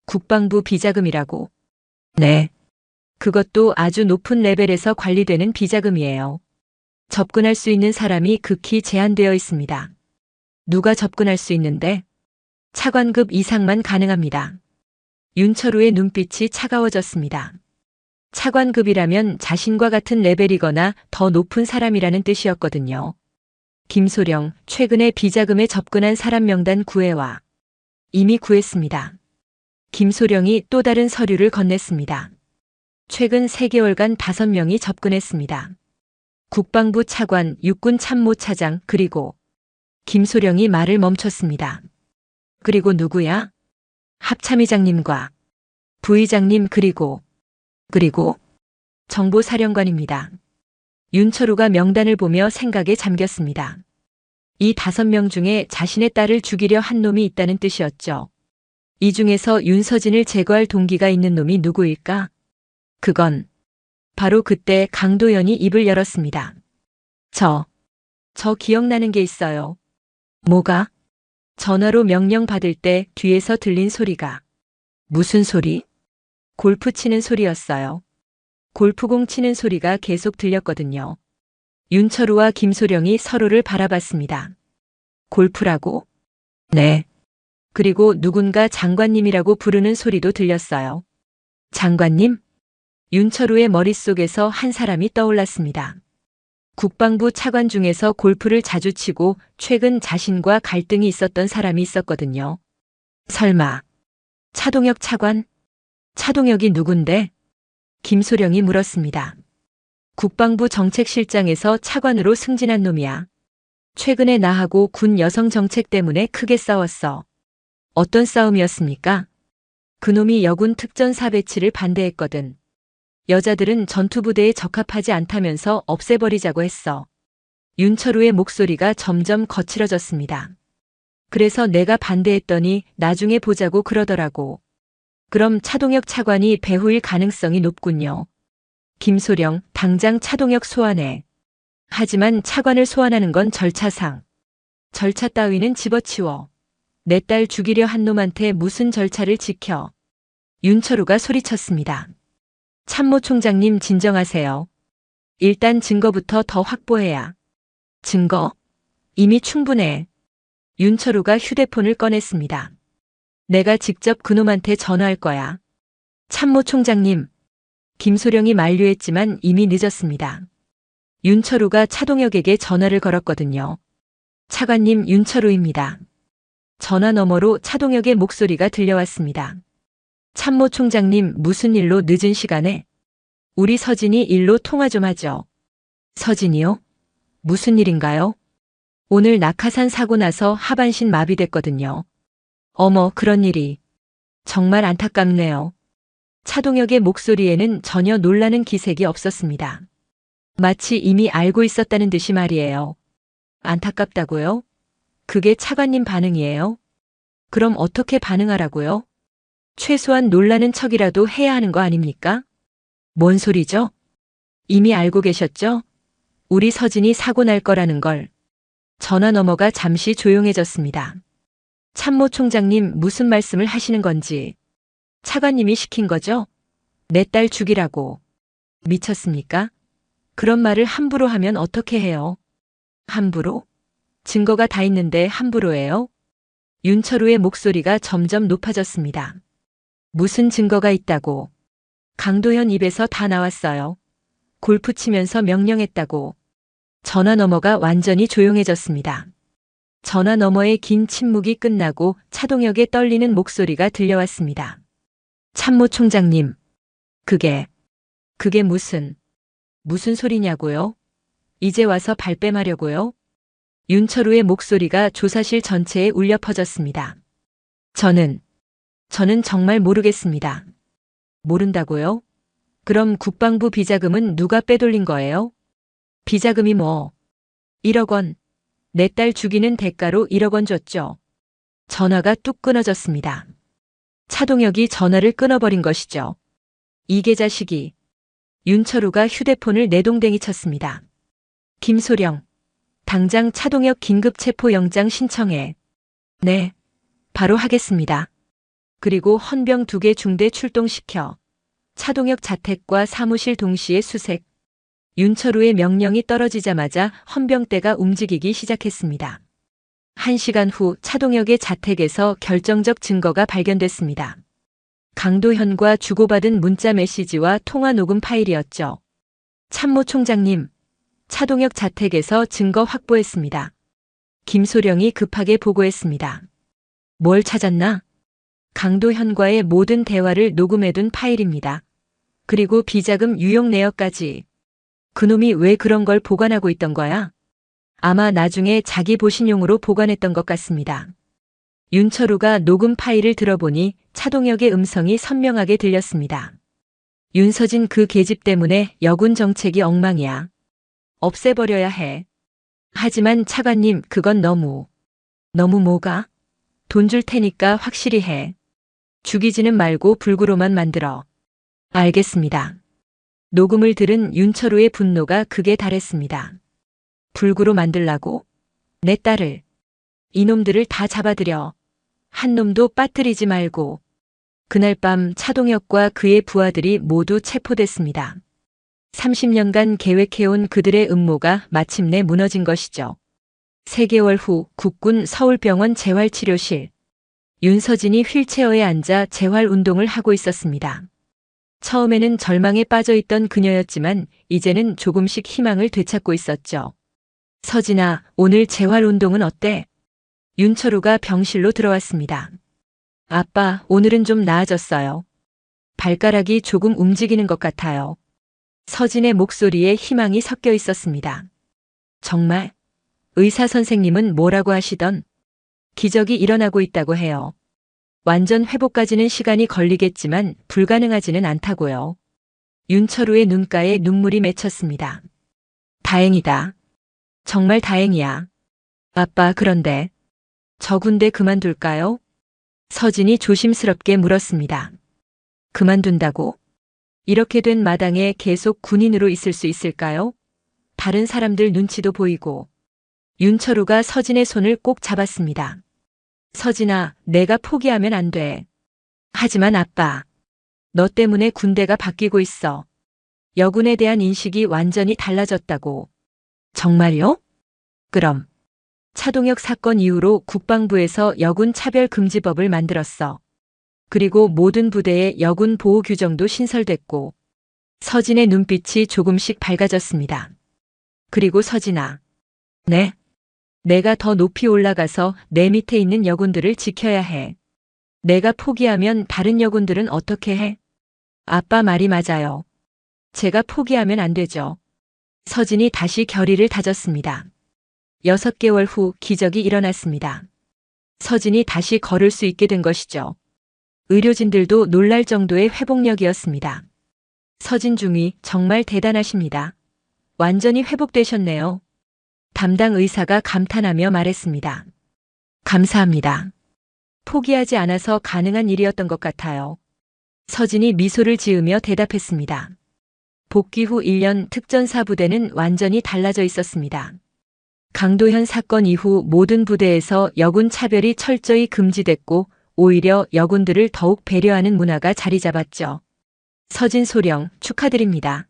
국방부 비자금이라고? 네. 그것도 아주 높은 레벨에서 관리되는 비자금이에요. 접근할 수 있는 사람이 극히 제한되어 있습니다. 누가 접근할 수 있는데? 차관급 이상만 가능합니다. 윤철우의 눈빛이 차가워졌습니다. 차관급이라면 자신과 같은 레벨이거나 더 높은 사람이라는 뜻이었거든요. 김소령, 최근에 비자금에 접근한 사람 명단 구해와. 이미 구했습니다. 김소령이 또 다른 서류를 건넸습니다. 최근 3개월간 5명이 접근했습니다. 국방부 차관, 육군 참모차장, 그리고 김소령이 말을 멈췄습니다. 그리고 누구야? 합참의장님과 부의장님 그리고 정보사령관입니다. 윤철우가 명단을 보며 생각에 잠겼습니다. 이 5명 중에 자신의 딸을 죽이려 한 놈이 있다는 뜻이었죠. 이 중에서 윤서진을 제거할 동기가 있는 놈이 누구일까? 그건 바로 그때 강도현이 입을 열었습니다. 저 기억나는 게 있어요. 뭐가? 전화로 명령 받을 때 뒤에서 들린 소리가. 무슨 소리? 골프 치는 소리였어요. 골프공 치는 소리가 계속 들렸거든요. 윤철우와 김소령이 서로를 바라봤습니다. 골프라고? 네. 그리고 누군가 장관님이라고 부르는 소리도 들렸어요. 장관님? 윤철우의 머릿속에서 한 사람이 떠올랐습니다. 국방부 차관 중에서 골프를 자주 치고 최근 자신과 갈등이 있었던 사람이 있었거든요. 설마 차동혁 차관? 차동혁이 누군데? 김소령이 물었습니다. 국방부 정책실장에서 차관으로 승진한 놈이야. 최근에 나하고 군 여성 정책 때문에 크게 싸웠어. 어떤 싸움이었습니까? 그놈이 여군 특전사 배치를 반대했거든. 여자들은 전투부대에 적합하지 않다면서 없애버리자고 했어. 윤철우의 목소리가 점점 거칠어졌습니다. 그래서 내가 반대했더니 나중에 보자고 그러더라고. 그럼 차동혁 차관이 배후일 가능성이 높군요. 김소령, 당장 차동혁 소환해. 하지만 차관을 소환하는 건 절차상. 절차 따위는 집어치워. 내 딸 죽이려 한 놈한테 무슨 절차를 지켜. 윤철우가 소리쳤습니다. 참모총장님 진정하세요. 일단 증거부터 더 확보해야. 증거? 이미 충분해. 윤철우가 휴대폰을 꺼냈습니다. 내가 직접 그놈한테 전화할 거야. 참모총장님. 김소령이 만류했지만 이미 늦었습니다. 윤철우가 차동혁에게 전화를 걸었거든요. 차관님 윤철우입니다. 전화 너머로 차동혁의 목소리가 들려왔습니다. 참모총장님 무슨 일로 늦은 시간에? 우리 서진이 일로 통화 좀 하죠. 서진이요? 무슨 일인가요? 오늘 낙하산 사고 나서 하반신 마비됐거든요. 어머 그런 일이. 정말 안타깝네요. 차동혁의 목소리에는 전혀 놀라는 기색이 없었습니다. 마치 이미 알고 있었다는 듯이 말이에요. 안타깝다고요? 그게 차관님 반응이에요? 그럼 어떻게 반응하라고요? 최소한 놀라는 척이라도 해야 하는 거 아닙니까? 뭔 소리죠? 이미 알고 계셨죠? 우리 서진이 사고 날 거라는 걸. 전화 너머가 잠시 조용해졌습니다. 참모 총장님 무슨 말씀을 하시는 건지. 차관님이 시킨 거죠? 내 딸 죽이라고. 미쳤습니까? 그런 말을 함부로 하면 어떻게 해요? 함부로? 증거가 다 있는데 함부로 해요? 윤철우의 목소리가 점점 높아졌습니다. 무슨 증거가 있다고? 강도현 입에서 다 나왔어요. 골프 치면서 명령했다고. 전화 너머가 완전히 조용해졌습니다. 전화 너머의 긴 침묵이 끝나고 차동혁의 떨리는 목소리가 들려왔습니다. 참모 총장님, 그게 무슨 소리냐고요? 이제 와서 발뺌하려고요? 윤철우의 목소리가 조사실 전체에 울려 퍼졌습니다. 저는 정말 모르겠습니다. 모른다고요? 그럼 국방부 비자금은 누가 빼돌린 거예요? 비자금이 뭐? 1억 원. 내 딸 죽이는 대가로 1억 원 줬죠. 전화가 뚝 끊어졌습니다. 차동혁이 전화를 끊어버린 것이죠. 이게 자식이. 윤철우가 휴대폰을 내동댕이 쳤습니다. 김소령. 당장 차동혁 긴급 체포영장 신청해. 네. 바로 하겠습니다. 그리고 헌병 2개 중대 출동시켜. 차동혁 자택과 사무실 동시에 수색. 윤철우의 명령이 떨어지자마자 헌병대가 움직이기 시작했습니다. 1시간 후 차동혁의 자택에서 결정적 증거가 발견됐습니다. 강도현과 주고받은 문자 메시지와 통화 녹음 파일이었죠. 참모 총장님, 차동혁 자택에서 증거 확보했습니다. 김소령이 급하게 보고했습니다. 뭘 찾았나? 강도현과의 모든 대화를 녹음해둔 파일입니다. 그리고 비자금 유용 내역까지. 그놈이 왜 그런 걸 보관하고 있던 거야? 아마 나중에 자기 보신용으로 보관했던 것 같습니다. 윤철우가 녹음 파일을 들어보니 차동혁의 음성이 선명하게 들렸습니다. 윤서진 그 계집 때문에 여군 정책이 엉망이야. 없애버려야 해. 하지만 차관님, 그건 너무 뭐가? 돈 줄 테니까 확실히 해. 죽이지는 말고 불구로만 만들어. 알겠습니다. 녹음을 들은 윤철우의 분노가 극에 달했습니다. 불구로 만들라고? 내 딸을. 이놈들을 다 잡아들여. 한 놈도 빠뜨리지 말고. 그날 밤 차동혁과 그의 부하들이 모두 체포됐습니다. 30년간 계획해온 그들의 음모가 마침내 무너진 것이죠. 3개월 후 국군 서울병원 재활치료실. 윤서진이 휠체어에 앉아 재활운동을 하고 있었습니다. 처음에는 절망에 빠져있던 그녀였지만 이제는 조금씩 희망을 되찾고 있었죠. 서진아, 오늘 재활운동은 어때? 윤철우가 병실로 들어왔습니다. 아빠, 오늘은 좀 나아졌어요. 발가락이 조금 움직이는 것 같아요. 서진의 목소리에 희망이 섞여 있었습니다. 정말? 의사 선생님은 뭐라고 하시던? 기적이 일어나고 있다고 해요. 완전 회복까지는 시간이 걸리겠지만 불가능하지는 않다고요. 윤철우의 눈가에 눈물이 맺혔습니다. 다행이다. 정말 다행이야. 아빠, 그런데 저 군대 그만둘까요? 서진이 조심스럽게 물었습니다. 그만둔다고? 이렇게 된 마당에 계속 군인으로 있을 수 있을까요? 다른 사람들 눈치도 보이고. 윤철우가 서진의 손을 꼭 잡았습니다. 서진아, 내가 포기하면 안 돼. 하지만 아빠, 너 때문에 군대가 바뀌고 있어. 여군에 대한 인식이 완전히 달라졌다고. 정말요? 그럼. 차동혁 사건 이후로 국방부에서 여군 차별금지법을 만들었어. 그리고 모든 부대에 여군 보호 규정도 신설됐고. 서진의 눈빛이 조금씩 밝아졌습니다. 그리고 서진아. 네? 내가 더 높이 올라가서 내 밑에 있는 여군들을 지켜야 해. 내가 포기하면 다른 여군들은 어떻게 해? 아빠 말이 맞아요. 제가 포기하면 안 되죠. 서진이 다시 결의를 다졌습니다. 6개월 후 기적이 일어났습니다. 서진이 다시 걸을 수 있게 된 것이죠. 의료진들도 놀랄 정도의 회복력이었습니다. 서진 중위 정말 대단하십니다. 완전히 회복되셨네요. 담당 의사가 감탄하며 말했습니다. 감사합니다. 포기하지 않아서 가능한 일이었던 것 같아요. 서진이 미소를 지으며 대답했습니다. 복귀 후 1년 특전사 부대는 완전히 달라져 있었습니다. 강도현 사건 이후 모든 부대에서 여군 차별이 철저히 금지됐고 오히려 여군들을 더욱 배려하는 문화가 자리 잡았죠. 서진 소령 축하드립니다.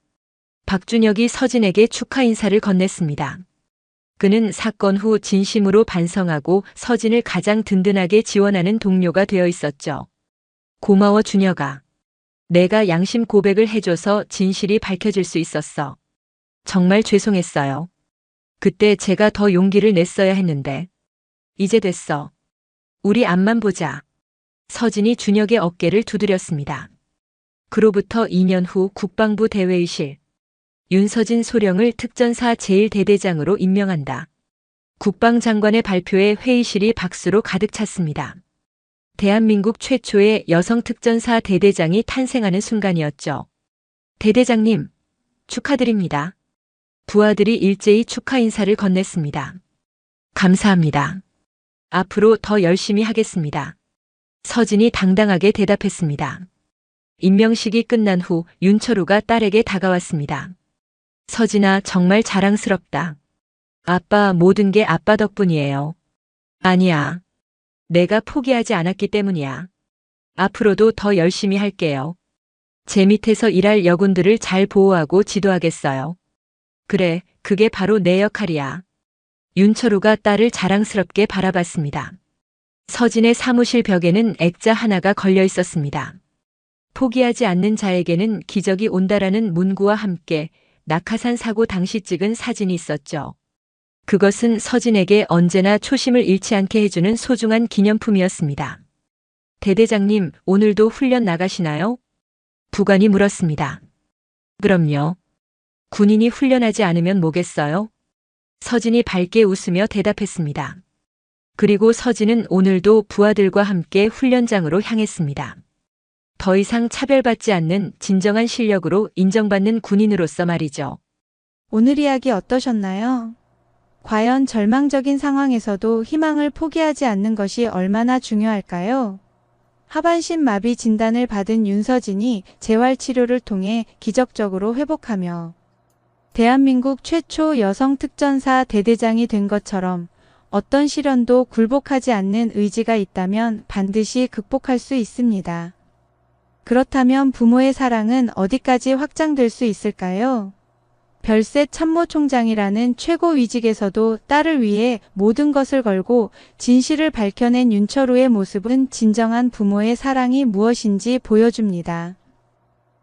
박준혁이 서진에게 축하 인사를 건넸습니다. 그는 사건 후 진심으로 반성하고 서진을 가장 든든하게 지원하는 동료가 되어 있었죠. 고마워 준혁아. 내가 양심 고백을 해줘서 진실이 밝혀질 수 있었어. 정말 죄송했어요. 그때 제가 더 용기를 냈어야 했는데. 이제 됐어. 우리 앞만 보자. 서진이 준혁의 어깨를 두드렸습니다. 그로부터 2년 후 국방부 대회의실. 윤서진 소령을 특전사 제1대대장으로 임명한다. 국방장관의 발표에 회의실이 박수로 가득 찼습니다. 대한민국 최초의 여성 특전사 대대장이 탄생하는 순간이었죠. 대대장님, 축하드립니다. 부하들이 일제히 축하 인사를 건넸습니다. 감사합니다. 앞으로 더 열심히 하겠습니다. 서진이 당당하게 대답했습니다. 임명식이 끝난 후 윤철우가 딸에게 다가왔습니다. 서진아, 정말 자랑스럽다. 아빠, 모든 게 아빠 덕분이에요. 아니야. 내가 포기하지 않았기 때문이야. 앞으로도 더 열심히 할게요. 제 밑에서 일할 여군들을 잘 보호하고 지도하겠어요. 그래, 그게 바로 내 역할이야. 윤철우가 딸을 자랑스럽게 바라봤습니다. 서진의 사무실 벽에는 액자 하나가 걸려 있었습니다. 포기하지 않는 자에게는 기적이 온다라는 문구와 함께 낙하산 사고 당시 찍은 사진이 있었죠. 그것은 서진에게 언제나 초심을 잃지 않게 해주는 소중한 기념품이었습니다. 대대장님, 오늘도 훈련 나가시나요? 부관이 물었습니다. 그럼요. 군인이 훈련하지 않으면 뭐겠어요? 서진이 밝게 웃으며 대답했습니다. 그리고 서진은 오늘도 부하들과 함께 훈련장으로 향했습니다. 더 이상 차별받지 않는 진정한 실력으로 인정받는 군인으로서 말이죠. 오늘 이야기 어떠셨나요? 과연 절망적인 상황에서도 희망을 포기하지 않는 것이 얼마나 중요할까요? 하반신 마비 진단을 받은 윤서진이 재활치료를 통해 기적적으로 회복하며 대한민국 최초 여성 특전사 대대장이 된 것처럼 어떤 시련도 굴복하지 않는 의지가 있다면 반드시 극복할 수 있습니다. 그렇다면 부모의 사랑은 어디까지 확장될 수 있을까요? 별세 참모총장이라는 최고위직에서도 딸을 위해 모든 것을 걸고 진실을 밝혀낸 윤철우의 모습은 진정한 부모의 사랑이 무엇인지 보여줍니다.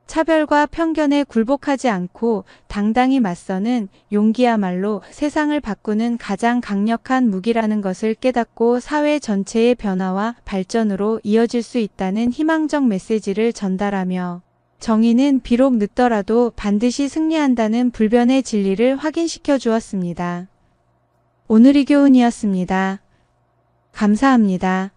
차별과 편견에 굴복하지 않고 당당히 맞서는 용기야말로 세상을 바꾸는 가장 강력한 무기라는 것을 깨닫고 사회 전체의 변화와 발전으로 이어질 수 있다는 희망적 메시지를 전달하며 정의는 비록 늦더라도 반드시 승리한다는 불변의 진리를 확인시켜 주었습니다. 오늘이 교훈이었습니다. 감사합니다.